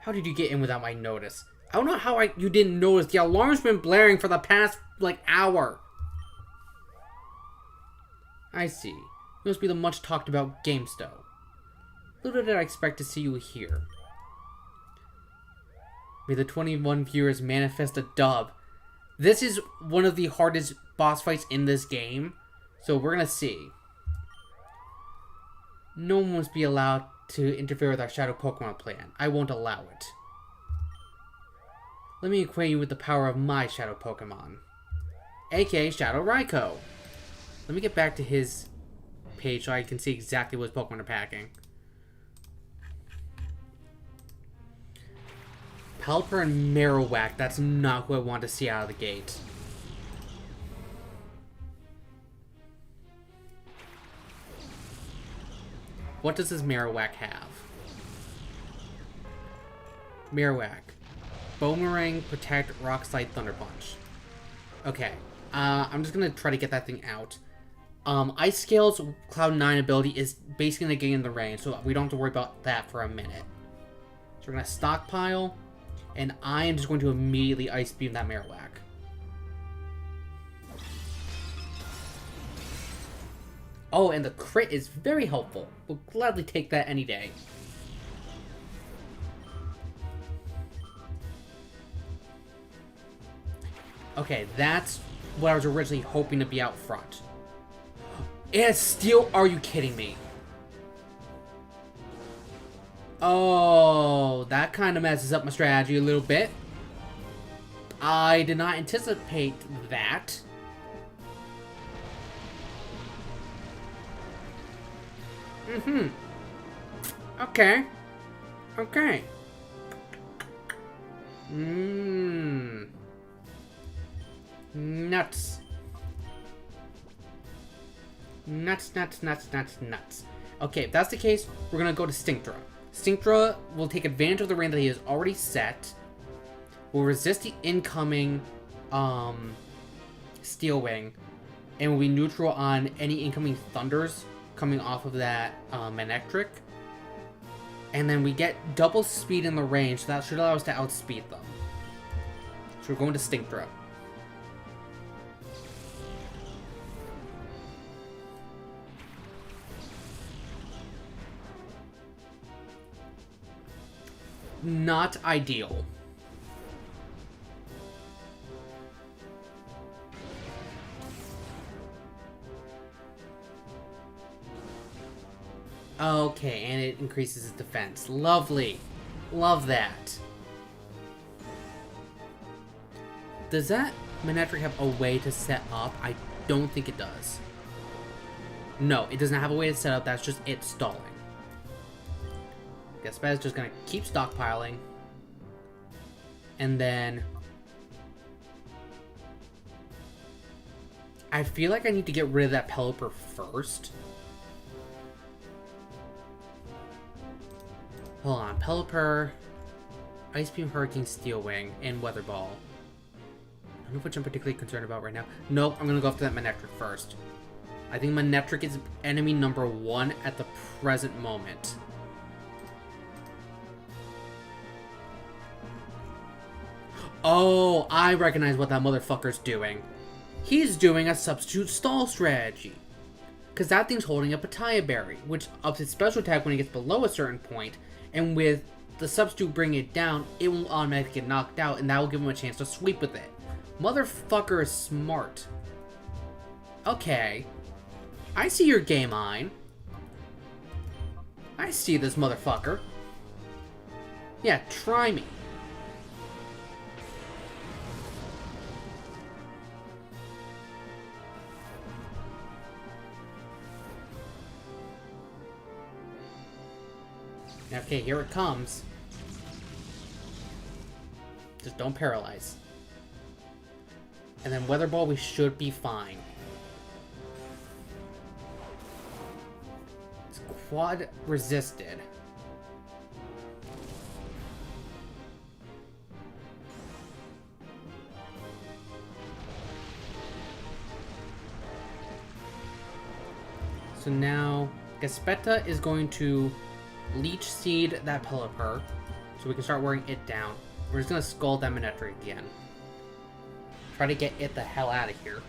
How did you get in without my notice? I don't know how you didn't notice. The alarm's been blaring for the past, hour. I see. You must be the much talked about Gamestrum. Little did I expect to see you here. May the 21 viewers manifest a dub. This is one of the hardest boss fights in this game. So we're gonna see. No one must be allowed to interfere with our Shadow Pokemon plan. I won't allow it. Let me acquaint you with the power of my Shadow Pokemon. aka Shadow Raikou. Let me get back to his page so I can see exactly what his Pokemon are packing. Pelipper and Marowak. That's not who I want to see out of the gate. What does this Marowak have? Marowak. Boomerang, Protect, Rock Slide, Thunder Punch. Okay. I'm just gonna try to get that thing out. Ice Scale's Cloud 9 ability is basically negating the rain, so we don't have to worry about that for a minute. So we're gonna stockpile, and I am just going to immediately Ice Beam that Marowak. Oh, and the crit is very helpful. We'll gladly take that any day. Okay, that's what I was originally hoping to be out front. And steel? Are you kidding me? Oh, that kind of messes up my strategy a little bit. I did not anticipate that. Okay. Okay. Nuts. Nuts. Okay, if that's the case, we're gonna go to Stinkdra. Stinkdra will take advantage of the rain that he has already set. Will resist the incoming Steel Wing, and will be neutral on any incoming Thunders coming off of that Manectric. And then we get double speed in the range, so that should allow us to outspeed them. So we're going to Stinkdra. Not ideal. Okay, and it increases its defense. Lovely. Love that. Does that Manectric have a way to set up? I don't think it does. No, it does not have a way to set up. That's just it stalling. Guess Spaz just gonna keep stockpiling. And then I feel like I need to get rid of that Pelipper first. Hold on, Pelipper, Ice Beam, Hurricane, Steel Wing, and Weather Ball. I don't know which I'm particularly concerned about right now. Nope, I'm gonna go after that Manectric first. I think Manectric is enemy number 1 at the present moment. Oh, I recognize what that motherfucker's doing. He's doing a substitute stall strategy. Because that thing's holding up a Pataya Berry, which ups its special attack when it gets below a certain point, and with the substitute bringing it down, it will automatically get knocked out, and that will give him a chance to sweep with it. Motherfucker is smart. Okay. I see your game on. I see this motherfucker. Yeah, try me. Okay, here it comes. Just don't paralyze. And then Weather Ball, we should be fine. It's quad resisted. So now, Gaspetta is going to Leech Seed that Pelipper, so we can start wearing it down. We're just gonna Scald that Manectric again. Try to get it the hell out of here.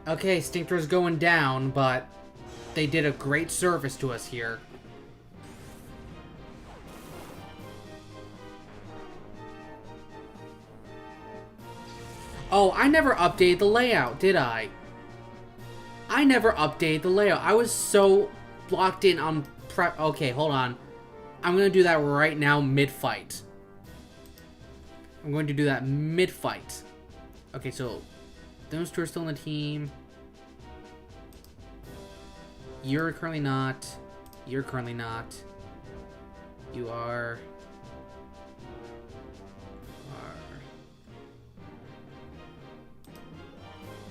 Okay, Stinkdra's going down, but they did a great service to us here. Oh, I never updated the layout, did I? I never updated the layout. I was so locked in on prep. Okay, hold on. I'm going to do that right now mid-fight. I'm going to do that mid-fight. Okay, so those two are still in the team. You're currently not. You're currently not. You are.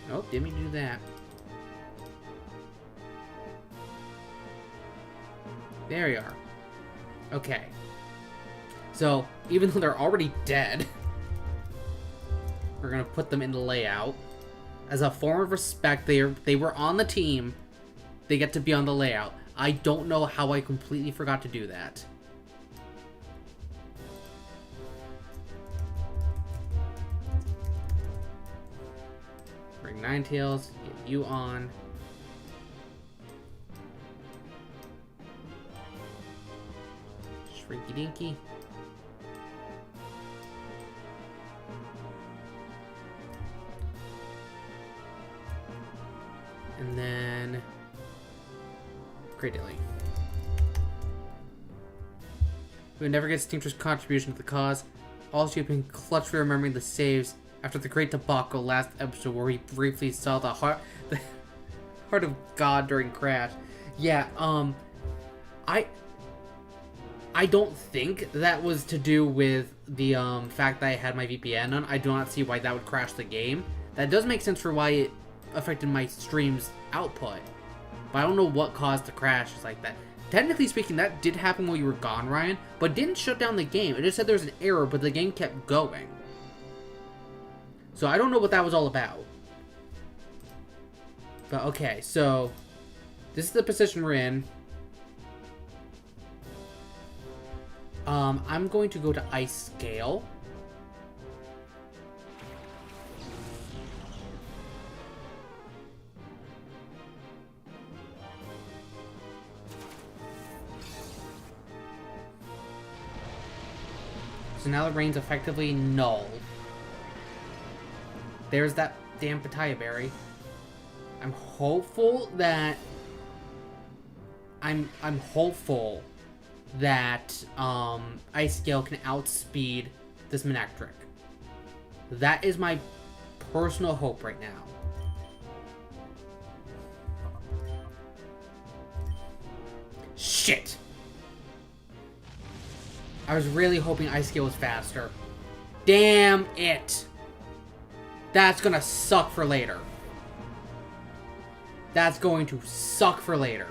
Nope, didn't mean to do that. There we are. Okay. So, even though they're already dead, we're gonna put them in the layout. As a form of respect, they were on the team. They get to be on the layout. I don't know how I completely forgot to do that. Bring Ninetales, get you on. Shrinky Dinky. And then Great Dilly. Who never gets Teamster's contribution to the cause. Also, you've been clutch for remembering the saves after the great debacle last episode where we briefly saw the heart of God during Crash. Yeah, I don't think that was to do with the fact that I had my VPN on. I do not see why that would crash the game. That does make sense for why it affected my stream's output. But I don't know what caused the crashes like that. Technically speaking, that did happen while you were gone, Ryan, but didn't shut down the game. It just said there was an error, but the game kept going. So I don't know what that was all about. But okay, so this is the position we're in. I'm going to go to Ice Scale. So now the rain's effectively null. There's that damn Pitaya Berry. I'm hopeful that I'm hopeful that Ice Scale can outspeed this Manectric. That is my personal hope right now. Shit! I was really hoping Ice Scale was faster. Damn it! That's gonna suck for later. That's going to suck for later.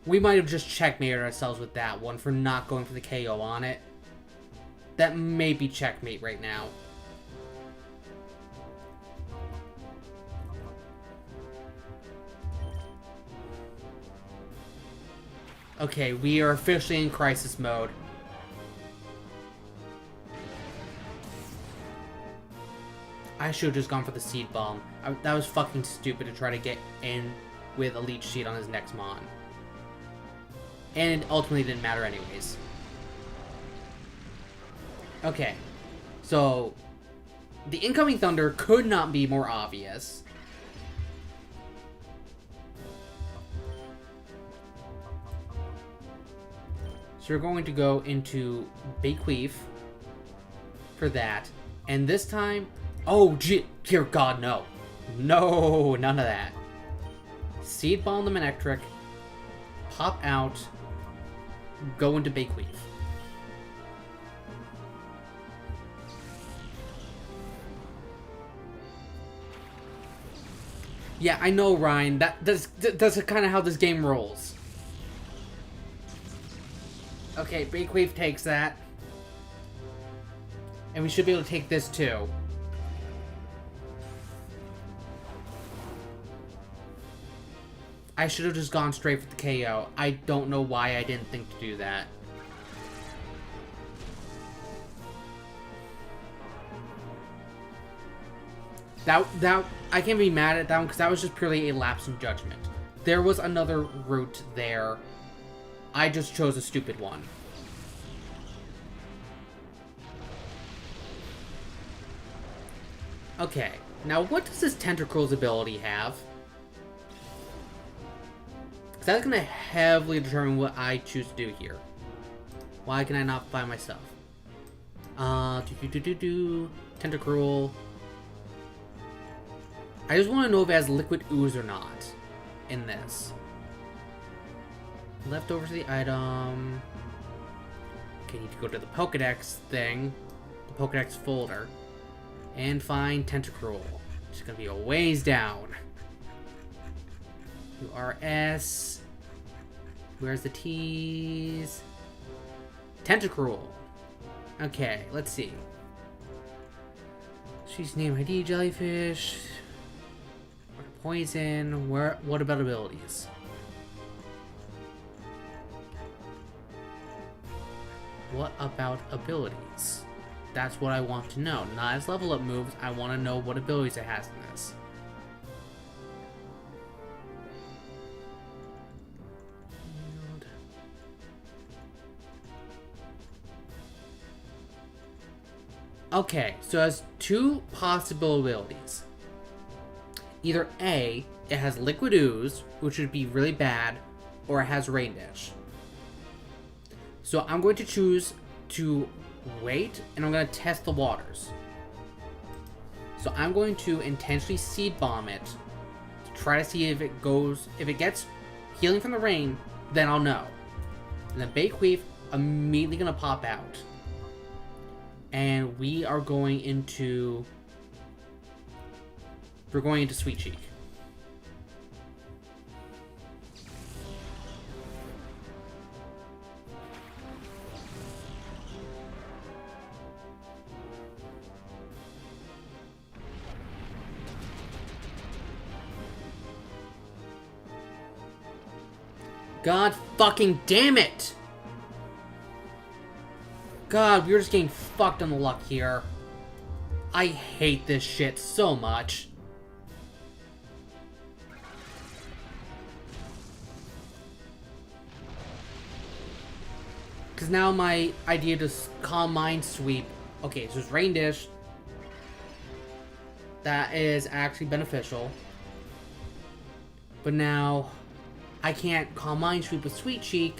We might have just checkmated ourselves with that one for not going for the KO on it. That may be checkmate right now. Okay, we are officially in crisis mode. I should have just gone for the Seed Bomb. That was fucking stupid to try to get in with a Leech Seed on his next Mon. And it ultimately didn't matter anyways. Okay, so the incoming Thunder could not be more obvious. So we're going to go into Bequeath for that. And this time, oh, dear God, no. No, none of that. Seed Bomb the Manectric, pop out, go into Bequeath. Yeah, I know, Ryan. That's kind of how this game rolls. Okay, Bequeath takes that. And we should be able to take this too. I should have just gone straight for the KO. I don't know why I didn't think to do that. That I can't be mad at that one because that was just purely a lapse in judgment. There was another route there. I just chose a stupid one. Okay, now what does this Tentacruel's ability have? Because that's going to heavily determine what I choose to do here. Why can I not find myself? Tentacruel. I just want to know if it has Liquid Ooze or not in this. Leftovers of the item. Okay, need to go to the Pokedex thing. The Pokedex folder. And find Tentacruel. It's gonna be a ways down. URS. Where's the T's? Tentacruel. Okay, let's see. She's name ID jellyfish. Poison. What about abilities? What about abilities? That's what I want to know. Not as level up moves. I want to know what abilities it has in this. Okay, so it has two possible abilities. Either A, it has Liquid Ooze, which would be really bad, or it has Rain Dish. So I'm going to choose to wait, and I'm going to test the waters. So I'm going to intentionally Seed Bomb it, to try to see if it gets healing from the rain, then I'll know. And then Bakeweave, immediately going to pop out. And we are going into... We're going into Sweet Cheek. God fucking damn it! God, we're just getting fucked on the luck here. I hate this shit so much. Because now my idea to Calm Mind Sweep... Okay, so it's Rain Dish. That is actually beneficial. But now... I can't Calm Mind Sweep with Sweet Cheek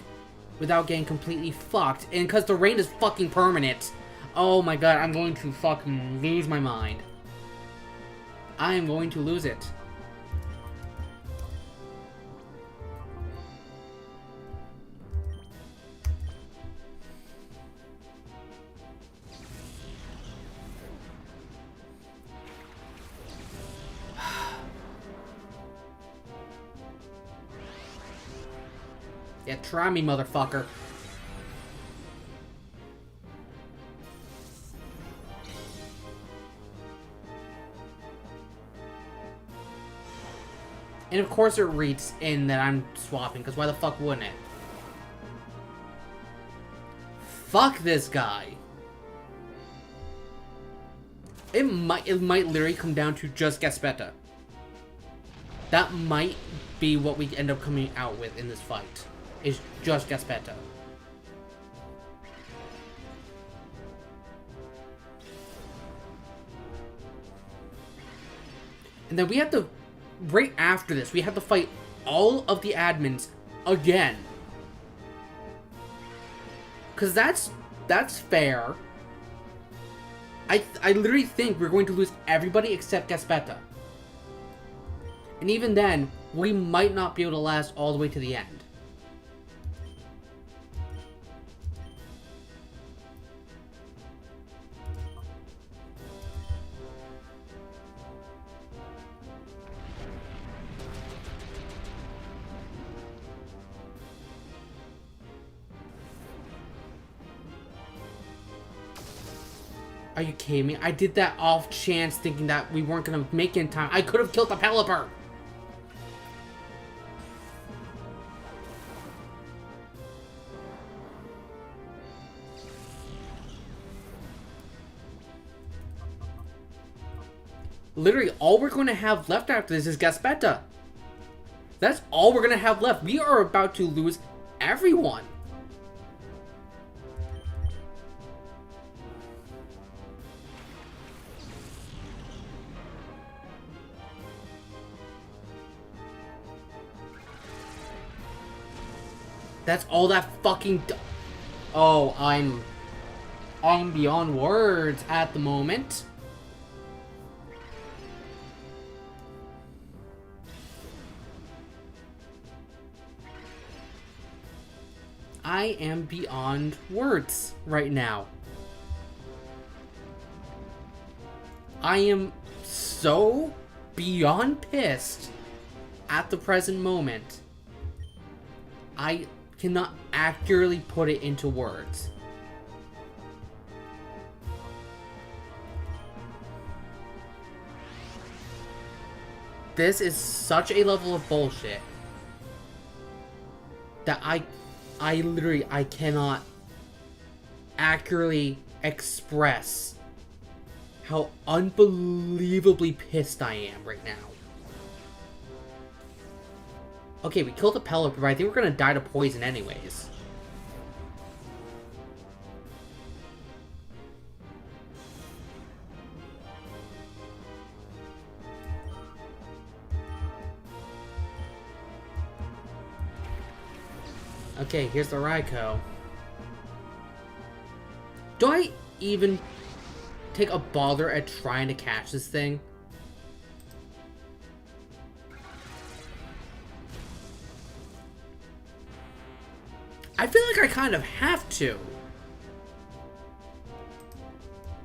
without getting completely fucked. And because the rain is fucking permanent. Oh my god, I'm going to fucking lose my mind. I am going to lose it. Yeah, try me, motherfucker. And of course it reads in that I'm swapping, because why the fuck wouldn't it? Fuck this guy. It might literally come down to just Gaspetta. That might be what we end up coming out with in this fight. Is just Gaspetta. And then we have to, right after this, we have to fight all of the admins again. Because that's fair. I literally think we're going to lose everybody except Gaspetta. And even then, we might not be able to last all the way to the end. Are you kidding me? I did that off chance thinking that we weren't going to make it in time. I could have killed the Pelipper! Literally, all we're going to have left after this is Gaspetta. That's all we're going to have left. We are about to lose everyone. That's all that fucking... Oh, I'm beyond words at the moment. I am beyond words right now. I am so beyond pissed at the present moment. I cannot accurately put it into words. This is such a level of bullshit that I literally, I cannot accurately express how unbelievably pissed I am right now. Okay, we killed the pellet, but I think we're gonna die to poison anyways. Okay, here's the Raikou. Do I even take a bother at trying to catch this thing? I feel like I kind of have to.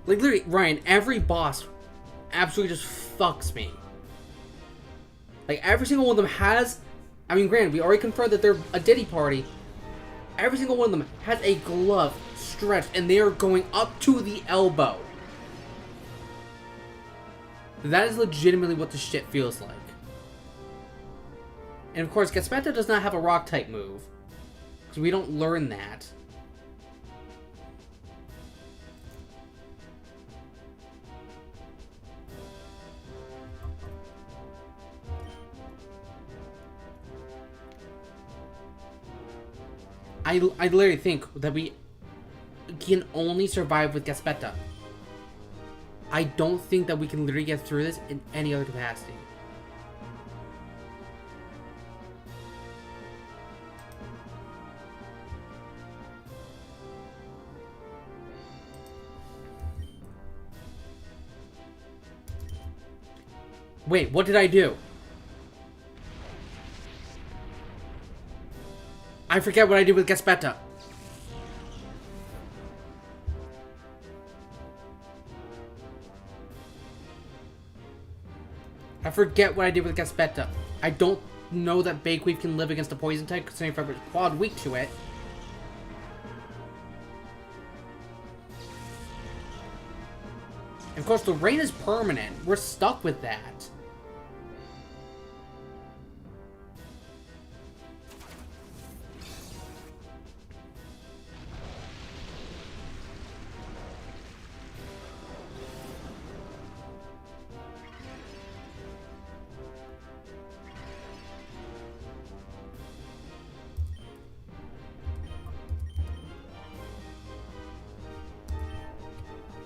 Like, literally, Ryan, every boss absolutely just fucks me. Like, every single one of them has... I mean, granted, we already confirmed that they're a Diddy party. Every single one of them has a glove stretched, and they are going up to the elbow. That is legitimately what the shit feels like. And of course, Gespetta does not have a rock-type move. Because we don't learn that. I literally think that we can only survive with Gespetta. I don't think that we can literally get through this in any other capacity. Wait, what did I do? I forget what I did with Gespetta. I forget what I did with Gespetta. I don't know that Bakeweave can live against a poison type, considering if I was quad weak to it. And of course, the rain is permanent. We're stuck with that.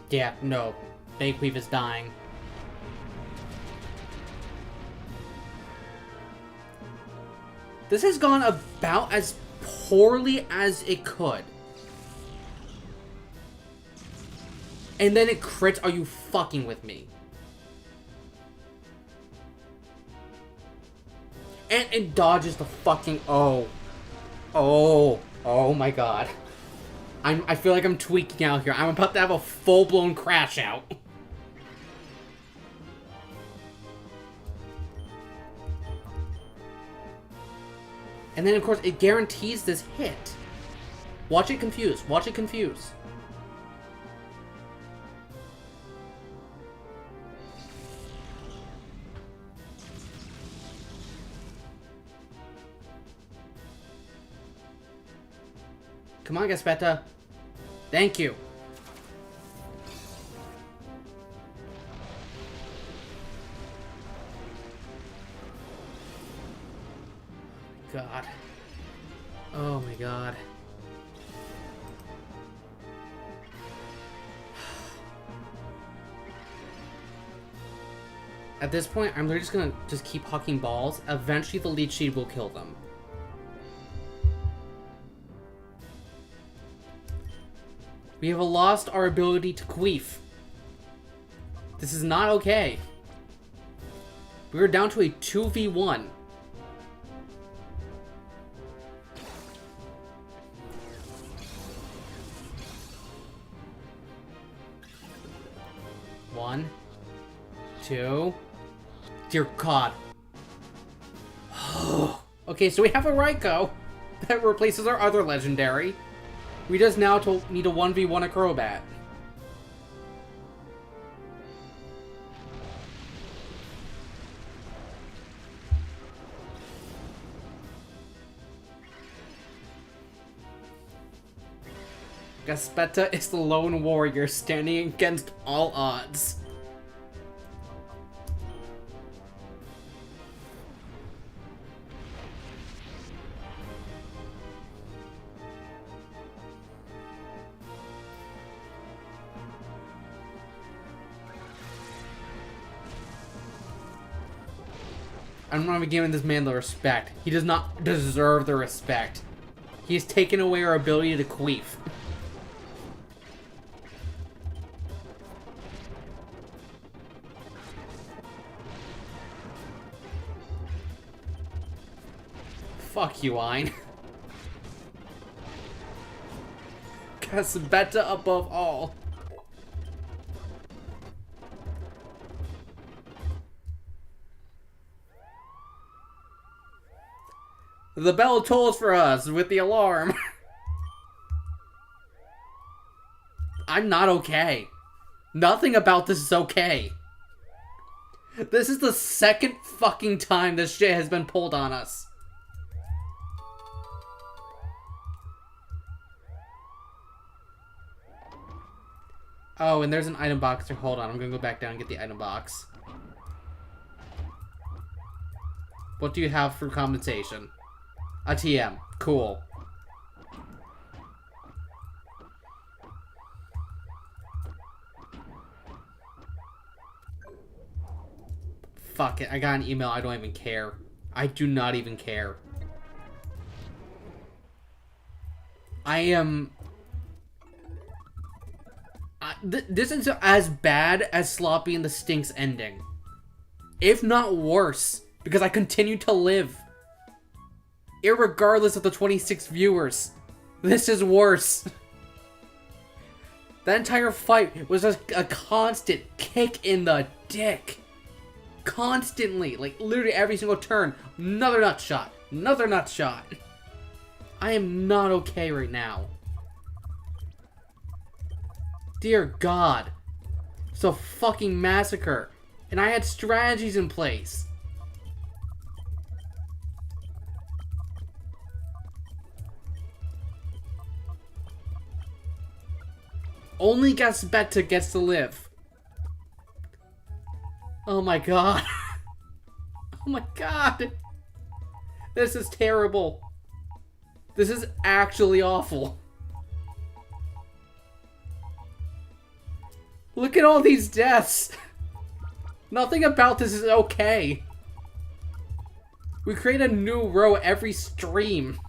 Yeah, no. Bakeweave is dying. This has gone about as poorly as it could. And then it crits. Are you fucking with me? And it dodges the fucking... Oh my god. I feel like I'm tweaking out here. I'm about to have a full-blown crash out. And then, of course, it guarantees this hit. Watch it confuse. Watch it confuse. Come on, Gespetta. Thank you. God. Oh my god. At this point, I'm literally just gonna keep hucking balls. Eventually, the leech seed will kill them. We have lost our ability to queef. This is not okay. We are down to a 2v1. One, 2. Dear God. Okay, so we have a Raikou that replaces our other legendary. We just now need a 1v1 a Crobat. Gaspetta is the lone warrior standing against all odds. I'm not even giving this man the respect. He does not deserve the respect. He has taken away our ability to queef. Fuck you, Ein. Gaspetta above all. The bell tolls for us with the alarm. I'm not okay. Nothing about this is okay. This is the second fucking time this shit has been pulled on us. Oh, and there's an item box here. Hold on, I'm gonna go back down and get the item box. What do you have for compensation? A TM. Cool. Fuck it. I got an email. I don't even care. I do not even care. I am... this is as bad as Sloppy and the Stinks ending. If not worse. Because I continue to live. Irregardless of the 26 viewers. This is worse. That entire fight was just a constant kick in the dick. Constantly. Like, literally every single turn. Another nut shot. Another nut shot. I am not okay right now. Dear God. It's a fucking massacre. And I had strategies in place. Only Gaspetta gets to live. Oh my God. Oh my God. This is terrible. This is actually awful. Look at all these deaths. Nothing about this is okay. We create a new row every stream.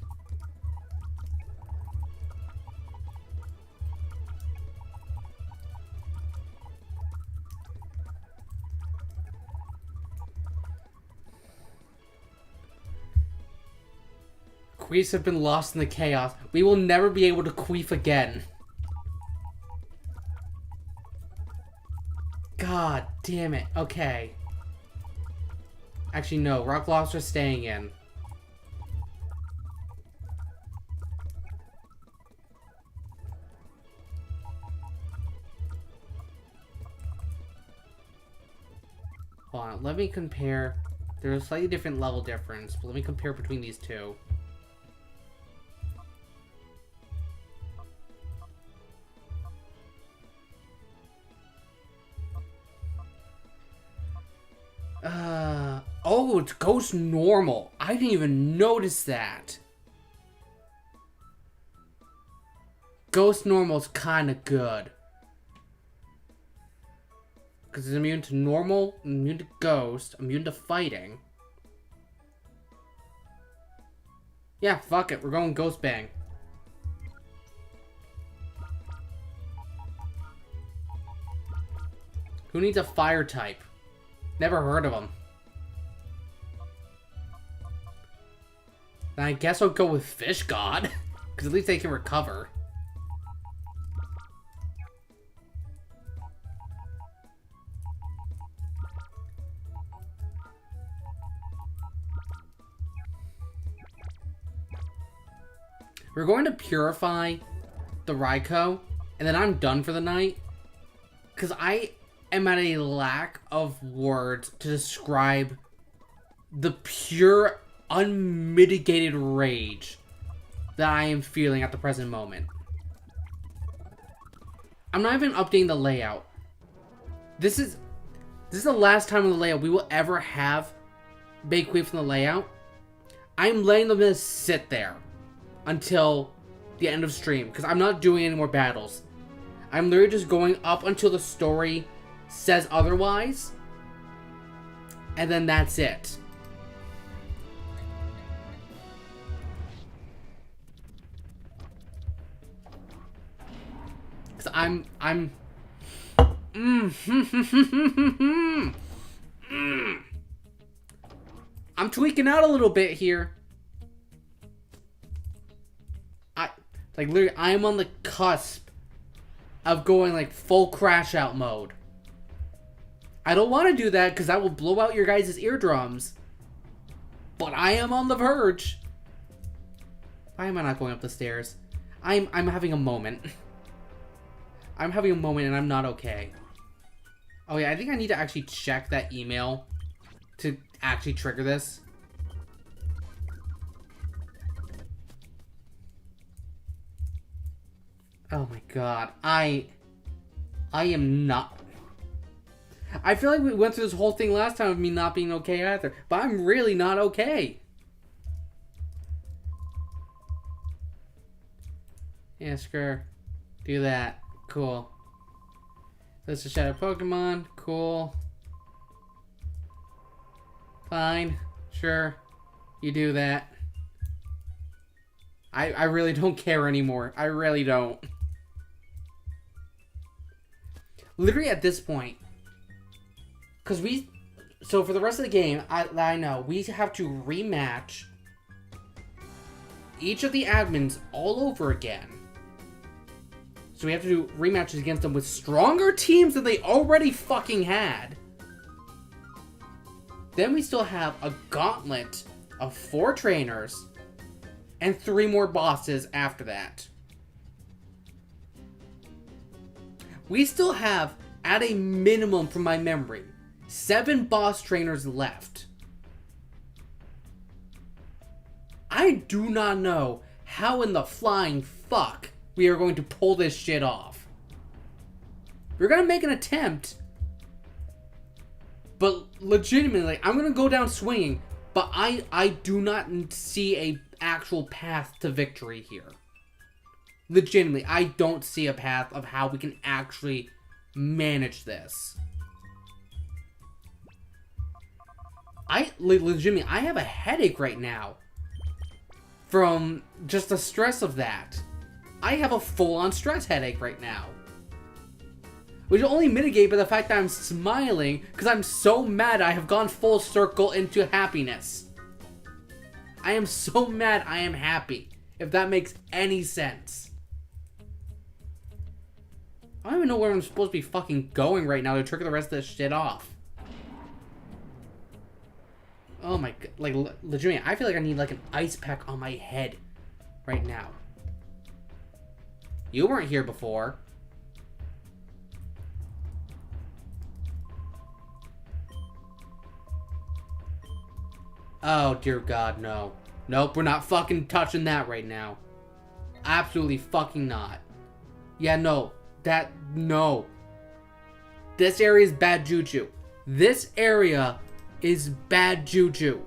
Queefs have been lost in the chaos. We will never be able to queef again. God damn it. Okay. Actually, no. Rock Lobster's staying in. Hold on. Let me compare. There's a slightly different level difference, but let me compare between these two. Oh, it goes normal. I didn't even notice that. Ghost normal's kinda good. Because it's immune to normal, immune to ghost, immune to fighting. Yeah, fuck it. We're going Ghost Bang. Who needs a fire type? Never heard of them. Then I guess I'll go with Fish God. Because at least they can recover. We're going to purify the Raikou, and then I'm done for the night. Because I am at a lack of words to describe the pure, unmitigated rage that I am feeling at the present moment. I'm not even updating the layout. This is the last time on the layout we will ever have Bakewave from the layout. I'm letting them just sit there until the end of stream, because I'm not doing any more battles. I'm literally just going up until the story says otherwise, and then that's it. Because I'm tweaking out a little bit here. Like, literally, I am on the cusp of going, like, full crash out mode. I don't want to do that because that will blow out your guys' eardrums. But I am on the verge. Why am I not going up the stairs? I'm having a moment. I'm having a moment and I'm not okay. Oh yeah, I think I need to actually check that email to actually trigger this. Oh my god, I am not... I feel like we went through this whole thing last time of me not being okay either, but I'm really not okay. Yeah, sure. Do that. Cool. Let's just shadow Pokemon. Cool. Fine. Sure. You do that. I really don't care anymore. I really don't. Literally at this point, because so for the rest of the game, I know, we have to rematch each of the admins all over again. So we have to do rematches against them with stronger teams than they already fucking had. Then we still have a gauntlet of 4 trainers and 3 more bosses after that. We still have, at a minimum from my memory, 7 boss trainers left. I do not know how in the flying fuck we are going to pull this shit off. We're gonna make an attempt, but legitimately, I'm gonna go down swinging, but I do not see a actual path to victory here. Legitimately, I don't see a path of how we can actually manage this. Legitimately, I have a headache right now from just the stress of that. I have a full-on stress headache right now. Which will only mitigate by the fact that I'm smiling because I'm so mad I have gone full circle into happiness. I am so mad I am happy, if that makes any sense. I don't even know where I'm supposed to be fucking going right now to trigger the rest of this shit off. Oh my god, like, legitimately, I feel like I need like an ice pack on my head right now. You weren't here before. Oh, dear God, no. Nope, we're not fucking touching that right now. Absolutely fucking not. Yeah, no. No. This area is bad juju. This area is bad juju.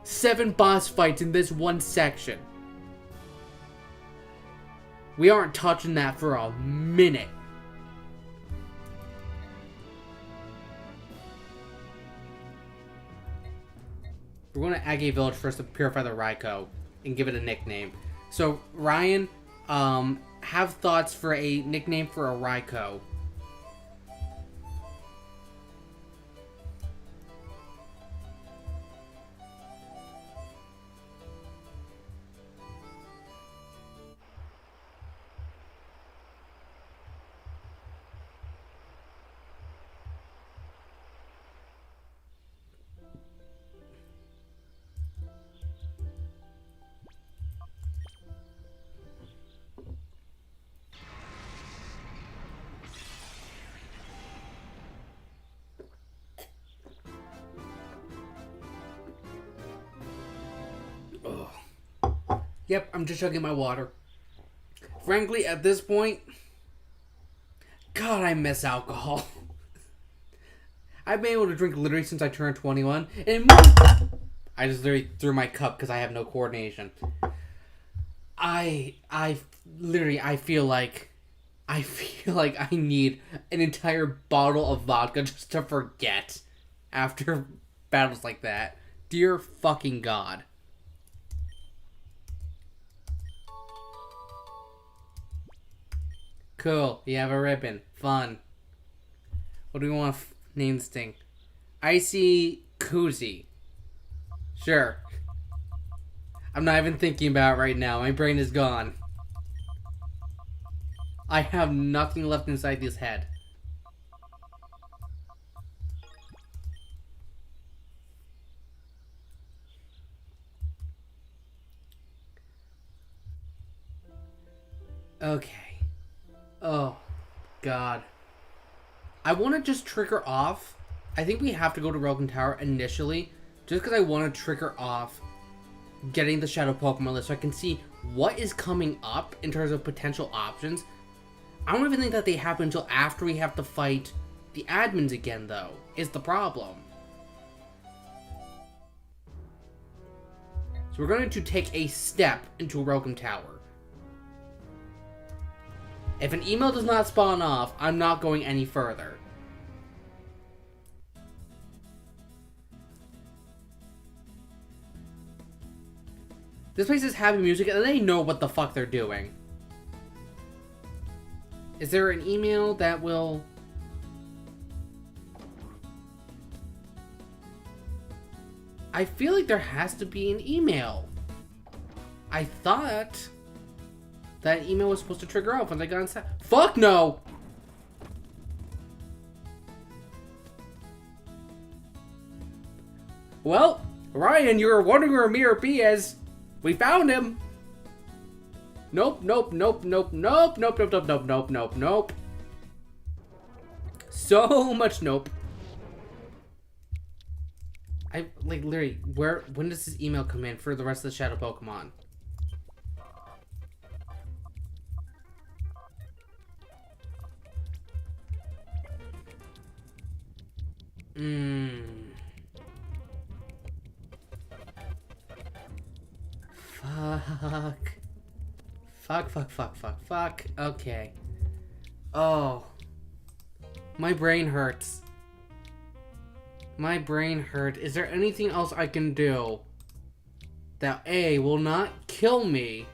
7 boss fights in this one section. We aren't touching that for a minute. We're going to Agate Village first to purify the Raikou and give it a nickname. So, Ryan, have thoughts for a nickname for a Raikou. Yep, I'm just chugging my water. Frankly, at this point, God, I miss alcohol. I've been able to drink literally since I turned 21. And I just literally threw my cup because I have no coordination. I literally, I feel like I need an entire bottle of vodka just to forget after battles like that. Dear fucking God. Cool. You have a ribbon. Fun. What do we want to name this thing? Icy Koozie. Sure. I'm not even thinking about it right now. My brain is gone. I have nothing left inside this head. Okay. Oh, God. I want to just trigger off. I think we have to go to Welcome Tower initially, just because I want to trigger off getting the Shadow Pokemon list so I can see what is coming up in terms of potential options. I don't even think that they happen until after we have to fight the admins again, though, is the problem. So we're going to take a step into Welcome Tower. If an email does not spawn off, I'm not going any further. This place is having music and they know what the fuck they're doing. Is there an email that will... I feel like there has to be an email. I thought that email was supposed to trigger off when I got inside. Fuck no! Well, Ryan, you were wondering where Mirror B is. We found him. Nope, nope, nope, nope, nope, nope, nope, nope, nope, nope, nope, nope. So much nope. I, like, literally, when does this email come in for the rest of the Shadow Pokemon? Fuck. Fuck, fuck, fuck, fuck, fuck. Okay. Oh. My brain hurts. My brain hurt. Is there anything else I can do that A, will not kill me?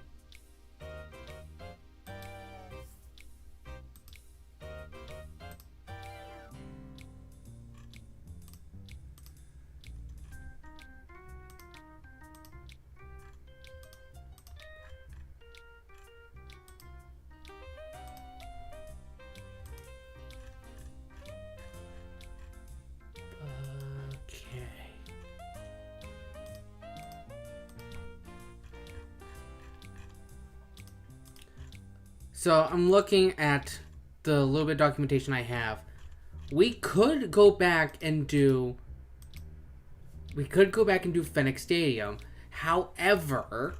So I'm looking at the little bit of documentation I have. We could go back and do Phoenix Stadium. However,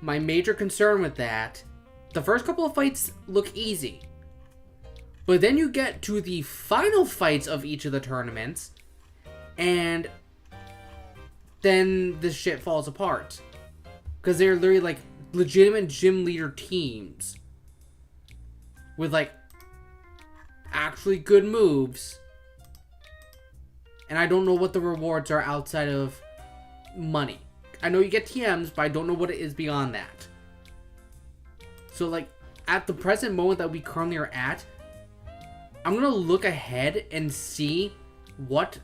my major concern with that, the first couple of fights look easy. But then you get to the final fights of each of the tournaments, and then this shit falls apart. Because they're literally like legitimate gym leader teams with like actually good moves, and I don't know what the rewards are outside of money. I know you get TMs, but I don't know what it is beyond that. So like at the present moment that we currently are at, I'm gonna look ahead and see what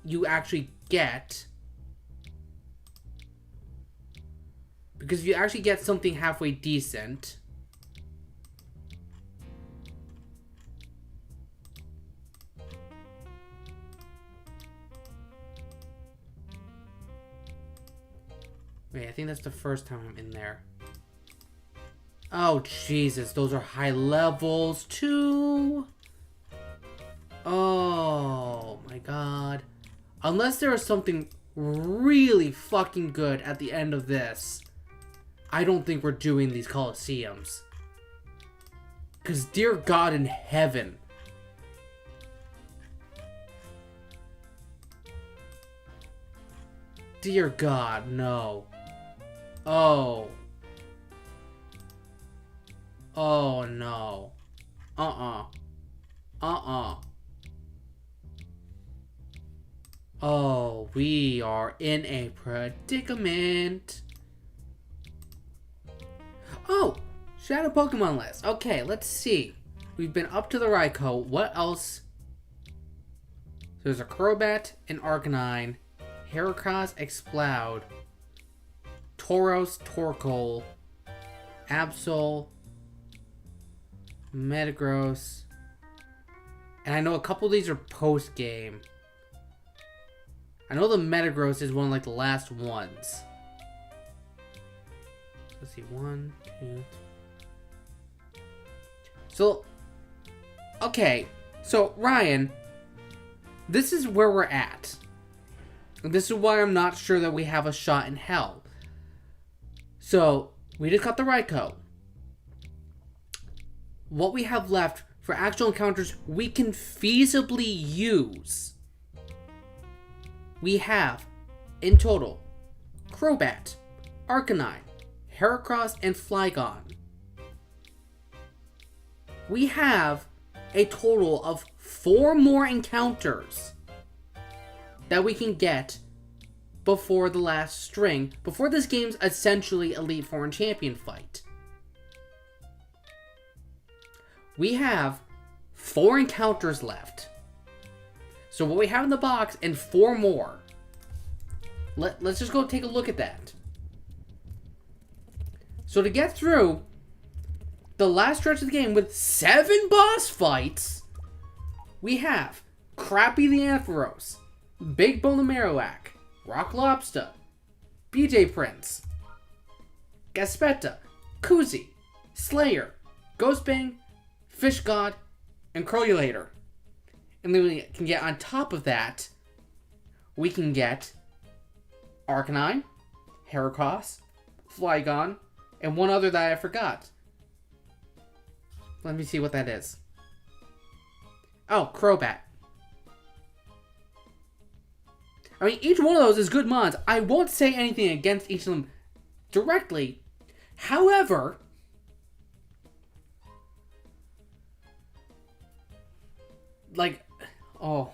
you actually get, because if you actually get something halfway decent, wait, I think that's the first time I'm in there. Oh, Jesus. Those are high levels, too. Oh, my God. Unless there is something really fucking good at the end of this, I don't think we're doing these Colosseums. Because dear God in heaven. Dear God, no. Oh. Oh, no. Oh, we are in a predicament. Oh, Shadow Pokemon list. Okay, let's see. We've been up to the Raikou. What else? There's a Crobat, an Arcanine, Heracross, Exploud, Tauros, Torkoal, Absol, Metagross, and I know a couple of these are post-game. I know the Metagross is one of like the last ones. Let's see, 1, 2. So, okay, so Ryan, this is where we're at. This is why I'm not sure that we have a shot in hell. So, we just got the Raikou. What we have left for actual encounters we can feasibly use. We have, in total, Crobat, Arcanine, Heracross, and Flygon. We have a total of 4 more encounters that we can get before the last string, before this game's essentially Elite Four and Champion fight. We have 4 encounters left. So what we have in the box and 4 more. Let's just go take a look at that. So to get through the last stretch of the game with 7 boss fights, we have Crappy the Ampharos, Big Bone the Marowak, Rock Lobster, BJ Prince, Gaspetta, Kuzi, Slayer, Ghostbang, Fish God, and Crowulator. And then we can get on top of that, we can get Arcanine, Heracross, Flygon, and one other that I forgot. Let me see what that is. Oh, Crobat. I mean, each one of those is good mods. I won't say anything against each of them directly. However, like, oh.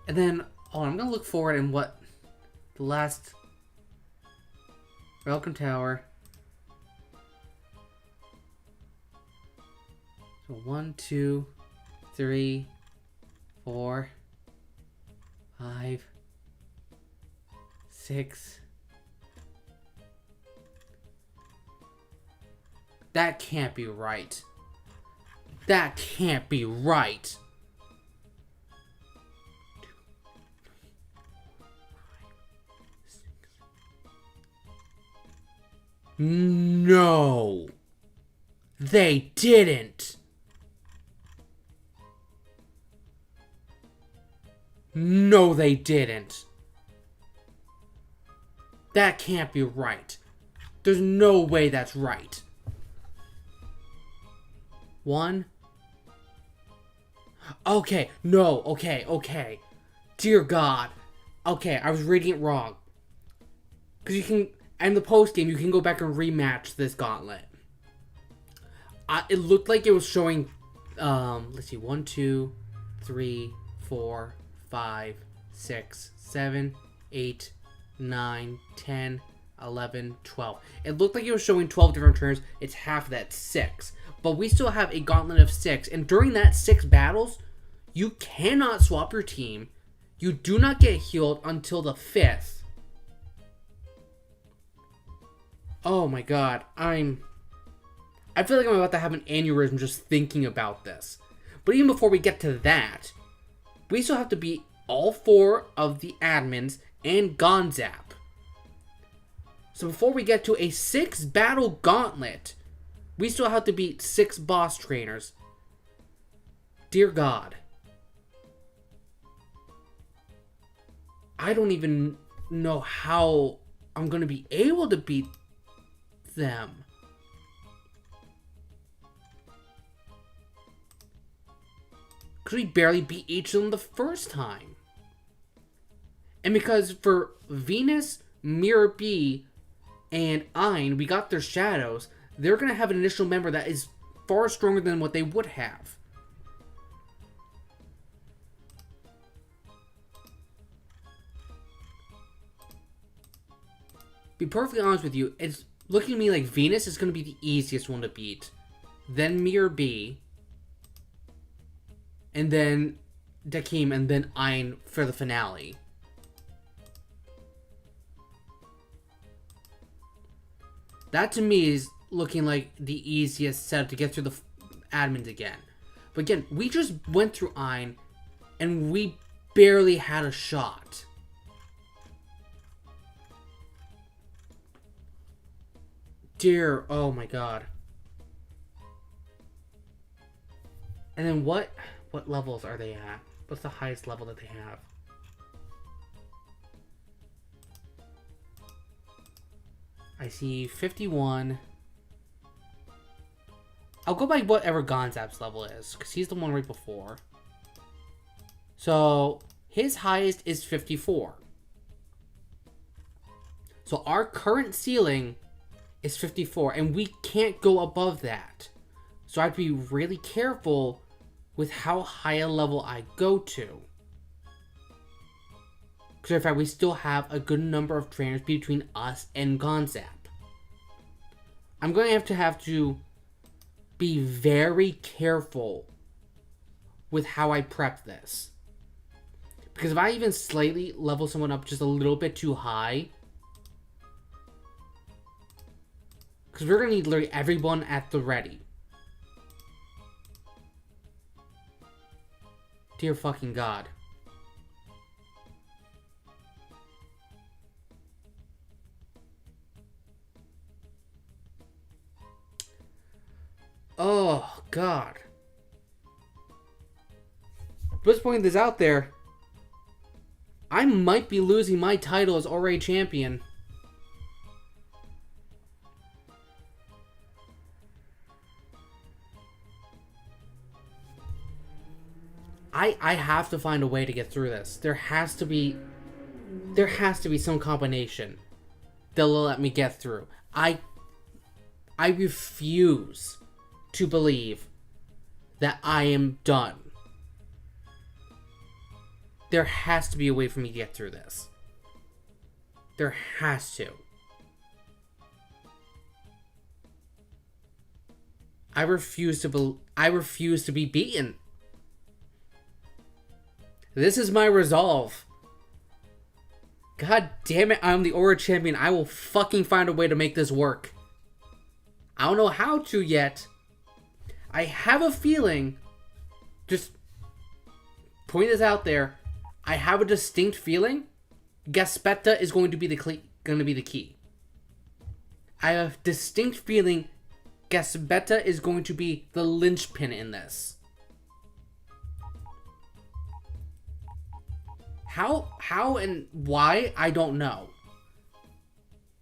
And then, I'm going to look forward in what the last Welcome Tower. So 1, 2, 3, 4, 5, 6. That can't be right. That can't be right. No. They didn't. No, they didn't. That can't be right. There's no way that's right. 1. Okay, no, okay. Dear God. Okay, I was reading it wrong. Because you can, in the post game, you can go back and rematch this gauntlet. It looked like it was showing, let's see, 1, 2, 3, 4, 5, 6, 7, 8, 9, 10, 11, 12. It looked like it was showing 12 different turns. It's half of that, 6. But we still have a gauntlet of 6. And during that 6 battles, you cannot swap your team. You do not get healed until the 5th. Oh my God. I feel like I'm about to have an aneurysm just thinking about this. But even before we get to that, we still have to beat all 4 of the admins and Gonzap. So before we get to a 6 battle gauntlet, we still have to beat 6 boss trainers. Dear God. I don't even know how I'm going to be able to beat them. Because we barely beat each of them the first time. And because for Venus, Mirror B, and Ein, we got their shadows, they're going to have an initial member that is far stronger than what they would have. Be perfectly honest with you, it's looking to me like Venus is going to be the easiest one to beat. Then Mirror B. And then Dakim, and then Ein for the finale. That to me is looking like the easiest setup to get through the admins again. But again, we just went through Ein, and we barely had a shot. Dear, oh my god. And then what levels are they at? What's the highest level that they have? I see 51. I'll go by whatever Gonzap's level is, because he's the one right before. So, his highest is 54. So, our current ceiling is 54, and we can't go above that. So, I have to be really careful with how high a level I go to. Because in fact, we still have a good number of trainers between us and Gonzap. I'm going to have to be very careful with how I prep this. Because if I even slightly level someone up just a little bit too high, because we're going to need literally everyone at the ready. Dear fucking God. Oh, God. Let's point this out there. I might be losing my title as Orre champion. I have to find a way to get through this. There has to be some combination that'll let me get through. I refuse to believe that I am done. There has to be a way for me to get through this. There has to. I refuse to be beaten. This is my resolve. God damn it, I'm the Orre champion. I will fucking find a way to make this work. I don't know how to yet. I have a feeling, just point this out there, I have a distinct feeling Gaspetta is going to be the key. I have a distinct feeling Gaspetta is going to be the linchpin in this. How and why, I don't know.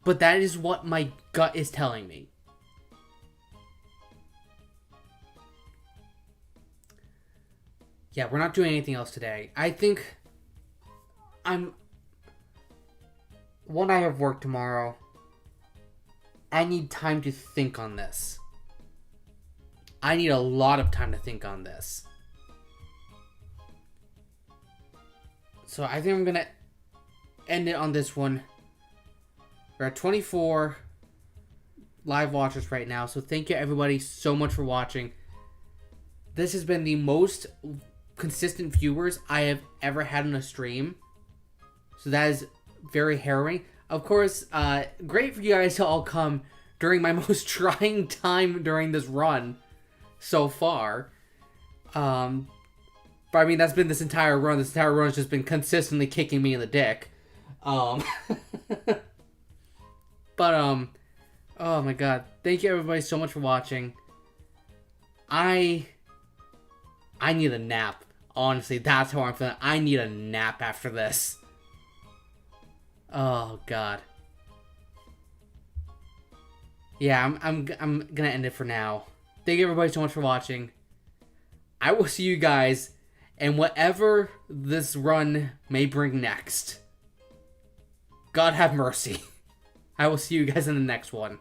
But that is what my gut is telling me. Yeah, we're not doing anything else today. I think I have work tomorrow. I need time to think on this. I need a lot of time to think on this. So I think I'm going to end it on this one. We're at 24 live watchers right now. So thank you everybody so much for watching. This has been the most consistent viewers I have ever had on a stream. So that is very harrowing. Of course, great for you guys to all come during my most trying time during this run so far. But I mean, that's been this entire run. This entire run has just been consistently kicking me in the dick. But, oh my god. Thank you everybody so much for watching. I need a nap. Honestly, that's how I'm feeling. I need a nap after this. Oh, God. Yeah, I'm gonna end it for now. Thank you everybody so much for watching. I will see you guys and whatever this run may bring next. God have mercy. I will see you guys in the next one.